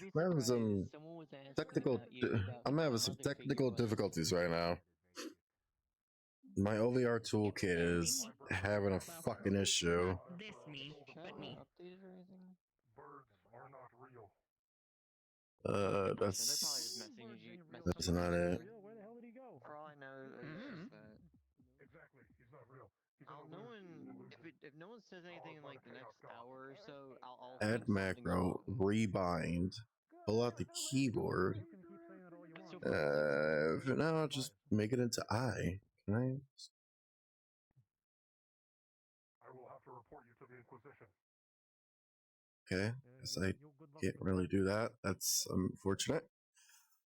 be I'm having surprised. some Someone was asking technical. you about I'm having what some other figure technical was. difficulties right now. My OVR toolkit is having a fucking issue. Not this me, but me. Updated or anything? Birds are not real. They're probably just That's messaging not it. Where the hell did he go? For all I know, it's just that. Exactly. He's not real. He's No one, if no one says anything in like the next hour or so, I'll Add think something's macro, wrong. rebind, pull out the keyboard. So far, For now, just make it into I. Can I? I will have to report you to the Inquisition. Okay, guess I can't really do that. That's unfortunate.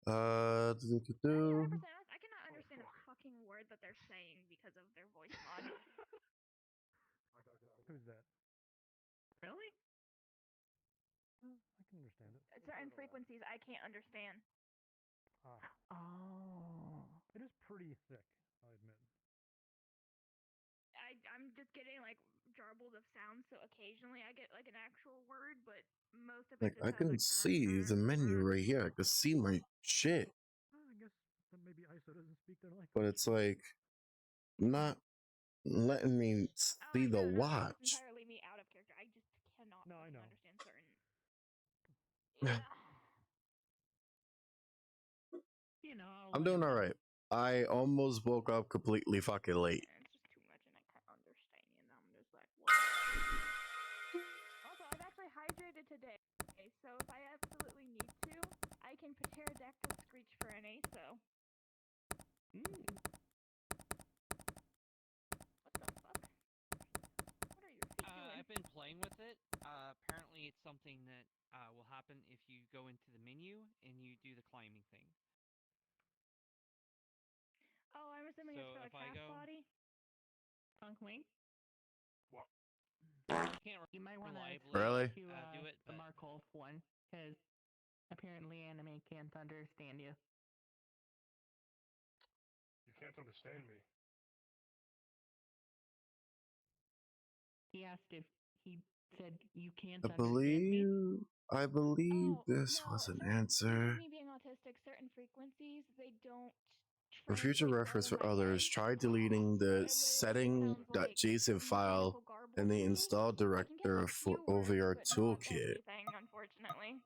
I cannot understand a fucking word that they're saying because of their voice mod. Who's that? Really? I can understand it. Certain frequencies I can't understand. Oh. It is pretty thick, I'll admit. I'm just getting like garbled of sounds, so occasionally I get like an actual word, but most of it Like just I sounds can like see the menu right here. I can see my shit, I guess that maybe ISO doesn't speak their language. but it's like not letting me see the It's watch. entirely me out of character. I just cannot No, I know. understand certain. You know, I'm doing all right. I almost woke up completely fucking late. It's just too much, and I can't understand. And I'm just like, what? Also, I've actually hydrated today, so if I absolutely need to, I can pterodactyl screech for an ASO. What the fuck? What are your feet doing? I've been playing with it. Apparently, it's something that will happen if you go into the menu and you do the climbing thing. Oh, I'm assuming it's for like half body. Punk wing? What? You might want to Really? do it the Markov one, because apparently anime can't understand you. You can't understand me. He asked if he said you can't I understand me. believe this No, was an because answer. of me being autistic, certain frequencies they don't. For future reference for others, try deleting the setting.json file in the install director for OVR toolkit. Unfortunately.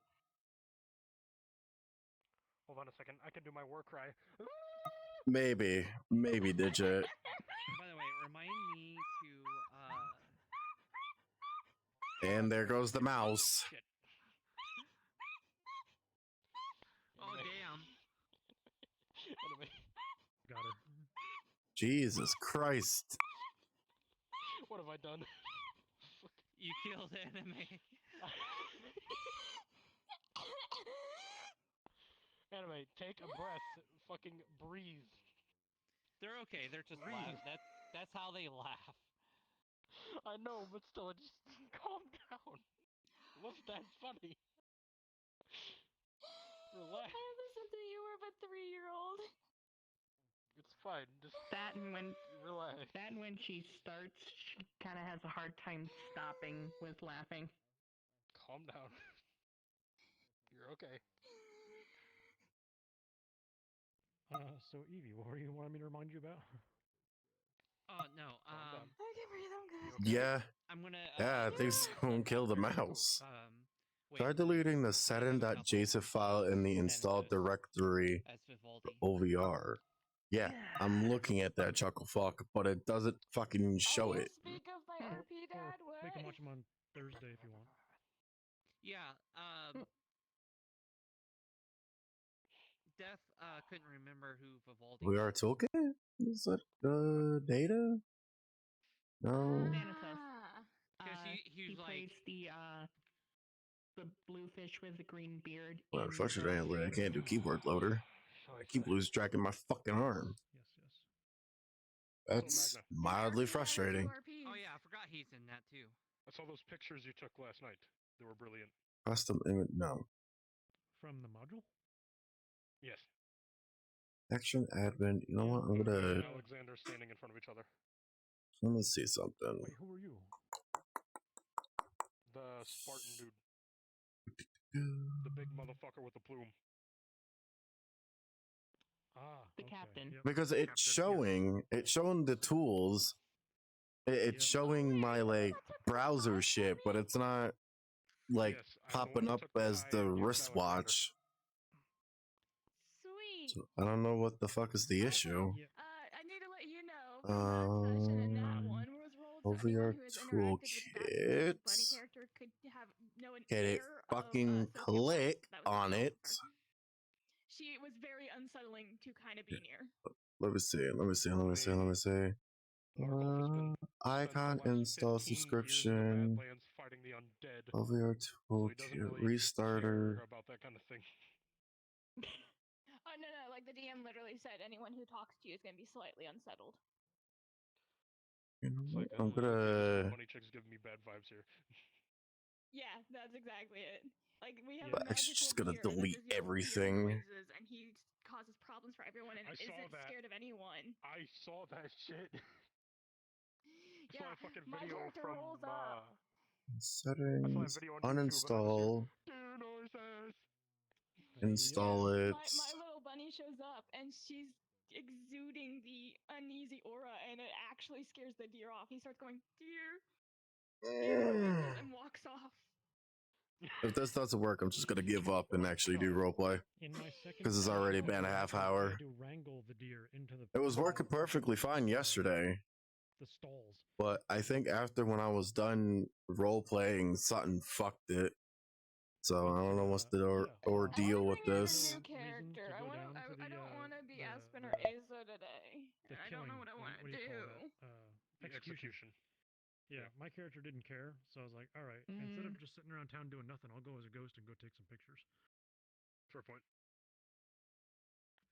Hold on a second. I can do my war cry. Maybe digit. By the way, remind me to. And there goes the mouse. Shit. Oh damn! Anyway, got her. Jesus Christ. What have I done? You killed anime. Anime, take a breath. Fucking breathe. They're okay. They're just laughing. That's how they laugh. I know, but still, just calm down. What's that funny? Relax. I listened to you were a 3-year-old. It's fine. Just That and when relax. That and when she starts, she kind of has a hard time stopping with laughing. Calm down. You're okay. So Evie, what were you wanting me to remind you about? Oh no. I can breathe. I'm good. Okay? Yeah. I'm gonna. Yeah, I think someone killed the mouse. Wait, Try deleting the setting.json file in the install directory as for Vivaldi. OVR. Yeah, I'm looking at that chuckle fuck, but it doesn't fucking show it. Speak of my RP dad. What? We can watch them on Thursday if you want. Yeah. Death couldn't remember who Vivaldi. OVR toolkit? Is that data? No. Because he like plays the blue fish with the green beard. Well, unfortunately, I can't do keyboard loader. I keep losing track of my fucking arm. Yes. That's mildly frustrating. Oh yeah, I forgot he's in that too. I saw those pictures you took last night. They were brilliant. Custom image? No. From the module? Yes. Action admin. You know what? I'm gonna. Alexander standing in front of each other. Let me see something. Wait, who are you? The Spartan dude. The big motherfucker with the plume. Ah, The okay. captain. Yep. Because it's Captain, it's showing the tools. It's Yep. showing my like That took a browser lot shit, for but me. it's not like Yes, the one popping that up took as the Dukes wristwatch. Sweet. So I don't know what the fuck is the issue. Yep. I need to let you know from last session and that one was rolled, so anyone OVR who has interacted with that specific bunny toolkit. character could have know an Get it air fucking of sociopath click that was on going it. her. She was very unsettling to kind of be near. Let me see. Let me see. Let me see. Let me see. Markov has been spent Icon the last install 15 years in the subscription. Badlands fighting the undead, OVR so he doesn't toolkit really restarter. care about that kind of thing. Oh no, like the DM literally said, anyone who talks to you is going to be slightly unsettled. You know It's what? like, I'm okay, this gonna. bunny chick's giving me bad vibes here. Yeah, that's exactly it. Like we have Yeah. a I'm actually magical just gonna deer that delete does these weird everything. noises, and he causes problems for everyone and I saw isn't that. scared of anyone. I saw that shit. I saw Yeah, a fucking my video character from rolls up. I saw that Settings. video on YouTube and I just Uninstall. deer noises. Install Yeah, it. my little bunny shows up and she's exuding the uneasy aura, and it actually scares the deer off. He starts going deer noises and walks off. If this doesn't work, I'm just gonna give up and actually do roleplay. In my second 'Cause it's session, already I been a had half to- I hour. had to wrangle the deer into the. It was working perfectly fine yesterday, The stalls. but I think after when I was done role playing, something fucked it. So I don't know what's the ordeal with I want to bring in a this. new character. to go I down to I the, don't want to be the- Aspen or the- Asa today. The I killing. don't know what I want to do you call do. that? Execution. Yeah, my character didn't care, so I was like, all right, instead of just sitting around town doing nothing, I'll go as a ghost and go take some pictures. Fair point.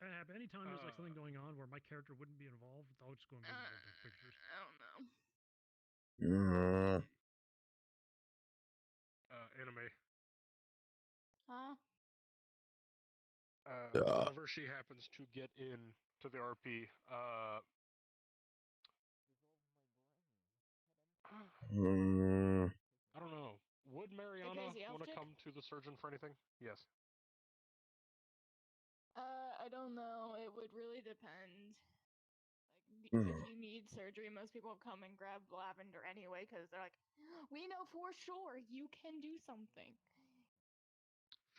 And anytime there's like something going on where my character wouldn't be involved, I'll just go invisible and take pictures. I don't know. Anime. Huh? Whenever she happens to get in to the RP, I don't know. Would Mariana crazy elf want to chick? come to the surgeon for anything? Yes. I don't know. It would really depend. Like, Hmm. if you need surgery, most people come and grab Lavender anyway because they're like, we know for sure you can do something.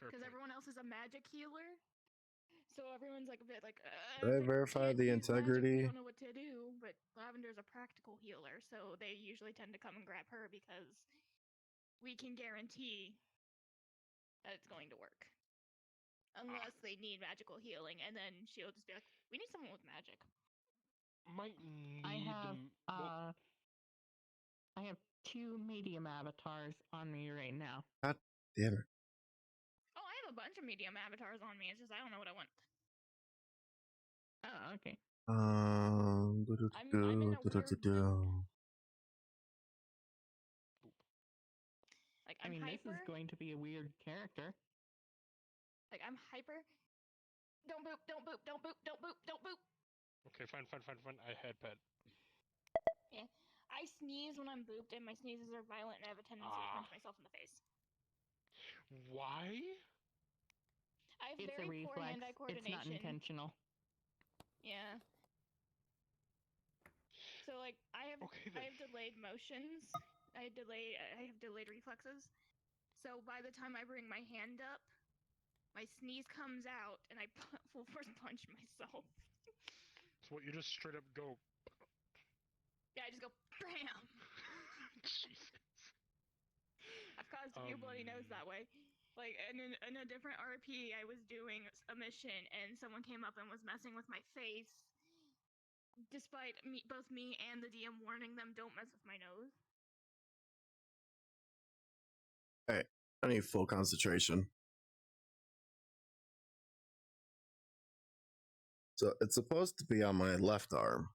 Fair Because point. everyone else is a magic healer. So everyone's like a bit like, Did I if verify can't the use magic, integrity? we don't know what to do. But Lavender's a practical healer, so they usually tend to come and grab her because we can guarantee that it's going to work. Unless they need magical healing, and then she'll just be like, we need someone with magic. Might need. I have 2 medium avatars on me right now. God damn it. Oh, I have a bunch of medium avatars on me. It's just I don't know what I want. Oh, okay. I'm in a weird loop. Like I mean, hyper. this is going to be a weird character. Like I'm hyper. Don't boop, don't boop, don't boop, don't boop, don't boop. Okay, fine. I had pet. Yeah. I sneeze when I'm booped, and my sneezes are violent, and I have a tendency to punch myself in the face. Why? I have It's a very poor reflex. hand-eye coordination. It's not intentional. Yeah. So like I have delayed motions. I have delayed reflexes. So by the time I bring my hand up, my sneeze comes out, and I full force punch myself. So what? You just straight up go. Yeah, I just go BAM! Jesus. I've caused a few bloody nose that way. Like, in a different RP, I was doing a mission, and someone came up and was messing with my face, despite both me and the DM warning them, don't mess with my nose. Hey, I need full concentration. So it's supposed to be on my left arm.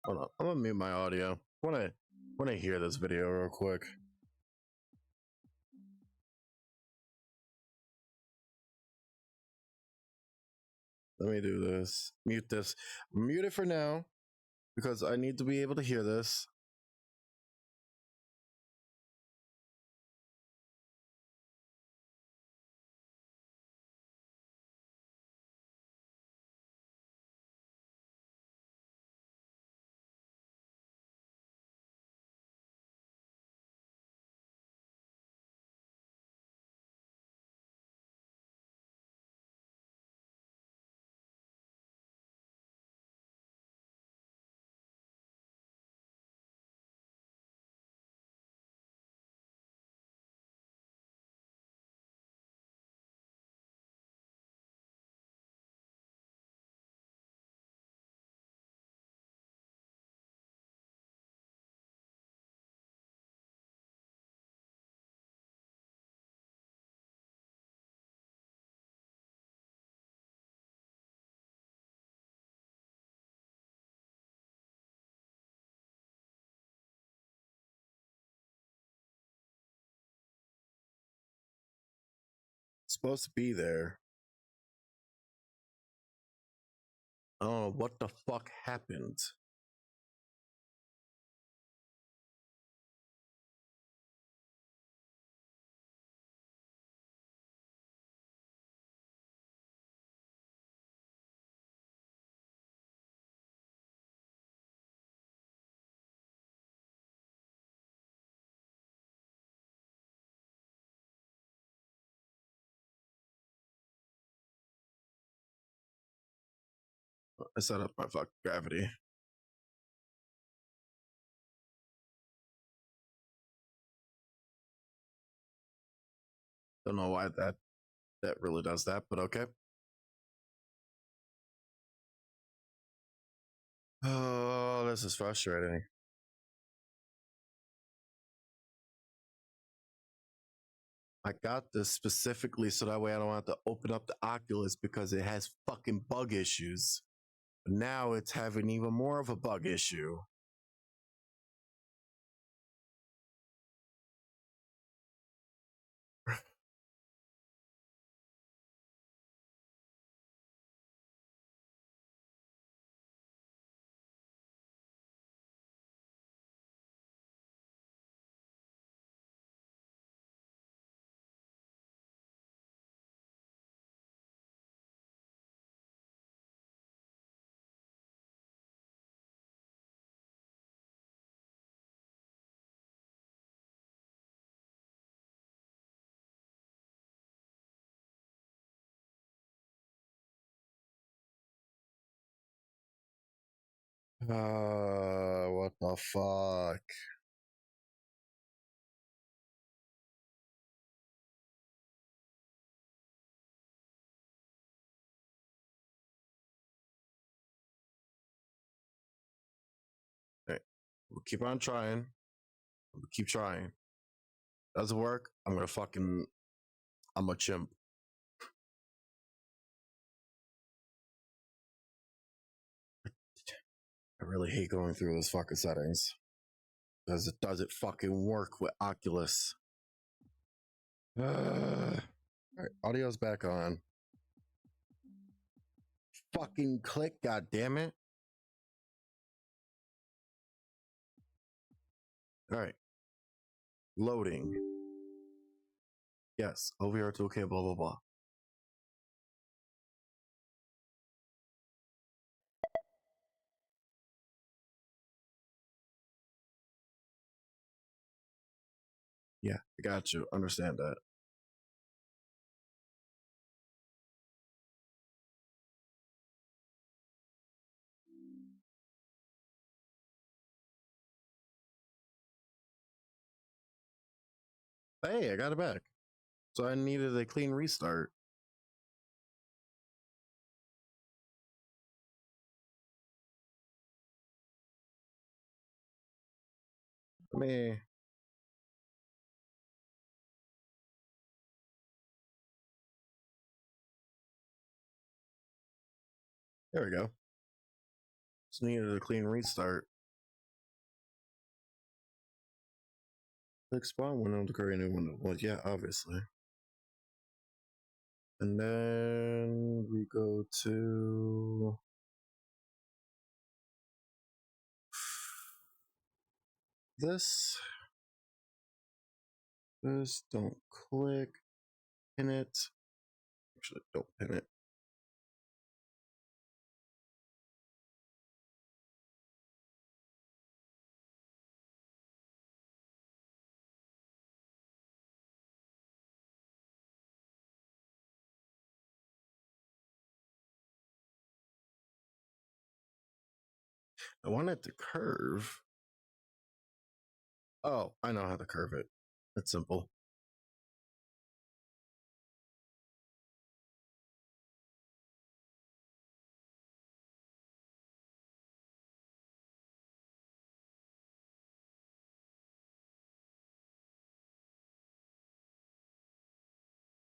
Hold on, I'm gonna mute my audio. Wanna hear this video real quick. Let me do this. Mute this. Mute it for now because I need to be able to hear this. It's supposed to be there. Oh, what the fuck happened? I set up my fuck gravity. Don't know why that really does that, but okay. Oh, this is frustrating. I got this specifically so that way I don't have to open up the Oculus because it has fucking bug issues. But now it's having even more of a bug issue. What the fuck? Hey, we'll keep on trying. We'll keep trying. Doesn't work. I'm a chimp. I really hate going through those fucking settings because it doesn't fucking work with Oculus. All right, audio's back on. Fucking click, god damn it. All right. Loading. Yes, OVR toolkit, blah, blah, blah. Yeah, I got you. Understand that. Hey, I got it back. So I needed a clean restart. Let me. There we go. Just needed a clean restart. Click spawn window to create a new window. Well, yeah, obviously. And then we go go to this. This, don't click, pin it. Actually, don't pin it. I want it to curve. Oh, I know how to curve it. It's simple.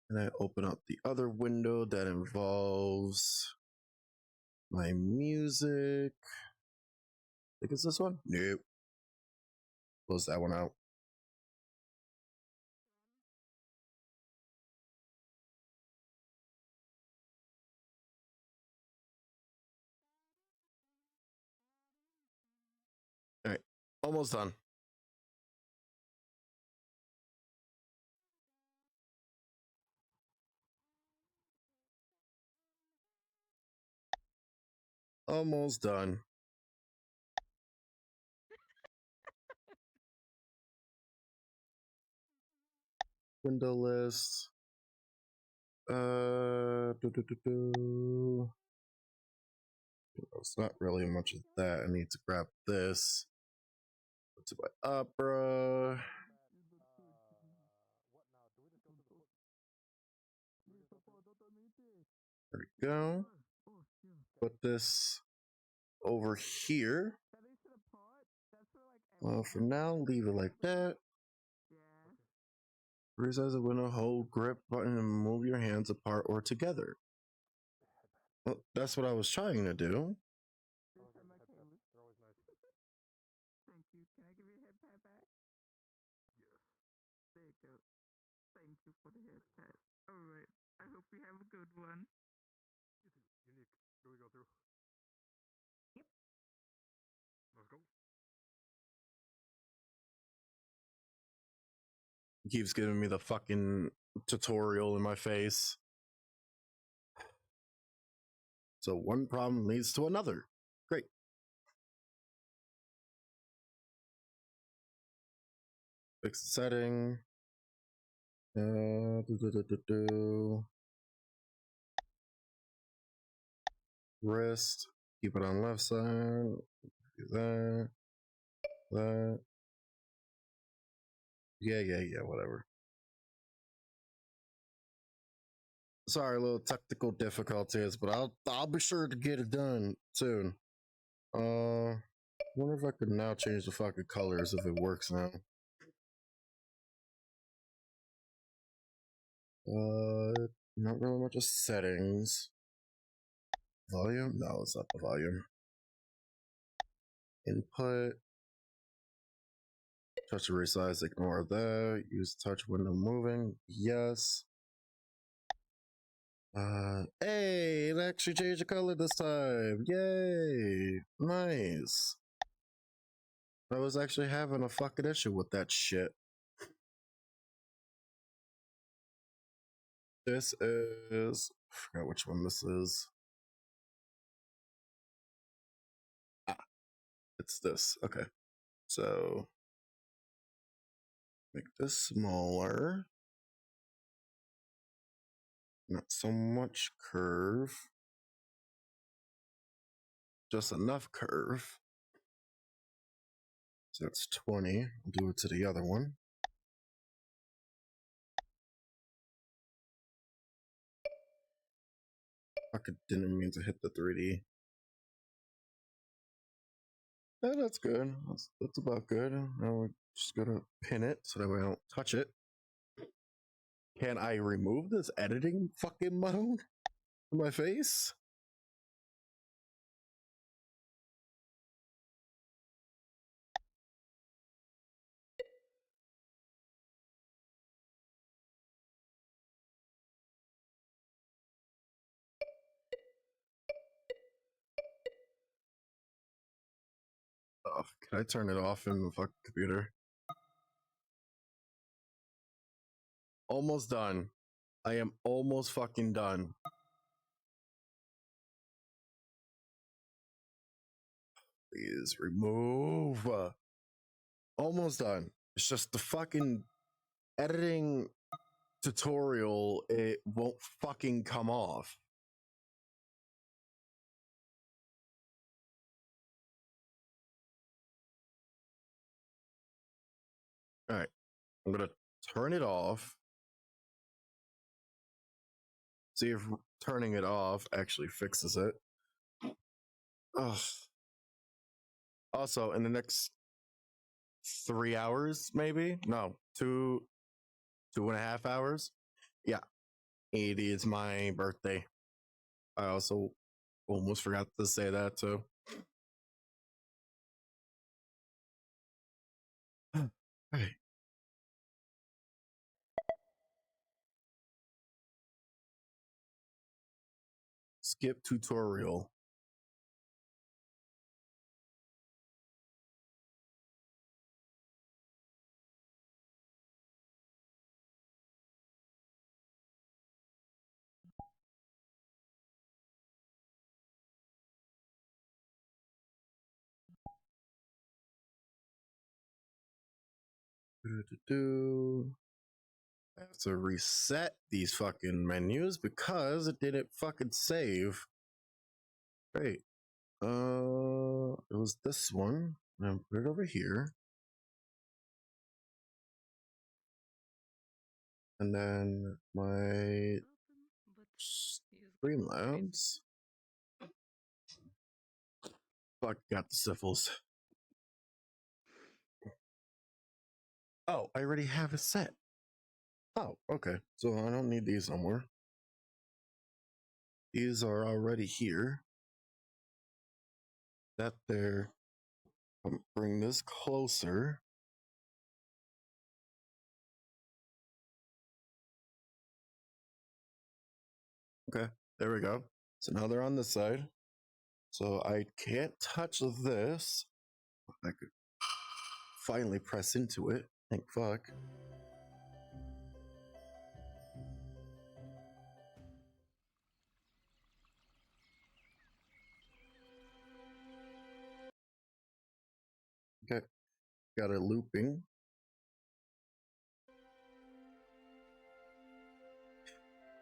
And I open up the other window that involves my music. I think it's this one? Nope. Close that one out. All right, almost done. Almost done. Window list. It's not really much of that. I need to grab this. Go to my opera. There we go. Put this over here. Well, for now, leave it like that. Resize the window, hold grip button, and move your hands apart or together. Well, that's what I was trying to do. Thank you. Can I give you a head pat back? Yes. There you go. Thank you for the head pat. All right. I hope you have a good one. Unique. Do we go through? Yep. Let's go. He keeps giving me the fucking tutorial in my face. So one problem leads to another. Great. Fix the setting. Wrist. Keep it on left side. Do that. That. Yeah, whatever. Sorry, a little technical difficulties, but I'll be sure to get it done soon. Wonder if I could now change the fucking colors if it works now. Not really much of settings. Volume? No, it's not the volume. Input. Touch to resize, ignore that. Use touch window moving. Yes. Hey, it actually changed the color this time. Yay. Nice. I was actually having a fucking issue with that shit. This is, I forgot which one this is. Ah, it's this. Okay. So make this smaller. Not so much curve. Just enough curve. So that's 20. I'll do it to the other one. I didn't mean to hit the 3D. Yeah, that's good. That's about good. Now we're just gonna pin it so that way I don't touch it. Can I remove this editing fucking mode from my face? Can I turn it off in the fucking computer? Almost done. I am almost fucking done. Please remove. Almost done. It's just the fucking editing tutorial. It won't fucking come off. All right. I'm going to turn it off. See if turning it off actually fixes it. Ugh. Also, in the next 3 hours, maybe? No, 2.5 hours. Yeah, it is my birthday. I also almost forgot to say that too. Hey. Skip tutorial. I have to reset these fucking menus because it didn't fucking save. Great. It was this one. I'm put it over here. And then my Streamlabs. Fuck, got the syphilis. Oh, I already have it set. Oh, okay. So I don't need these no more. These are already here. That there. Bring this closer. Okay, there we go. So now they're on this side. So I can't touch this. I could finally press into it. Thank fuck. Okay, got it looping.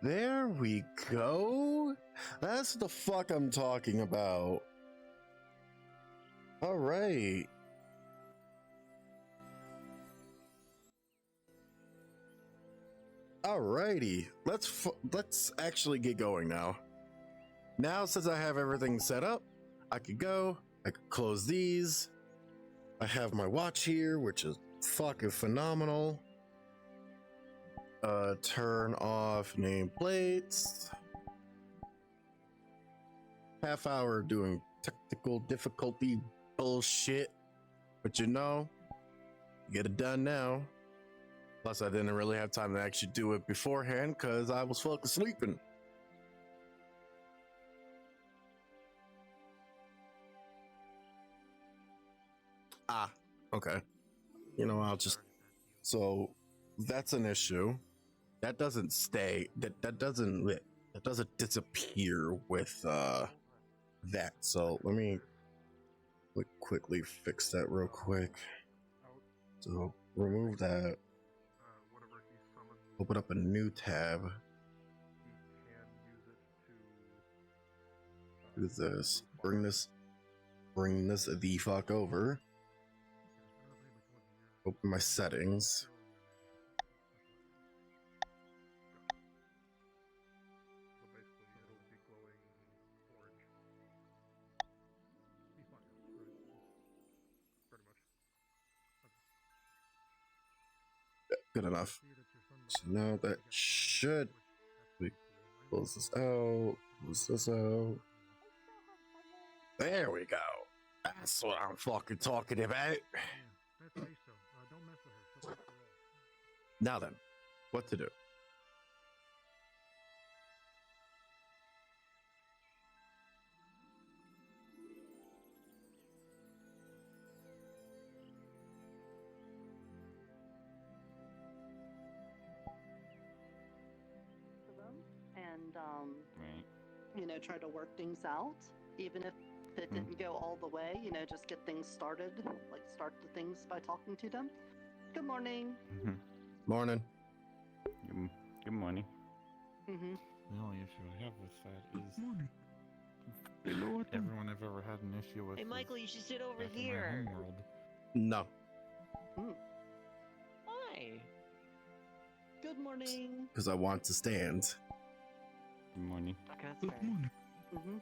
There we go. That's the fuck I'm talking about. All right. Alrighty, let's actually get going now. Now, since I have everything set up, I could go. I could close these. I have my watch here, which is fucking phenomenal. Turn off nameplates. Half hour doing technical difficulty bullshit, but you know, get it done now. Plus, I didn't really have time to actually do it beforehand because I was fucking sleeping. Ah, okay. You know, I'll just. So that's an issue. That doesn't stay. That doesn't disappear with that. So let me quickly fix that real quick. So remove that. Open up a new tab. Do this. Bring this the fuck over. Open my settings. Good enough. So now that should we close this out, close this out. There we go. That's what I'm fucking talking about. Now then, what to do? Right. Try to work things out, even if it didn't go all the way. Just get things started, like start the things by talking to them. Good morning. Morning. Good morning. The only issue I have with that is Hello, everyone I've ever had an issue with. Hey, is Michael, you should sit over back in my here. homeworld. No. Why? Good morning. Because I want to stand. Good morning. Okay, that's Good fair. morning.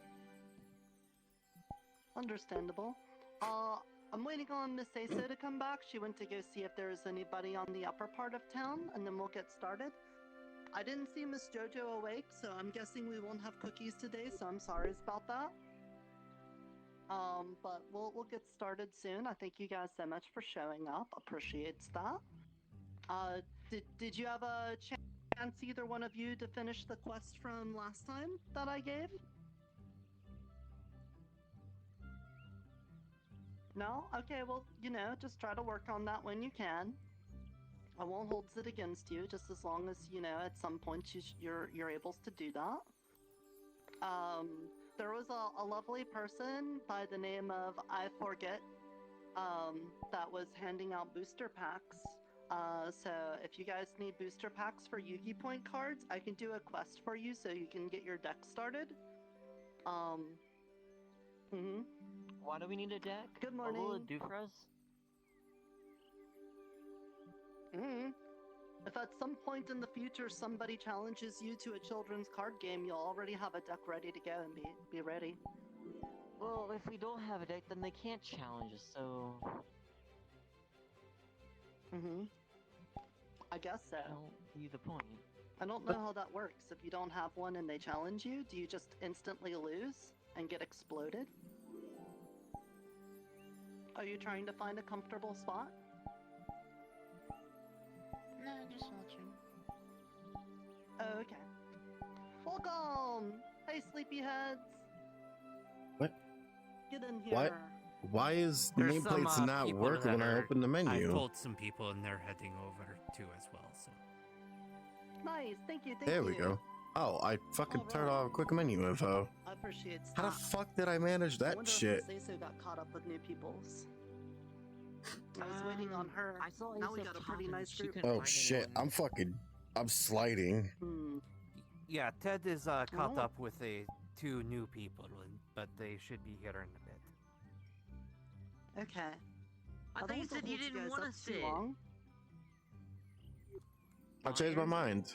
Understandable. I'm waiting on Miss Aso to come back. She went to go see if there's anybody on the upper part of town, and then we'll get started. I didn't see Miss Jojo awake, so I'm guessing we won't have cookies today, so I'm sorry about that. But we'll get started soon. I thank you guys so much for showing up. Appreciates that. Did you have a chance, either one of you, to finish the quest from last time that I gave? No? Okay, well, just try to work on that when you can. I won't hold it against you, just as long as, at some point you're able to do that. There was a lovely person by the name of I Forget that was handing out booster packs. So if you guys need booster packs for Yugi Point cards, I can do a quest for you so you can get your deck started. Why do we need a deck? Good morning. What will it do for us? If at some point in the future somebody challenges you to a children's card game, you'll already have a deck ready to go and be ready. Well, if we don't have a deck, then they can't challenge us, so... I guess so. I don't see the point. I don't know how that works. If you don't have one and they challenge you, do you just instantly lose and get exploded? Are you trying to find a comfortable spot? No, just watching. Oh, okay. Welcome! Hey, sleepyheads! What? Get in here. What? Why is There's some, nameplates not people working that when I are- open the I menu? told some people and they're heading over too as well, so. Nice, thank you, There we go. Oh, I fucking turned off quick menu info. I appreciate How the that. fuck did I manage I that wonder shit? if Miss Aso got caught up with new peoples. I was waiting on her. I saw Now we Aso got a pretty talking, nice she group. couldn't Oh find shit, anyone. I'm sliding. Yeah, Ted is caught Oh. up with two new people, but they should be here in a bit. Okay. I thought you said you didn't want to sit. Long. I changed my mind.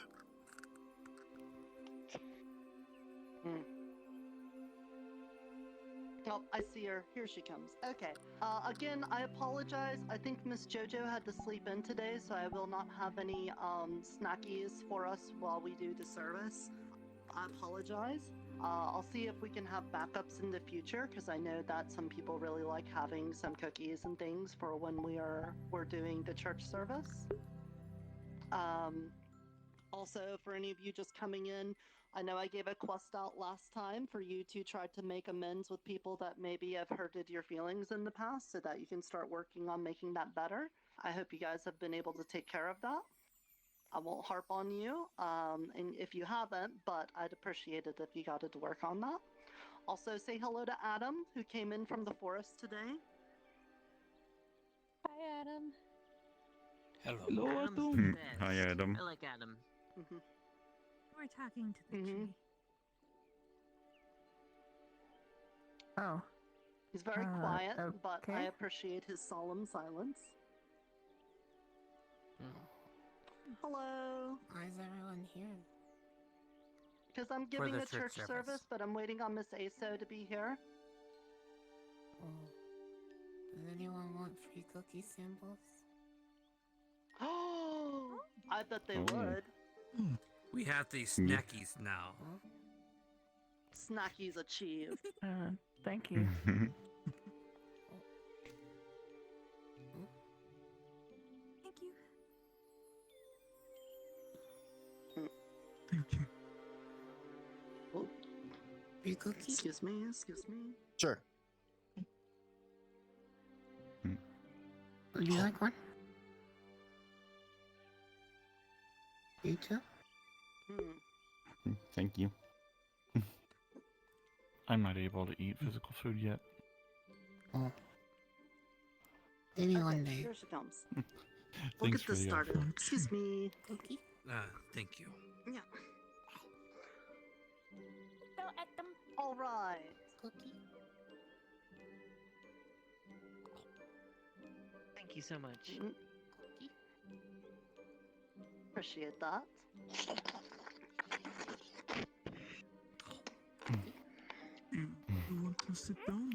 Oh, I see her. Here she comes. Okay. Again, I apologize. I think Miss Jojo had to sleep in today, so I will not have any snackies for us while we do the service. I apologize. I'll see if we can have backups in the future, because I know that some people really like having some cookies and things for when we're doing the church service. Also, for any of you just coming in, I know I gave a quest out last time for you to try to make amends with people that maybe have hurted your feelings in the past, so that you can start working on making that better. I hope you guys have been able to take care of that. I won't harp on you, and if you haven't, but I'd appreciate it if you got to work on that. Also, say hello to Adam, who came in from the forest today. Hi, Adam. Hello, Adam's Adam. the best. Hi, Adam. I like Adam. We're talking to the tree. Oh. He's very quiet, but I okay. appreciate his solemn silence. Hello. Why is everyone here? Because I'm For giving the a church church service, service. but I'm waiting on Miss Aso to be here. Oh. Does anyone want free cookie samples? Oh, I bet they Oh. would. We have these Yeah. snackies now. Snackies achieved. Thank you. Thank you. Thank you. Oh, Free cookies? excuse me, excuse me. Sure. Would you like one? You too? Hmm. Thank you. I'm not able to eat physical food yet. Oh. Maybe Okay, one day. here she comes. We'll Thanks get for this the started. offer. Excuse me. Cookie? Thank you. Yeah. Go at them. All right. Cookie? Thank you so much. Cookie? Appreciate that. You want to sit down?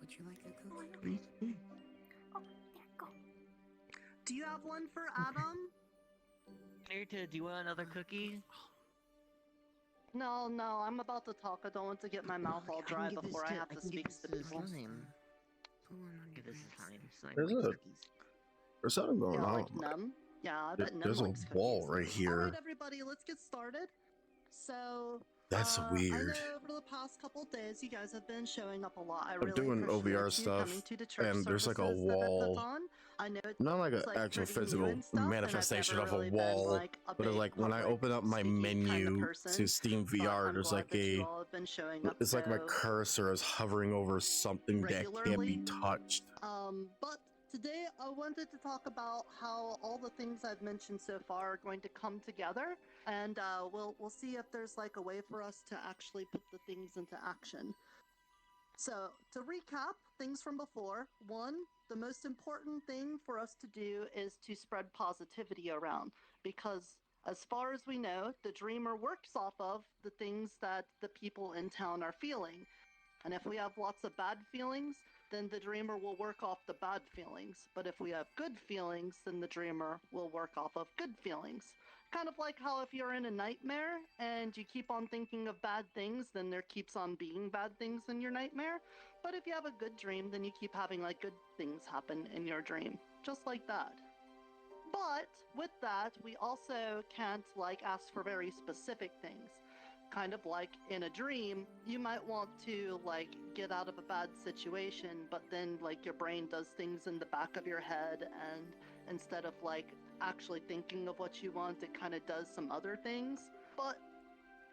Would you like a cookie? Please. Oh, there, go. Do you have one for Adam? Narita, do you want another cookie? No, I'm about to talk. I don't want to get my mouth all dry before I have to speak to people. Give this a time. Slime There's likes a- cookies. There's something going Yeah, on. like Num. Yeah, I bet Num There's a likes wall cookies. right here. All right, everybody, let's get started. So, That's I weird. know over the past couple days, you guys have been showing up a lot. I I'm really doing appreciate OVR you stuff, coming to the church and there's like a services that I put wall. on. I know it's Not like an like actual pretty new physical and stuff, and I've manifestation never of a really been, wall, like, a but it's big like when I public open up my speaking menu kind of person, to Steam but VR, I'm there's glad like that you a. all have been showing up It's like my so cursor is hovering over something that can't regularly. be touched. But today I wanted to talk about how all the things I've mentioned so far are going to come together, and we'll see if there's like a way for us to actually put the things into action. So, to recap things from before, one, the most important thing for us to do is to spread positivity around, because as far as we know, the dreamer works off of the things that the people in town are feeling. And if we have lots of bad feelings, then the dreamer will work off the bad feelings. But if we have good feelings, then the dreamer will work off of good feelings. Kind of like how if you're in a nightmare and you keep on thinking of bad things, then there keeps on being bad things in your nightmare. But if you have a good dream, then you keep having like good things happen in your dream. Just like that. But with that, we also can't like ask for very specific things. Kind of like in a dream, you might want to like get out of a bad situation, but then like your brain does things in the back of your head, and instead of like actually thinking of what you want, it kind of does some other things. But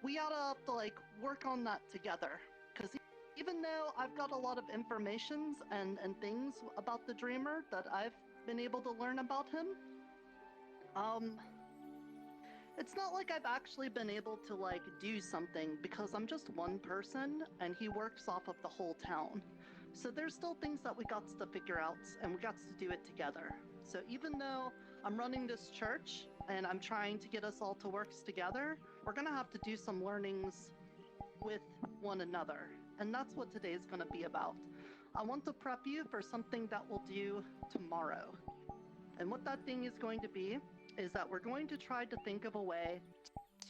we gotta have to like work on that together, because even though I've got a lot of informations and things about the dreamer that I've been able to learn about him, it's not like I've actually been able to like do something, because I'm just one person and he works off of the whole town. So there's still things that we got to figure out, and we got to do it together. So even though I'm running this church and I'm trying to get us all to work together, we're gonna have to do some learnings with one another. And that's what today is gonna be about. I want to prep you for something that we'll do tomorrow. And what that thing is going to be is that we're going to try to think of a way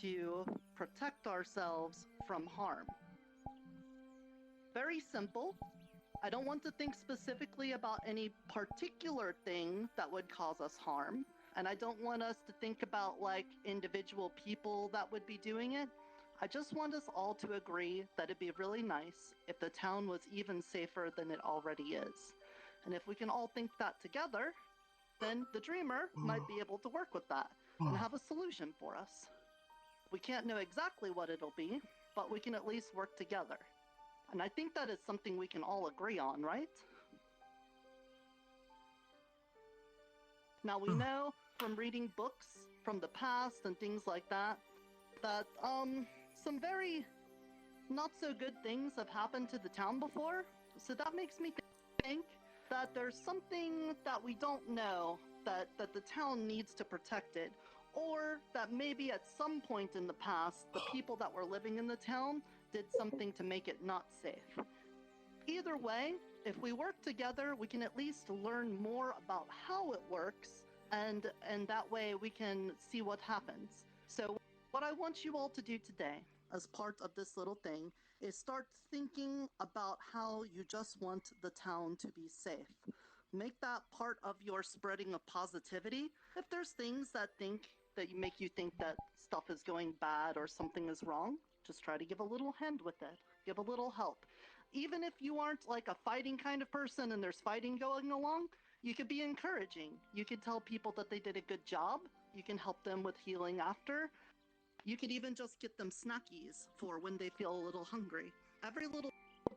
to protect ourselves from harm. Very simple. I don't want to think specifically about any particular thing that would cause us harm. And I don't want us to think about like individual people that would be doing it. I just want us all to agree that it'd be really nice if the town was even safer than it already is. And if we can all think that together, then the dreamer might be able to work with that and have a solution for us. We can't know exactly what it'll be, but we can at least work together. And I think that is something we can all agree on, right? Now we know from reading books from the past and things like that, that some very not so good things have happened to the town before. So that makes me think that there's something that we don't know that the town needs to protect it, or that maybe at some point in the past, the people that were living in the town did something to make it not safe. Either way, if we work together, we can at least learn more about how it works, and that way we can see what happens. So what I want you all to do today, as part of this little thing, is start thinking about how you just want the town to be safe. Make that part of your spreading of positivity. If there's things that make you think that stuff is going bad or something is wrong, just try to give a little hand with it. Give a little help. Even if you aren't like a fighting kind of person and there's fighting going along, you could be encouraging. You could tell people that they did a good job. You can help them with healing after. You could even just get them snackies for when they feel a little hungry. every little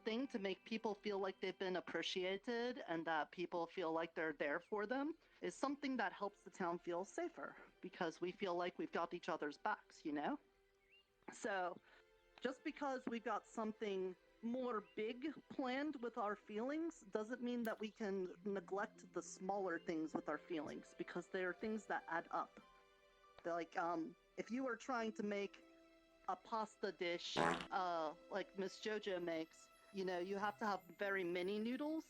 thing to make people feel like they've been appreciated and that people feel like they're there for them is something that helps the town feel safer because we feel like we've got each other's backs, you know? So just because we've got something more big planned with our feelings doesn't mean that we can neglect the smaller things with our feelings, because they are things that add up. They're like, if you were trying to make a pasta dish like Miss Jojo makes, you know, you have to have very many noodles.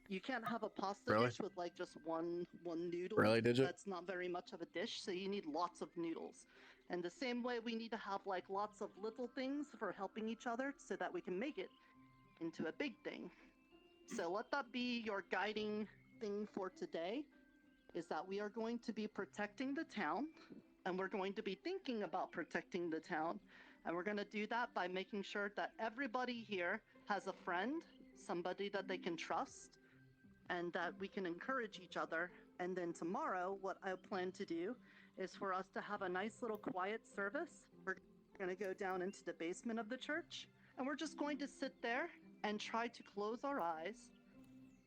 You can't have a pasta Really? dish with like just one noodle. Really, did you? That's not very much of a dish, so you need lots of noodles. And the same way, we need to have like lots of little things for helping each other so that we can make it into a big thing. So let that be your guiding thing for today, is that we are going to be protecting the town, and we're going to be thinking about protecting the town. And we're going to do that by making sure that everybody here has a friend, somebody that they can trust, and that we can encourage each other. And then tomorrow, what I plan to do is for us to have a nice little quiet service. We're going to go down into the basement of the church, and we're just going to sit there and try to close our eyes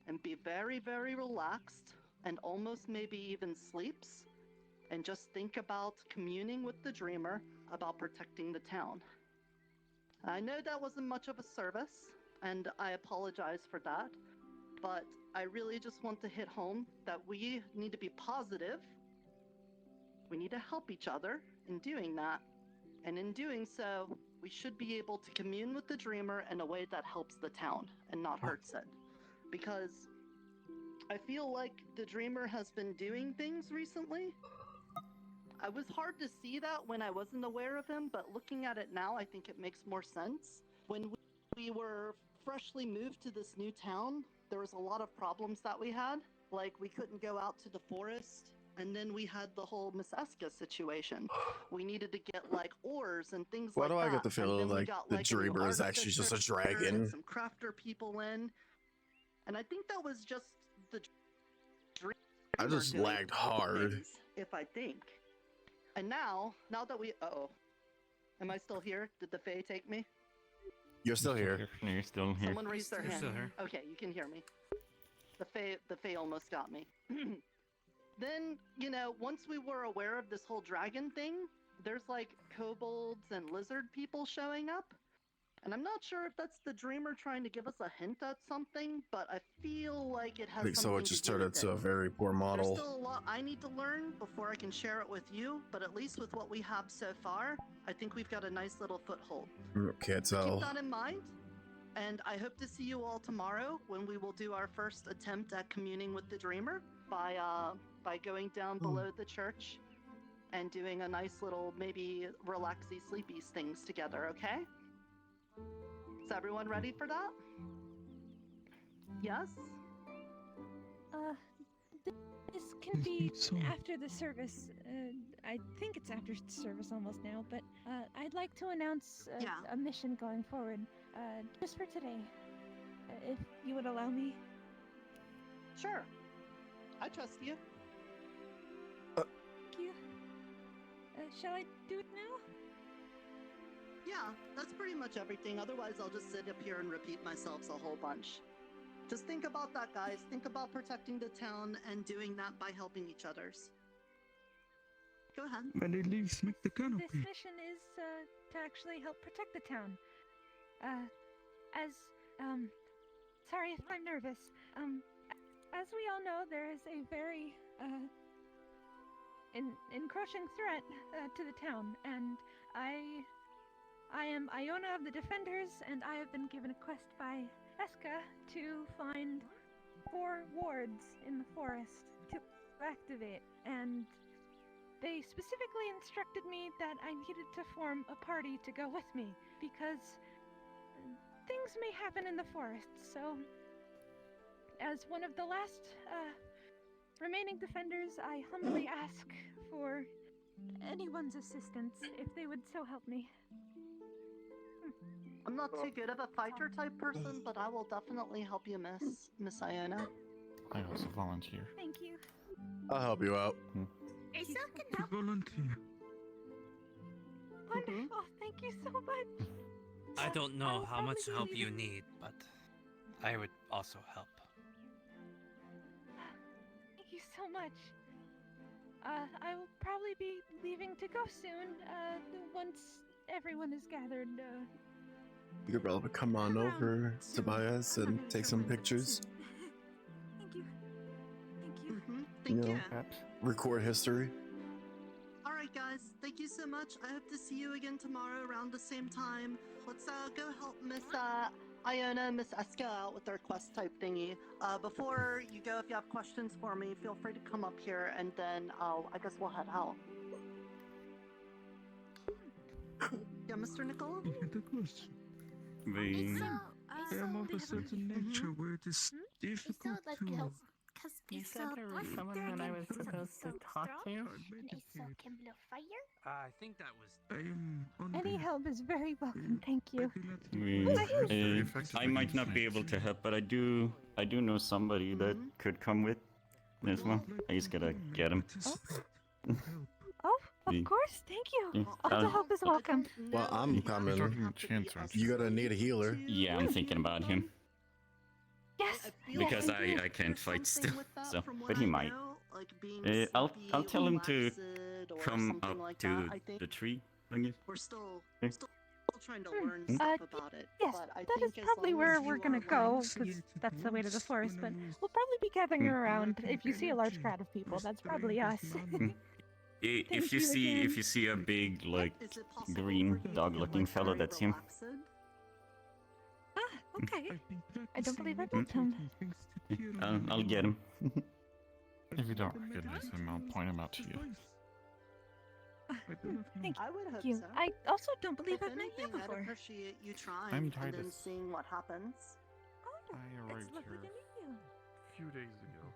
and be very, very relaxed, and almost maybe even sleeps, and just think about communing with the dreamer about protecting the town. I know that wasn't much of a service, and I apologize for that, but I really just want to hit home that we need to be positive. We need to help each other in doing that. And in doing so, we should be able to commune with the dreamer in a way that helps the town and not hurts it. Because I feel like the dreamer has been doing things recently. I was hard to see that when I wasn't aware of him, but looking at it now, I think it makes more sense. When we were freshly moved to this new town, there was a lot of problems that we had. Like, we couldn't go out to the forest, and then we had the whole Miss Eska situation. We needed to get, like, oars and things Why like do that. I get the And feeling then we like got, the like, a new dreamer is actually just a artificer and dragon? some crafter people in. And I think that was just the dreamer I just doing lagged hard. things, if I think. And now that we... Uh-oh. Am I still here? Did the Fae take me? You're still here. No, you're still here. Someone raised their You're hand. still here. Okay, you can hear me. The Fae almost got me. Then, you know, once we were aware of this whole dragon thing, there's like kobolds and lizard people showing up. And I'm not sure if that's the dreamer trying to give us a hint at something, but I feel like it I has think something someone to just do turned with into it. a very poor There's model. still a lot I need to learn before I can share it with you, but at least with what we have so far, I think we've got a nice little foothold. Can't So keep tell. that in mind, and I hope to see you all tomorrow when we will do our first attempt at communing with the dreamer by going down below the church and doing a nice little maybe relaxy sleepy things together, okay? Is everyone ready for that? Yes? This can be after the service. I think it's after service almost now, but I'd like to announce a mission going forward, just for today, if you would allow me. Sure. I trust you. Thank you. Shall I do it now? Yeah, that's pretty much everything. Otherwise, I'll just sit up here and repeat myself a whole bunch. Just think about that, guys. Think about protecting the town and doing that by helping each other's. Go ahead. When it leaves, make the This canopy. mission is to actually help protect the town. Sorry if I'm nervous. As we all know, there is a very encroaching threat to the town, and I am Iona of the Defenders, and I have been given a quest by Eska to find 4 wards in the forest to activate, and they specifically instructed me that I needed to form a party to go with me, because things may happen in the forest, so as one of the last remaining defenders, I humbly ask for anyone's assistance if they would so help me. I'm not too good of a fighter type person, but I will definitely help you, Miss Iona. I also volunteer. Thank you. I'll help you out. Asa can help. Volunteer. Wonderful. Thank you so much. I don't I know will how much probably be help you leaving- need, but I would also help. Thank you so much. I will probably be leaving to go soon. Once everyone is gathered. You could probably come on over, Tobias, and take some pictures. Thank you. Thank you. Thank you. Record history. All right, guys. Thank you so much. I hope to see you again tomorrow around the same time. Let's go help Miss Iona and Miss Eska out with their quest type thingy. Before you go, if you have questions for me, feel free to come up here, and then I guess we'll head out. Yeah, Mr. Nicola? The question. We... I am of a certain nature where it is difficult to... You said there was someone that I was supposed to talk to? I think that was... I am Any help is very welcome. Thank you. I might not be able to help, but I do know somebody that could come with as well. I just gotta get him. Oh, of course. Thank you. All the help is welcome. Well, I'm coming. You gotta need a healer. Yeah, I'm thinking about him. Yes. Because I can't fight still, so but he might. I'll tell him to come up to the tree. We're still trying to learn Uh, stuff about it. Yes, but I that is think as probably long where as we're you gonna are go, willing because that's the way to the forest, but we'll probably be gathering around. If you see a large crowd of people, that's probably us. If you see a big like green dog-looking fellow, that's him. Ah, okay. I don't believe I met him. I'll get him. If you don't recognize him, I'll point him out to you. Thank I would hope you. so. I also don't believe If I've met you anything, I'd before. appreciate you trying I'm and then Titus. seeing what happens. Oh, I it's arrived lovely here to meet you. a few days ago,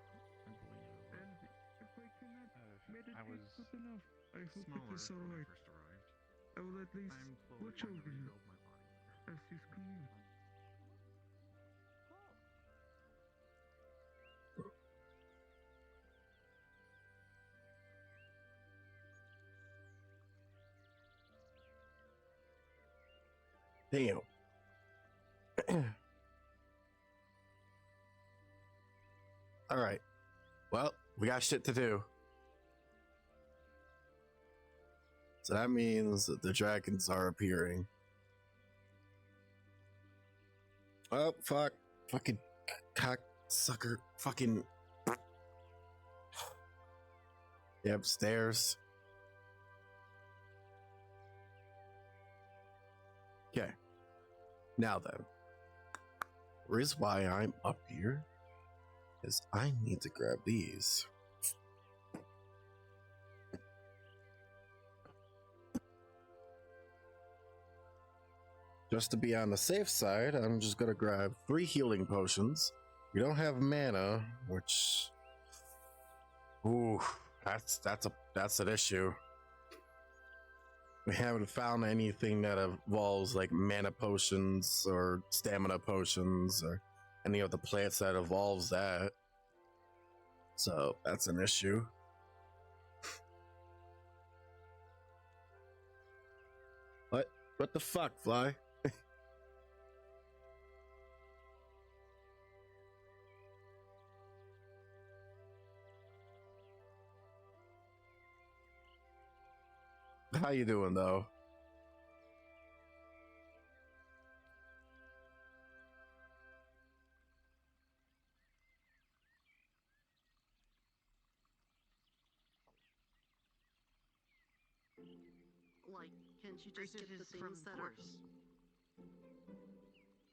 I believe. I was smaller when I first arrived. I will at least watch over you as you come. Damn. Alright. Well, we got shit to do. So that means that the dragons are appearing. Oh, fuck. Fucking cocksucker. Fucking. Yep, stairs. Okay. Now then. The reason why I'm up here is I need to grab these. Just to be on the safe side, I'm just gonna grab 3 healing potions. We don't have mana, which, ooh, that's an issue. We haven't found anything that involves like mana potions or stamina potions or any of the plants that evolves that. So that's an issue. What the fuck, Fly? How you doing, though? Like, can't you just get the things that are...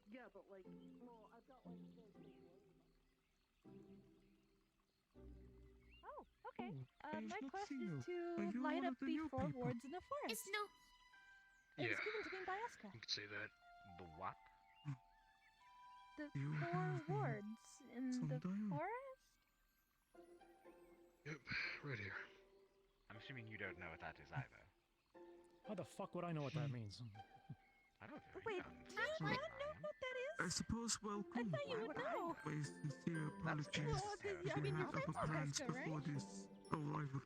Yeah, but like, well, I've got like the... Oh, okay. Hey, My look, quest Sino. is to Are you light one up of the the new 4 people? wards in the forest. It's no. It was Yeah. given to me by Eska. You could say that. The what? The You 4 have the wards in the sundial. forest? Yep, right here. I'm assuming you don't know what that is either. How the fuck would I know what that means? I don't know. Wait, do you not know what that I is? suppose I welcome. thought you would know. My sincere apologies. Well, I mean, We you're had friends other with plans Eska, right? before this arrival.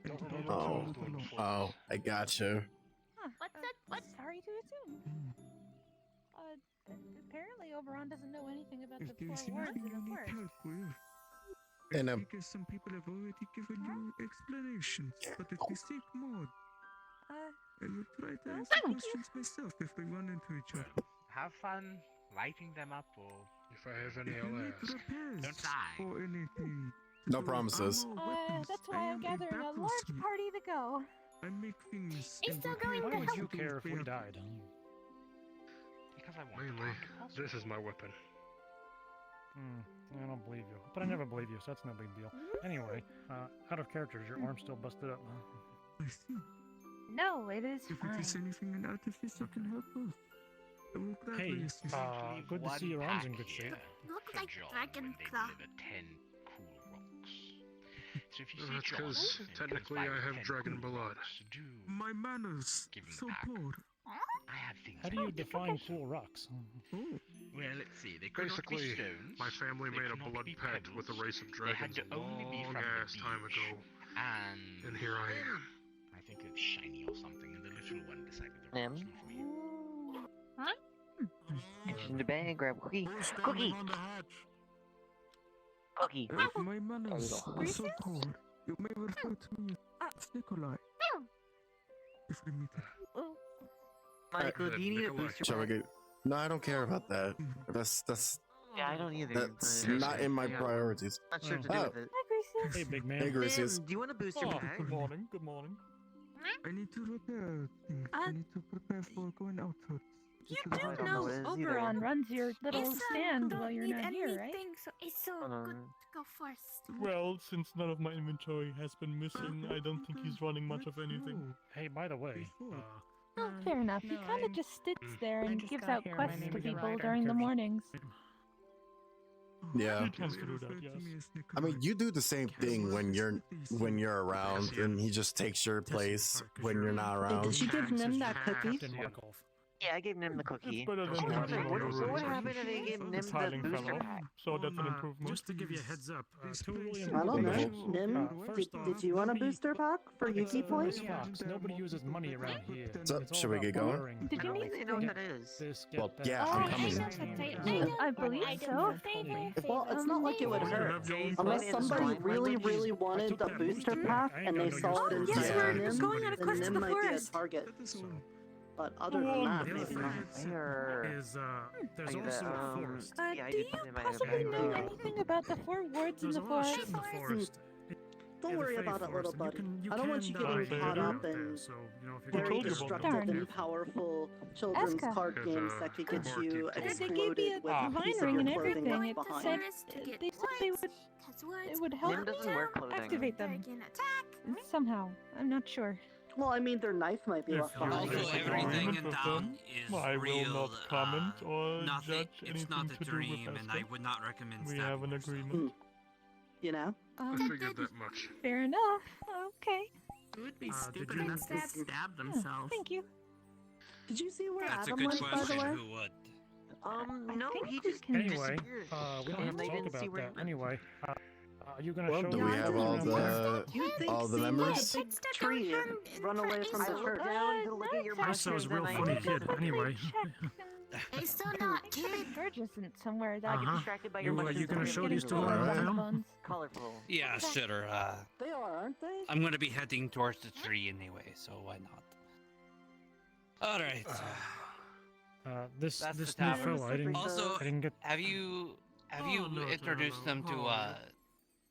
Don't Don't remember follow what the I was doing law. before. Oh, I gotcha. What's that? What? Apparently Oberon doesn't know anything about If the there's four words anything in you the need forest. help with, And because some people have already given you explanations, but if you seek more, I will try to answer questions myself if we run into each other. Have fun lighting them up, or If I have any, If you I'll need ask. repairs don't die. or anything, No to do with promises. armor, weapons, That's I why I'm am gathering a battle large smith. party to go. I make things. He's and still repair going Why to would help. you things care if we better. died? Because I want Mainly, to. this is my weapon. I don't believe you. But I never believe you, so that's no big deal. Anyway, out of character, is your arm still busted up? I see. No, it is If fine. it is anything an artificer can help with, I will gladly Hey, assist. good to see your arm's in good shape. Look for like John dragon when they claw. deliver 10 cool rocks. So if you see That's John, 'cause and he technically comes by I with have 10 dragon cool blood. rocks, do My manners, give him the so pack. poor. I have things. How do you define cool rocks? Oh, Well, let's see. They could not be Basically, stones. my family they made a could not blood be pact pebbles, with the race of They had dragons to a only be long from ass the time beach. ago. And here I am. I think it's shiny or something, and the little one decided the Em? rock was not for you. Huh? Reach in the bag, grab a cookie. who's standing Cookie! on the hatch? Cookie! My manners are so poor. You may refer to me as Nikolai. If we meet. Michael, do you need a Nikolai. booster Shall we pack? get? No, I don't care about that. That's Yeah, I don't either. that's but- not in my Yeah. priorities. Not sure what to Oh. do with it. Hi, Gracie. Hey, big man. Hey, Gracious. Tim, do you want a booster pack? Good morning. Good morning. I need to repair things. I need to prepare for going out. You I do don't know know what it is Oberon either. runs your little It's, stand don't while you're need not here, right? anything, so it's so good to go first. Well, since none of my inventory has been missing, I don't think he's running much of anything. Hey, by the way, Oh, fair enough. He No, kind of I'm- just sits Mm. there I and just gives got out here. My quests name to is people Ryder. during the mornings. Yeah. he tends to do that, yes. I mean, you do the same thing when you're around, and he just takes your place when you're not Hey, around. did you give Nim that cookie? Captain Markov. Yeah, I gave Nim the cookie. It's better than What having happened- one of what those. happened if they gave Nim The the tiling booster fellow. pack? So that's an improvement. Just to give you a heads up, two really I don't important know. issues. Nim, First off, did you want a booster pack for Yuki Miss Point? Fox, nobody uses money around here. So, It's all should we about get going? bartering. Did you I don't need think they know what to? that is. This, Well, get that. yeah, Oh, I'm I coming. know. I believe so. Well, it's not like it would hurt. Unless somebody really wanted the booster pack and they saw it in yes, Fire we're Nim, going on a then quest to Nim the might be a forest. target. But other than that, The other maybe thing not. is there's Like also that, a forest. Yeah, I Do did you put it in my possibly know bag. anything about the four words in There's the a lot of shit forest? in the forest. Don't Yeah, worry the Fey about it, little forest, and buddy. I don't want you can getting die caught out up there, in so, you know, if you're very gonna kill destructive Darn. and powerful children's Eska. card games that could get you They gave exploded me with a a piece of vine ring your and clothing everything. left It behind. said To get they said they would Cause words it would help Nim doesn't wear clothing. activate them Dragon attack. somehow. I'm not sure. Well, I mean, their knife might be left behind. Also, everything in town is I will real. not comment or nothing. judge It's not anything a to do with dream, and I Eska. would not recommend We stabbing have an yourself. agreement. You know? I figured that much. Fair enough. Okay. Who would be did stupid you- enough to stab themselves? Thank you. Did you see where That's a Adam good went, by the question. way? Who would? No, think he we just can- Anyway, disappeared. we don't And have they to talk didn't see about where he that. went. Anyway, are you gonna Well, show do me we around have all there? all the members? It's the Tree dark run away from I the looked church. down to look at your Isa's mushrooms real and funny I kid. Anyway, It's still not kid. George isn't somewhere that I get Uh-huh. distracted by You, your you mushrooms. gonna and show I'm these getting two colorful. around town? Colorful. Yeah, sure. They are, aren't they? I'm gonna be heading towards the tree anyway, so why not? All right. This That's this the new tavern. fella, I didn't Also, I didn't get. have you no, introduced them to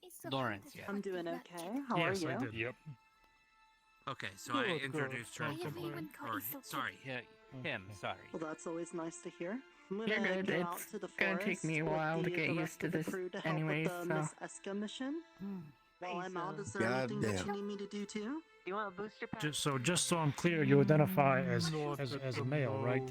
It's so Lawrence yet? I'm doing okay. How yes, are you? I did. Yep. Okay, so I Good, introduced her I to haven't even caught or you so sorry, him. Sorry. Well, that's always nice to hear. I'm You're gonna good. go out It's to the gonna forest take me a with while to the get used rest to of the this crew to help anyways, with the so. Miss Eska mission. While I'm out, is there God anything that damn. you need me to do too? Do you want a booster pack? Just so I'm clear, you identify as a male, right?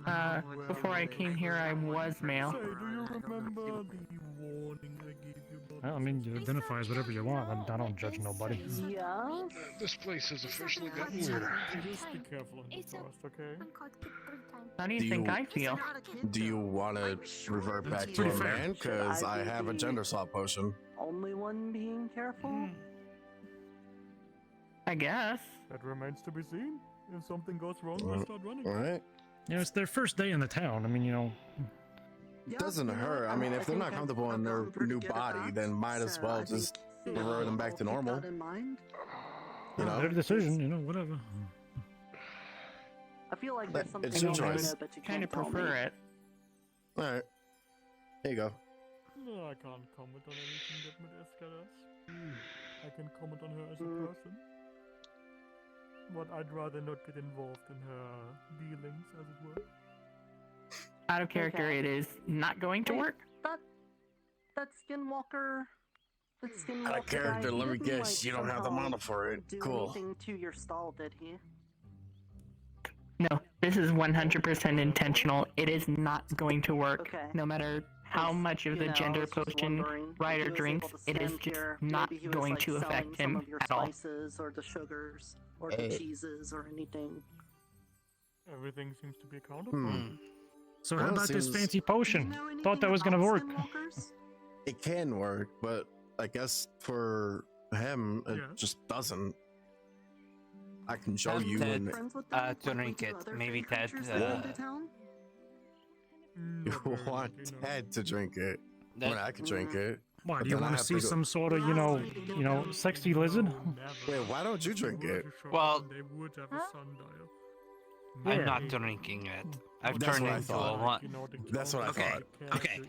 I don't know what to Before I do. came here, I was male. Do you remember the warning I gave you? Well, I mean, you identify as whatever you want. I don't judge nobody. Yeah. This place has officially gotten It's weirder. okay. Just be careful in the It's forest, okay? I'm called kid 3 times. How do you Do think you- I feel? Not a kid, Do you though. want to revert back to pretty a fair. man? Because Should I I be have a the- gender swap potion. Only one being careful? I guess. That remains to be seen. If something goes wrong, we'll start running. All right. You know, it's their first day in the town. I mean, you know. Doesn't hurt. I mean, if they're not comfortable in their new body, then might as well just revert them back to normal. You know, their decision. You know, whatever. I feel like there's something it's your you wanna choice. know, but you Kind of can't tell prefer me. it. All right, here you go. No, I can't comment on anything that Medeska does. I can comment on her as a person. But I'd rather not get involved in her dealings, as it were. Out of character, Okay. it is not going to Wait, work. That Skinwalker. That Skinwalker Out of character, guy, he let me didn't, guess, like, you don't have the somehow mana for it. do Cool. anything to your stall, did he? No, this is 100% intentional. It is not going to work. Okay. No matter how much of You the know, I gender was just potion wondering if Ryder he was drinks, able to it is stand just here. not Maybe he was, going like, to affect selling some him of your at all. spices or the sugars or Hey. the cheeses or anything. Everything seems to be accounted for. So Well, how it about this seems- fancy potion? Do you know Thought that anything was gonna about work. Skinwalkers? It can work, but I guess for him, it Yeah. just doesn't. I can show That's you. it. And Friends with them? To Like we drink do it. other Maybe fey Ted, creatures that come to uh, town? you Not very want lucky, no. Ted to drink it. I mean, I could drink it. Why, but do you then I want to have see go- some sort of, you know, sexy lizard? Wait, why don't you drink it? Well- They would have a sundial. I'm Yeah. not drinking it. I've That's turned what I into thought. a one. That's what I Okay, thought. okay.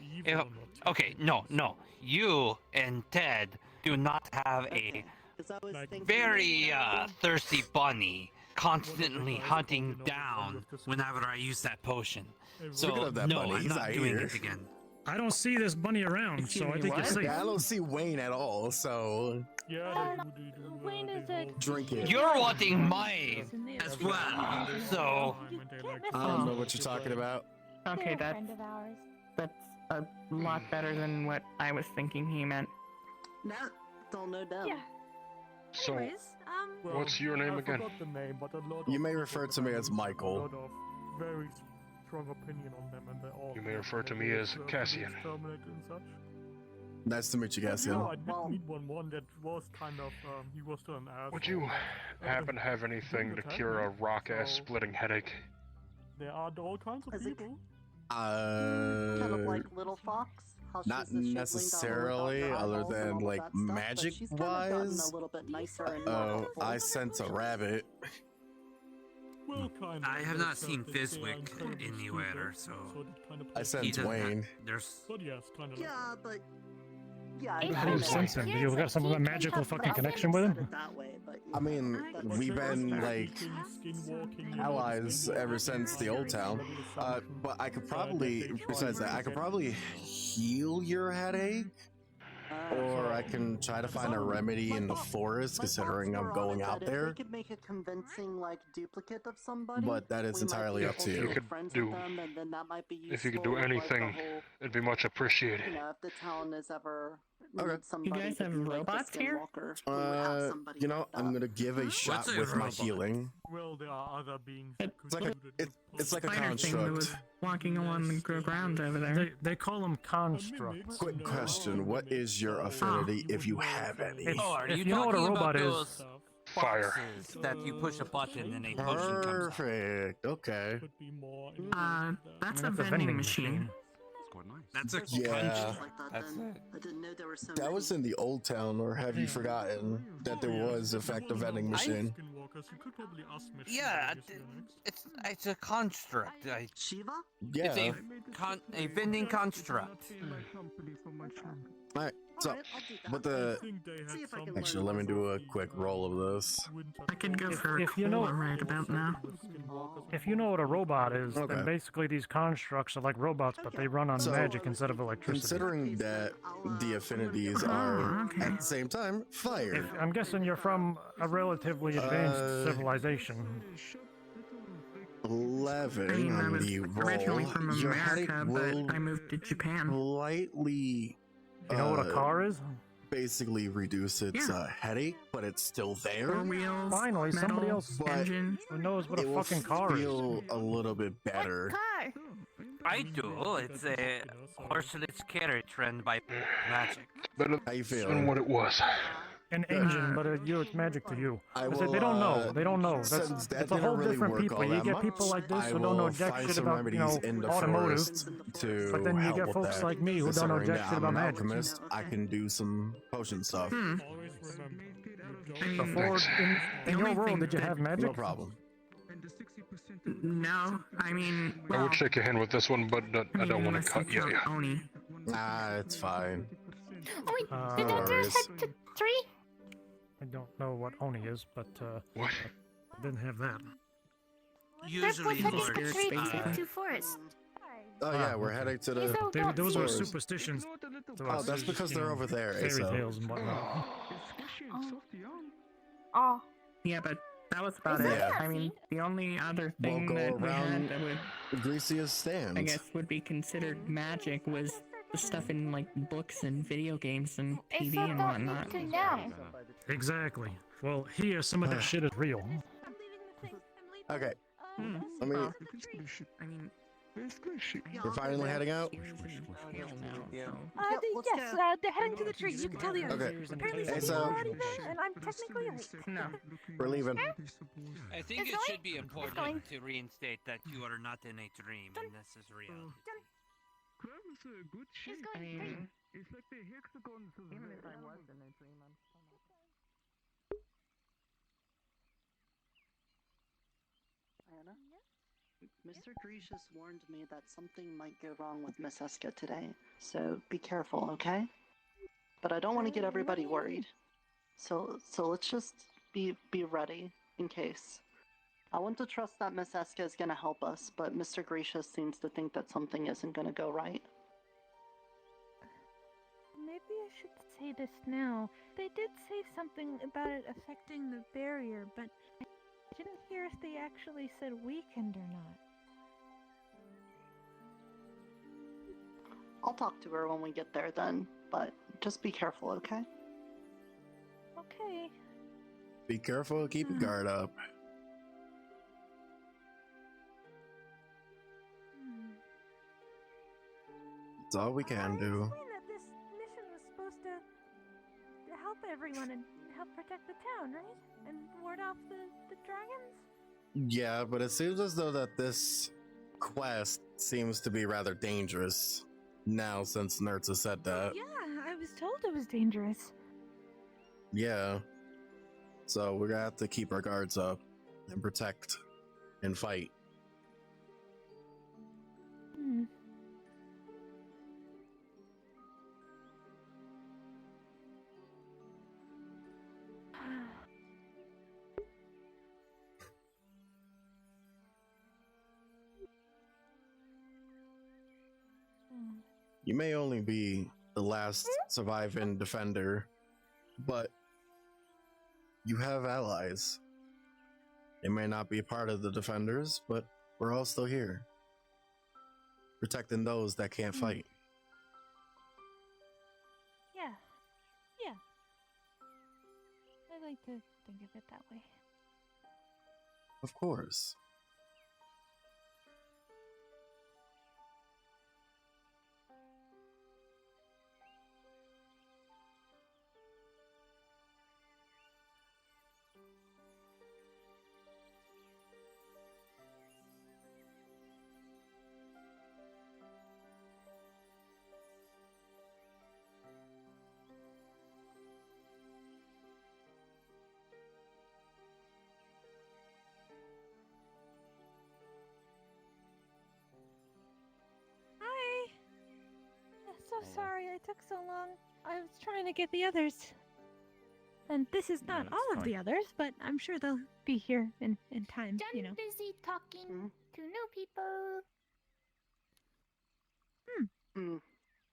Okay, no. You and Ted do not have a 'Cause I was Like- thinking very maybe- thirsty bunny constantly hunting down whenever I use that potion. So Speaking of that no, bunny, I'm he's not out doing here. it again. I don't see this bunny around, so I think you're safe. Yeah, I don't see Wayne at all, so Yeah, When is it? drink it. You're wanting mine as well. So I don't know what you're talking about. okay, They're a that's friend of ours. a lot better than what I was thinking he meant. No, don't know them. Yeah. So, Anyways, what's your name again? I forgot the name, but a lot You of may people refer to that me I as know Michael. have a lot of very strong opinion on them, and they all. You may refer to me as Cassian. Exterminated and such. Nice to meet you, No, Cassian. I did meet one that was kind of he was still an asshole. Would you happen to have anything to cure a rock-ass splitting headache? There are all kinds of Is it- people. Kind of Uh, like Little Fox. How not she's the shapling necessarily, down with her other eyeballs and than all of like that stuff, but magic she's kind of gotten wise. a little bit nicer and more Oh, helpful. I sense a rabbit. Well, kind of. I have in not the seen sense that they are Fizwick incredibly anywhere, stupid, so that kind of I plays sense he into doesn't it. have, Wayne. there's But yes, kind of. Yeah, but yeah, It's How do you like- sense him? Do you got some of a He magical can fucking have connection I with wouldn't him? said it that way, but I mean, that's we've been fair. like allies ever since the old town. But I could probably, besides that, I could probably heal your headache, or I can try to find a remedy in the forest, considering I'm going out If there. we could make a convincing like duplicate of somebody, But that is we might entirely be up able to be you. You could friends do- with them, and then that might be useful. If you could do like, the anything, whole, it'd be much appreciated. you know, if the town is ever Okay. needs somebody guys to have be like the robots here? Skinwalker, we would have somebody You know, like I'm that. gonna give a shot a with my robot? healing. Well, there are other beings. It's that could like do a- it it's like a spider thing that construct. was walking along the ground over there. They call them constructs. Quick question: what is your affinity, if you have any? It's- Oh, are if you you know what a talking robot about is, those Fire. boxes that you push a button and a potion comes out? Perfect. Okay. Could be more. That's I a mean, vending machine. That's a Yeah. conch. Like that, That's then. I didn't know there were so That many. was in the old town, or have you forgotten that there was, in fact, a vending machine? Skinwalkers, you could probably ask me. Yeah, Shiva is your next. it's a construct. Shiva? Yeah. It's a vending construct. Alright, so, Alright, I'll do that. but the... I think they had See if I can some Actually, let me do a quick roll of this. I could go for a if you know- cola right about now. If you know what a robot is, Okay. then basically these constructs are like robots, but they run on So, magic instead of electricity. Considering that the affinities are, okay. at the same time, fire. I'm guessing you're from a relatively advanced civilization. 11 I mean, I on was the originally roll. from Your headache America, will but I moved to Japan. slightly... You know what a car is? Basically reduce its Yeah. Headache, but it's still there. Four wheels, Finally, metal, somebody else But engine. who knows what it a will fucking car is. feel a little bit better. Car. I do. It's a horseless carriage run by magic. Better How you than feeling? what it was. an engine, but it's magic to you. I said will, they don't know. They don't know. Since that It's a didn't whole really different work people. all You that get much, people like this I who don't know will jack find shit some about, remedies in the automotive. forest to But then you help get with folks that. like me who don't know Considering jack that shit I'm about an magic. alchemist, I can do some potion stuff. Always remember. Before, in your world, did you have magic? No problem. No, I mean, I well, would shake your hand with this one, but I don't want to unless cut you you. count Oni. Nah, it's fine. Oh wait, Uh, did no I just worries. head to 3? I don't know what Oni is, but What? I didn't have that. Usually, That was Lord, heading to 3 to Forest. Oh yeah, we're heading to the. Those are forest. superstitions. To Oh, us. that's because You they're know, over there, Fairy so. tales and whatnot. Oh. yeah, but that was about Is it. that I mean, the only other We'll thing go that we had around that would, Greasiest stands. I guess, would be considered magic was the stuff in like books and video games and I TV thought and that whatnot. need to know. Exactly. Well, here, some of that shit is real. Okay. Let me. I mean, We're finally heading out. Yes, they're heading to the tree. You can tell the others. Okay. Apparently, Hey, some so- people already there, and I'm technically late. No. We're leaving. I think It's it going- should be going. important to reinstate that you are not in a dream and this is reality. It's I going great. mean, Even if I was in a dream, I'm still not. Anna? Mr. Grecius warned me that something might go wrong with Miss Eska today, so be careful, okay? But I don't want to get everybody worried. So let's just be ready in case. I want to trust that Miss Eska is gonna help us, but Mr. Grecius seems to think that something isn't gonna go right. Maybe I should say this now. They did say something about it affecting the barrier, but I didn't hear if they actually said weakened or not. I'll talk to her when we get there then, but just be careful, okay? Okay. Be careful. Keep your guard up. That's all we can do. Explain that this mission was supposed to help everyone and help protect the town, right? And ward off the dragons? Yeah, but it seems as though that this quest seems to be rather dangerous now since Nertza said that. Yeah, I was told it was dangerous. Yeah. So we're gonna have to keep our guards up and protect and fight. Hmm. You may only be the last surviving defender, but you have allies. They may not be part of the defenders, but we're all still here. Protecting those that can't fight. Yeah. Yeah. I like to think of it that way. Of course. Hi! I'm so sorry I took so long. I was trying to get the others. And this is not that's all of fine. the others, but I'm sure they'll be here in time, Done you know. busy talking to new people.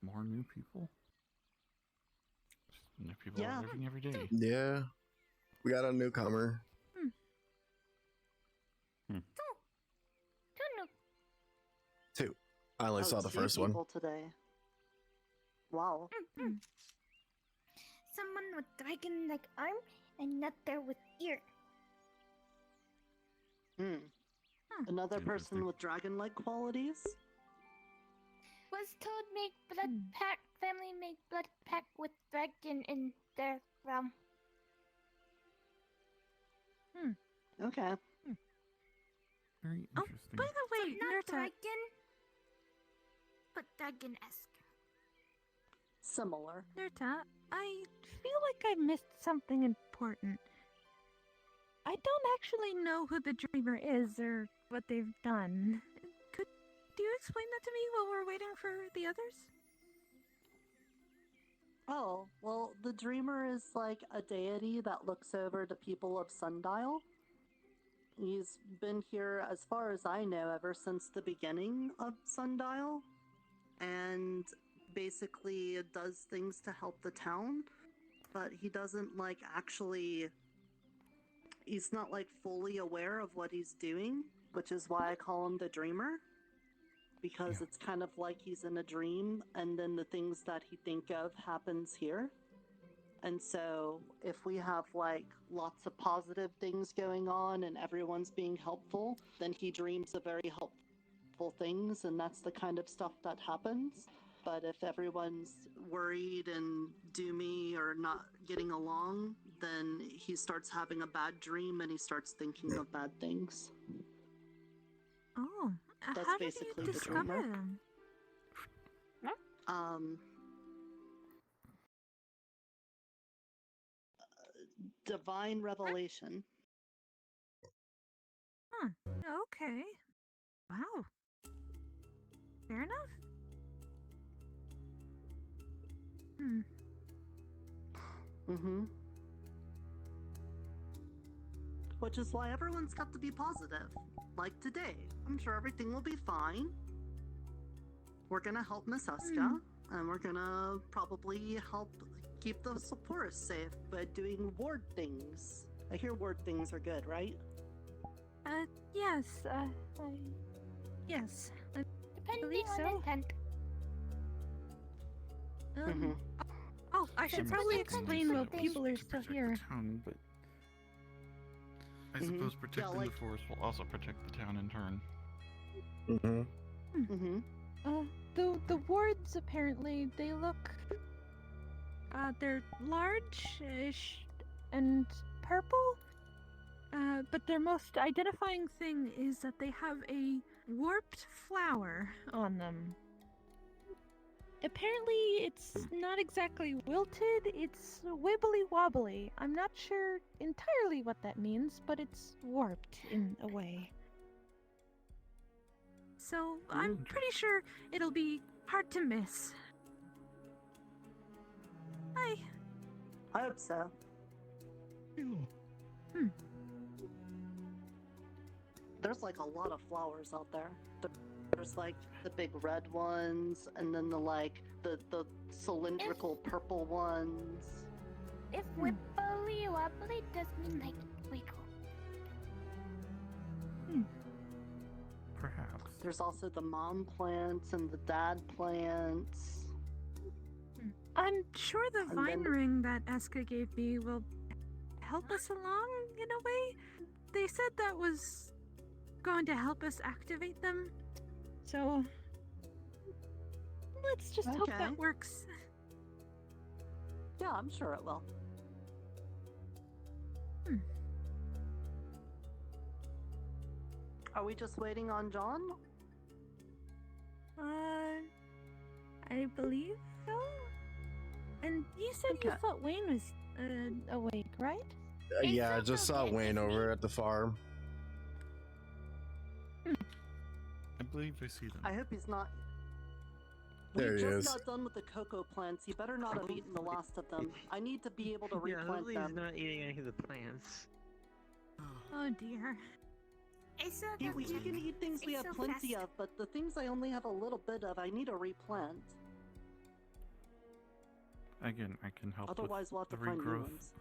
More new people? New people Yeah. are living every day. Yeah. We got a newcomer. Two new. 2. I only saw the 2 first one. people today. Wow. Someone with dragon-like arm and not there with ear. Another person with dragon-like qualities? Was told make blood pact. Family make blood pact with dragon in their realm. Okay. Very interesting. By the way, Not Nerta, dragon, but dragon-esque. Similar. Nerta, I feel like I missed something important. I don't actually know who the dreamer is or what they've done. Do you explain that to me while we're waiting for the others? Oh, well, the Dreamer is like a deity that looks over the people of Sundial. He's been here, as far as I know, ever since the beginning of Sundial, and basically does things to help the town, but he doesn't, like, actually... He's not, like, fully aware of what he's doing, which is why I call him the Dreamer. Because it's kind of like he's in a dream, and then the things that he think of happens here. And so, if we have, like, lots of positive things going on and everyone's being helpful, then he dreams of very helpful things, and that's the kind of stuff that happens. But if everyone's worried and doomy or not getting along, then he starts having a bad dream and he starts thinking of bad things. Oh, That's how did basically you the discover Dreamer. them? Divine revelation. Huh, okay. Wow. Fair enough. Which is why everyone's got to be positive. Like today. I'm sure everything will be fine. We're gonna help Miss Eska, and we're gonna probably help keep the Saporis safe by doing ward things. I hear ward things are good, right? Yes, yes. I believe Depending on so. intent. Oh, I should probably explain while people are still here. Town, but I suppose protecting the forest will also protect the town in turn. The wards apparently, they look... they're large-ish and purple. But their most identifying thing is that they have a warped flower on them. Apparently, it's not exactly wilted, it's wibbly-wobbly. I'm not sure entirely what that means, but it's warped in a way. So, I'm pretty sure it'll be hard to miss. Hi. I hope so. There's like a lot of flowers out there. There's like the big red ones, and then the cylindrical purple ones. If wibbly wobbly does mean like wiggle. Perhaps. There's also the mom plants and the dad plants. I'm sure the vine ring that Eska gave me will help us along in a way. They said that was going to help us activate them. So let's just hope that works. Yeah, I'm sure it will. Are we just waiting on John? I believe so. And you said you thought Wayne was awake, right? Yeah, I just saw Wayne over at the farm. I believe I see them. I hope he's not. There he is. We just got done with the cocoa plants. He better not have eaten the last of them. I need to be able to replant hopefully them. he's not eating any of the plants. Oh dear. We can eat things we have plenty of, but the things I only have a little bit of, I need to replant. Again, I can help Otherwise, we'll with have the to find new regrowth. ones.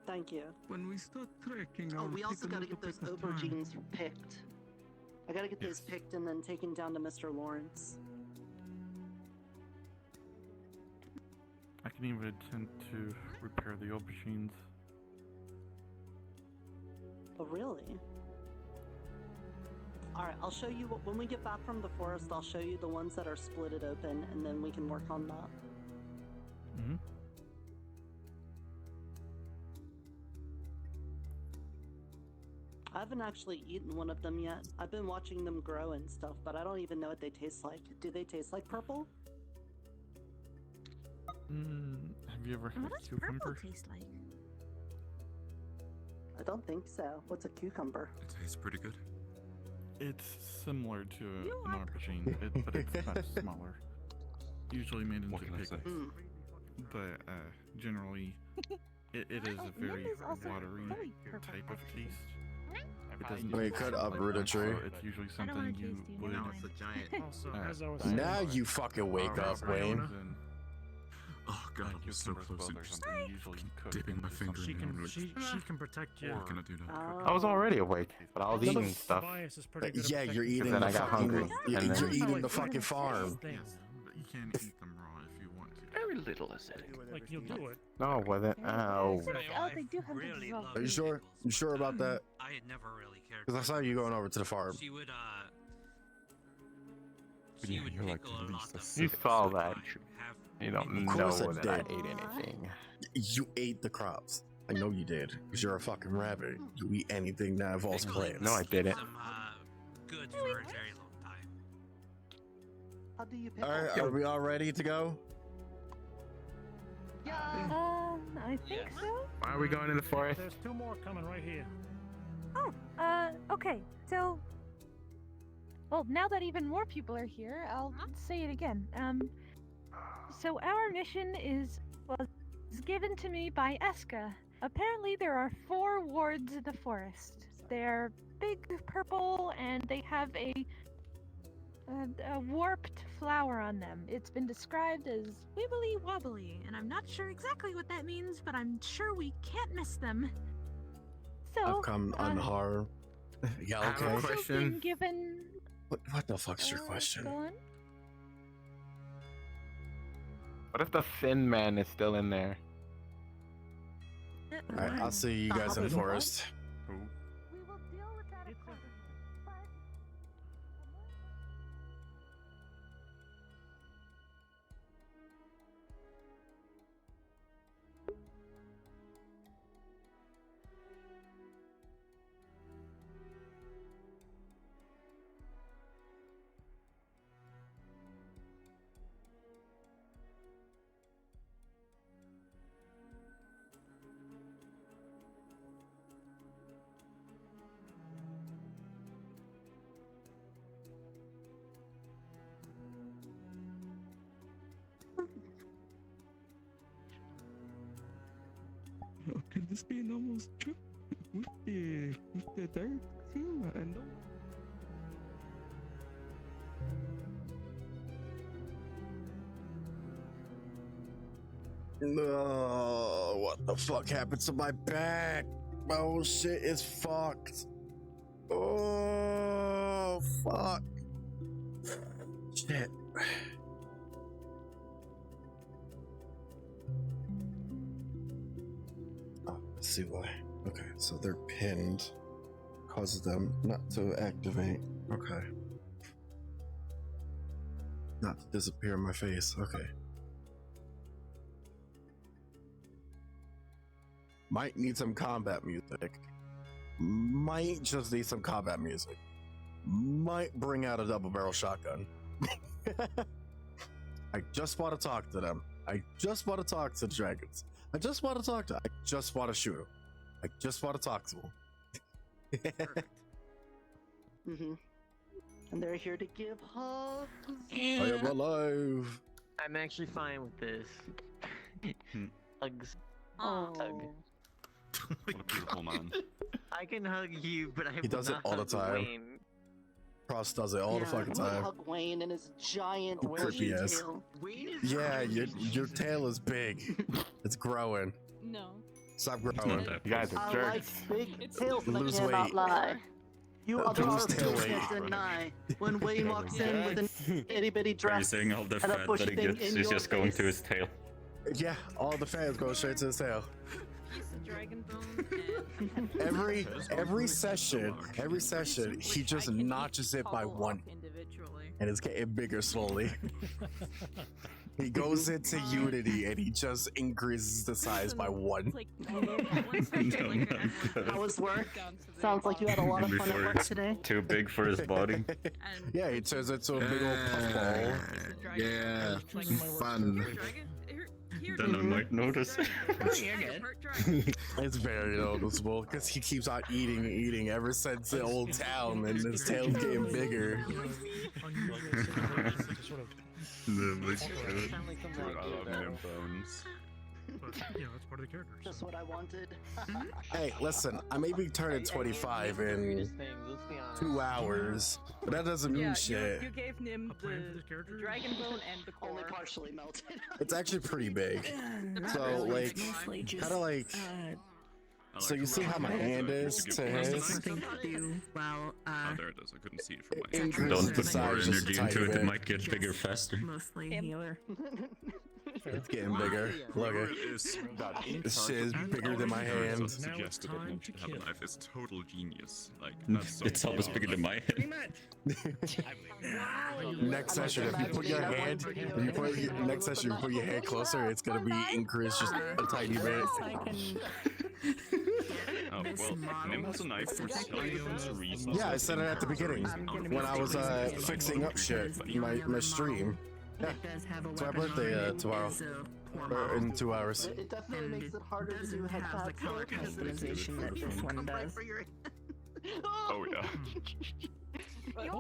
Thank you. When we start trekking, Oh, we also gotta get those aubergines picked. I gotta get those picked and then taken down to Mr. Lawrence. I can even attempt to repair the aubergines. Oh, really? Alright, I'll show you, when we get back from the forest, I'll show you the ones that are splitted open, and then we can work on that. haven't actually eaten one of them yet. I've been watching them grow and stuff, but I don't even know what they taste like. Do they taste like purple? Have you ever had What does cucumber? purple taste like? I don't think so. What's a cucumber? It tastes pretty good. It's similar to an aubergine, but it's much smaller. Usually made into pickles. But generally, it is a very watery type of taste. It doesn't. We could uproot a tree. So it's usually something you would. No, it's a giant. Also, as I was saying, Now you fucking wake up, Wayne. Oh god, I'm so close to just dipping my finger she in can it. she can protect you. What can I do now? I was already awake, but I was eating stuff. Bias is pretty good at Yeah, you're protecting eating you. the then I got fucking. hungry, You're and then- eating the fucking farm. But you can't eat them raw if you want to. Very little acidic. Like you'll do it. No, it wasn't. Ow. Oh, they do have the dissolve. Are you sure? You sure about that? I had never really cared. Because I saw you going over to the farm. She would Yeah, would you're like pickle a the lot least of acidic. You saw that. You don't Of know course I that I did. ate anything. You ate the crops. I know you did. Because you're a fucking rabbit. You eat anything that involves plants. No, I didn't. some goods for a very long time. How do you pick Alright, are we all ready to go? I think so. Why are we going in the forest? There's two more coming right here. Okay, so... Well, now that even more people are here, I'll say it again. So our mission was given to me by Eska. Apparently there are 4 wards of the forest. They're big, purple, and they have a warped flower on them. It's been described as wibbly wobbly, and I'm not sure exactly what that means, but I'm sure we can't miss them. So, I've come unharmed. Yeah, I have a okay. also question. been given... What the fuck's your question? Go on. What if the thin man is still in there? Alright, I'll see you guys in the forest. We will deal with that accordingly, but... How could this be an almost trip with the dark team? I know. No, what the fuck happened to my back? My whole shit is fucked. Oh, fuck. Shit. Oh, let's see why. Okay, so they're pinned. Causes them not to activate. Okay. Not to disappear in my face. Okay. Might need some combat music. Might just need some combat music. Might bring out a double barrel shotgun. I just want to talk to them. I just want to talk to the dragons. I just want to talk to them. I just want to shoot them. I just want to talk to them. And they're here to give hugs. I am alive. I'm actually fine with this. Hugs. Oh. Hug. What a beautiful man. I can hug you, but I He does it will all the not hug time. Wayne. Cross does it all the fucking I would time. hug Wayne and his giant Creepy bushy ass. tail. Wayne is Yeah, your tail is big. It's growing. No. Stop growing. You guys are I like jerks. big tails, and I Lose cannot weight. lie. You other Lose tail kids weight. can't deny when Wayne walks in with an itty bitty Are you dress saying all the and a fat that bushy he thing gets in is your just going face. to his tail? Yeah, all the fans go straight to his tail. Piece of dragon bone and Every session, he just notches it by Topple one, off individually. and it's getting bigger slowly. He goes into Unity and he just increases the size by 1. How was work? Sounds like you had a lot of fun at work today. Too big for his body. Yeah, he turns into a big old puffball. Yeah, fun. Then I might notice. It's very noticeable because he keeps on eating ever since the old town, and his tail's getting bigger. I love limb bones. But, you know, that's part of the character. Just what I wanted. Hey, listen, I may be turning 25 in 2 hours, but that doesn't mean shit. You gave Nim the dragon bone and the core. Only partially melted. It's actually pretty big. So, like, kind of like. So you see how my hand is to his? Well, oh, there it is. I couldn't see it from my Increase Don't the put more size just energy a into tiny it, it bit. might get bigger faster. Mostly healer. It's getting bigger. Look at this shit is bigger than my hand. Suggested that one should have a knife is total genius. Like that's so It's almost bigger than my head. Next session, if you put your hand, next session, you put your hand closer, it's gonna be increased just a tiny bit. Oh, well, Nim has a knife for self-defense reasons. Yeah, I said it at the beginning when I was fixing up shit, my stream. Yeah, it's my birthday tomorrow, or in 2 hours. It definitely makes it harder to do head has the color customization that this one does. Oh yeah. You're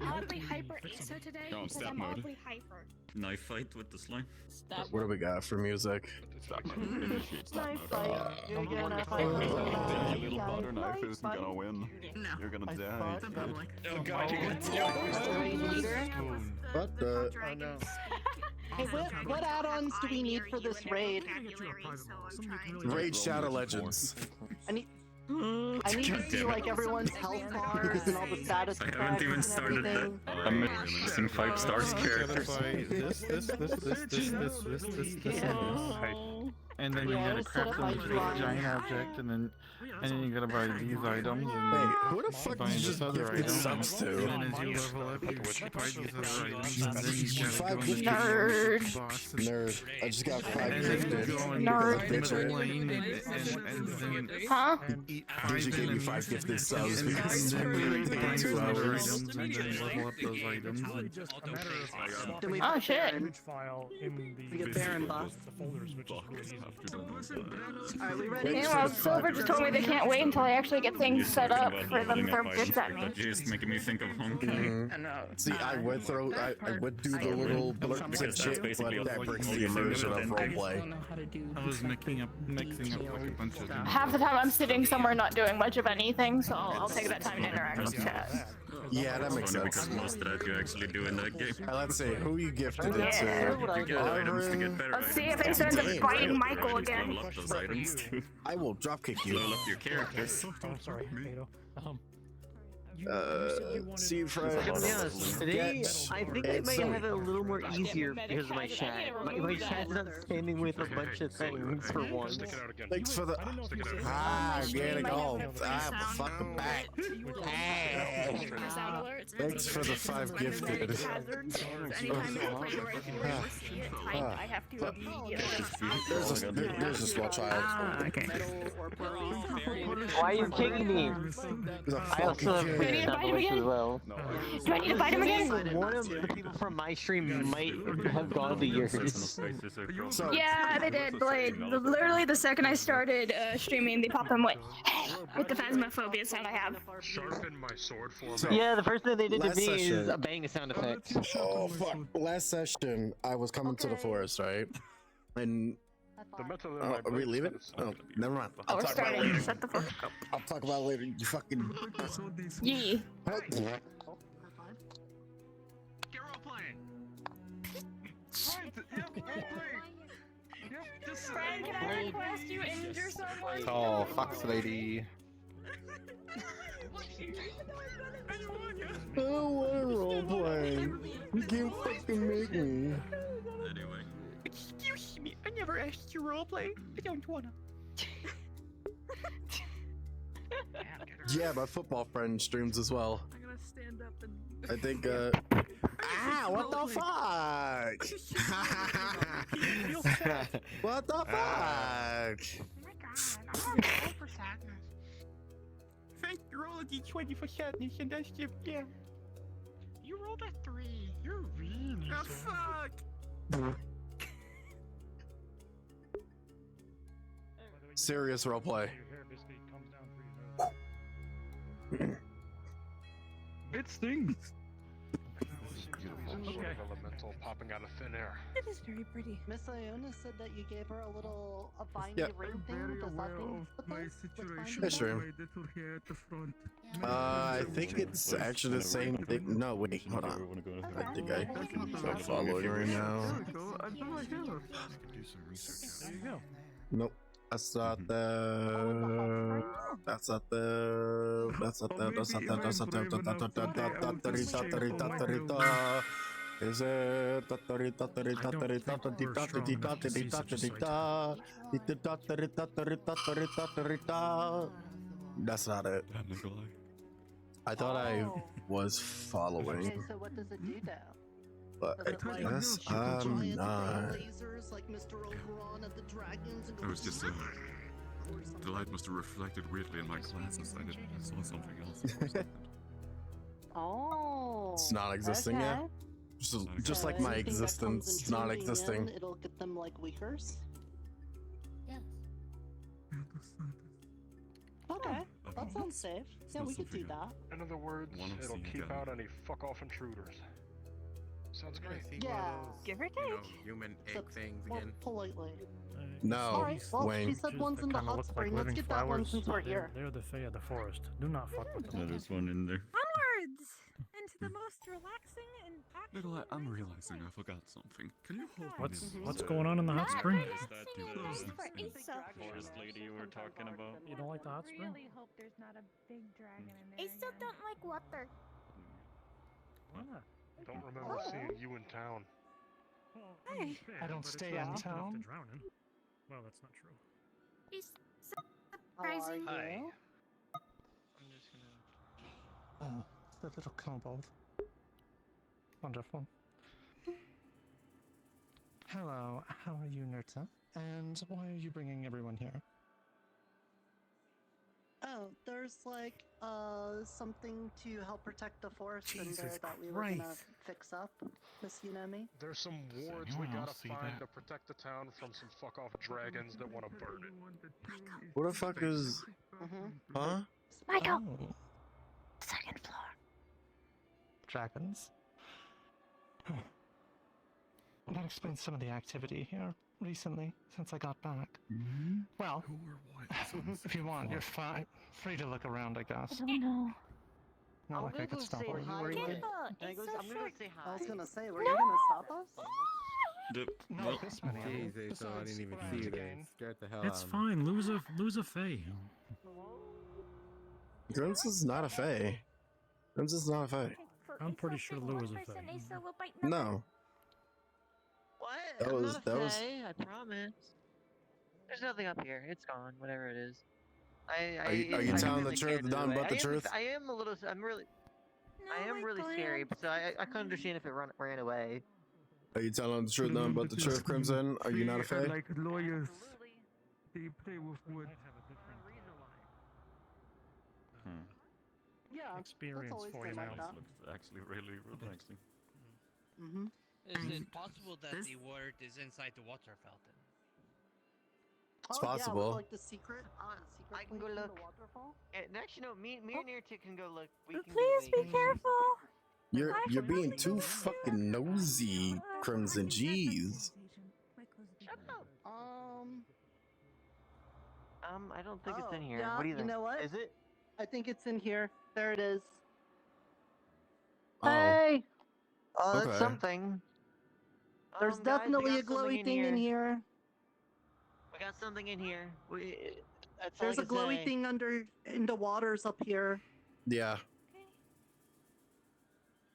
oddly hyper ASO today Go on, because step I'm mode. oddly hyper. Knife fight with the slime. What do we got for music? Knife fight. You're gonna fight. Your little butter knife isn't gonna win. You're gonna die. Oh god, you What the? Oh no. Hey, what add-ons do we need for this raid? Raid Shadow Legends. I need to see like everyone's health bars and all the status I haven't even effects and started that. everything. I'm missing 5 stars characters. And then you gotta craft them into this giant object, and then you gotta buy these items, and Hey, who the fuck find did you this just other gifted item. subs And to? then as you level up, you buy these other items, and then you gotta go and Nerd. defeat the boss. Nerd. I just got 5 And then gifted. you go and Nerd. get the middle lane, and then Huh? eat Did you give me 5 gifted subs because it's taking 2 hours? and then level up those items. Oh shit. We get Baron buff. Alright, we ready? Meanwhile, Silver just told me they can't wait until I actually get things set up for them to throw gifts at me. That just making me think of Honkai. See, I would do the little blurts and shit, but that breaks the immersion of roleplay. I was mixing up like a bunch of them. Half the time I'm sitting somewhere not doing much of anything, so I'll take that time to interact with chat. Yeah, that makes Funny sense. because most of that you actually do in that game. Let's see, who you gifted it Yeah. to? You get items to get better Let's see items. if it turns up Damn, fighting right. Michael Level again. up those items too. I will dropkick you. Level up your characters. Oh, sorry, Kato. See you, friends. To be honest, today Sketch. I think I And might Zoe. have it a little more easier because of my chat. My chat's not standing with a bunch of things for once. Thanks for the. Get it all. Fuck the back. Thanks for the 5 gifted. There's a small child. Okay. Why are you kicking me? I also have Do I need to bite him as again? well. Do I need to bite him again? One of the people from my stream might have gone to yours. So, Yeah, they did. Like, literally the second I started streaming, they popped on what? With the phasmophobia sound I have. Sharpen my sword for me. So, Yeah, the first thing they did to last me is session- a bang sound effect. oh fuck! Last session, I was coming to the forest, right? And The metal in are my we blade leaving? is Oh, never mind. Oh, we're starting. Shut the fuck up. I'll talk about it later. You fucking. Yee. Friend, can I request you injure someone? Oh, fox lady. I don't want to roleplay. You can't fucking make me. Anyway. Excuse me, I never asked you roleplay. I don't wanna. Yeah, my football friend streams as well. want to stand up and. I think. What the fuck? What the fuck? For sadness. Thank you, roll a d20 for sadness, and that's just, yeah. You rolled a 3. You're really sad. Fuck! Serious roleplay. It stings. Some sort of elemental popping out of thin air. It is very pretty. Miss Iona said that you gave her a little viney Yep. ring thing. Very Does that aware thing of my situation. Yeah, sure. My little hair at the front. I think it's actually the same thing. No, wait, hold on. I think I'm following right now. There we go. I put my hair up. There you go. Nope. That's not the. That's not the. That's not the. That's not the. That's not the. Is it? That's not it. I thought I was following. Okay, so what does it do now? But Does it, I like, guess shoot I'm giant not. lasers like Mr. Oberon at the dragons and It was just or the light must have reflected weirdly in my glasses. I saw something else. Oh. It's not existing okay. yet. Just like my anything that comes existence into not being existing. in, it'll get them like weakers. Yes. Okay, that sounds safe. Yeah, we could do that. In other words, it'll keep out any fuck-off intruders. Sounds great. Yeah. Give or take. Human egg Except things more again. politely. No, Alright, well, Wayne. she said one's in the hot spring. Let's get that one since we're here. They're the Fae of the forest. Do not fuck with them. There's one in there. Onwards into the most relaxing and Nikolai, I'm realizing I forgot something. Can you hold What's going on in the hot spring? Forest lady you were talking about. You don't like the hot I spring? really hope there's not a big dragon in there. I still don't like water. Don't remember seeing you in town. Hey. I don't stay in town. Drowning. Well, that's not true. He's How are surprising. you? I'm just gonna. The little kobold. Wonderful. Hello, how are you, Nurta? And why are you bringing everyone here? Oh, there's like something to help protect the forest in there Jesus that we were gonna Christ. fix up, Miss Yunami. There's some wards we anyone gotta else see find that? to protect the town from some fuck-off dragons that want to burn it. What the fuck is? Mm-hmm. Huh? Michael, Oh, second floor. dragons. That explains some of the activity here recently, since I got back. Well, Who or what? if you want, you're free to look around, I guess. I don't know. Not like I could stop say you. hi. Careful, I'm it's so gonna go short. say hi. I was gonna say, were you gonna stop us? Not this many. of them. Jesus, so I Besides, didn't even we're see you out there. again. Scared the hell It's out of me. fine. Lose a Fae. Grims is not a fae. Grims is not a fae. I'm pretty sure Lou is a Fae. Asa will bite No. What? That I'm was- not a that was- fae, I promise. There's nothing up here. It's gone. Whatever it is. Are you I'm telling the really truth, scared nothing anyway. but the truth? I am a little. I'm really. I am really scary, but so I can understand if it ran away. Are you telling the truth, nothing but the truth, Crimson? Are you not a They are fae? like lawyers. They play with wood. Yeah, Experience that's always for been you like now. that. Looks actually really relaxing. Mm-hmm. Is it possible that the word is inside the water fountain? It's Yeah, possible. with, like the secret. Secret I can go place in look. The waterfall. Actually, no. Me and Neartik can go look. We can Please go be careful. You're being too fucking nosy, Crimson. Jeez. Shut up. I don't think it's Oh, in here. Yeah, What do you think? know what? Is it? I think it's in here. There it is. Oh. Hey! Oh, that's Okay. something. There's Guys, we definitely a got something glowy thing in here. We got something in here. That's all There's I a can glowy say. thing in the waters up here. Yeah.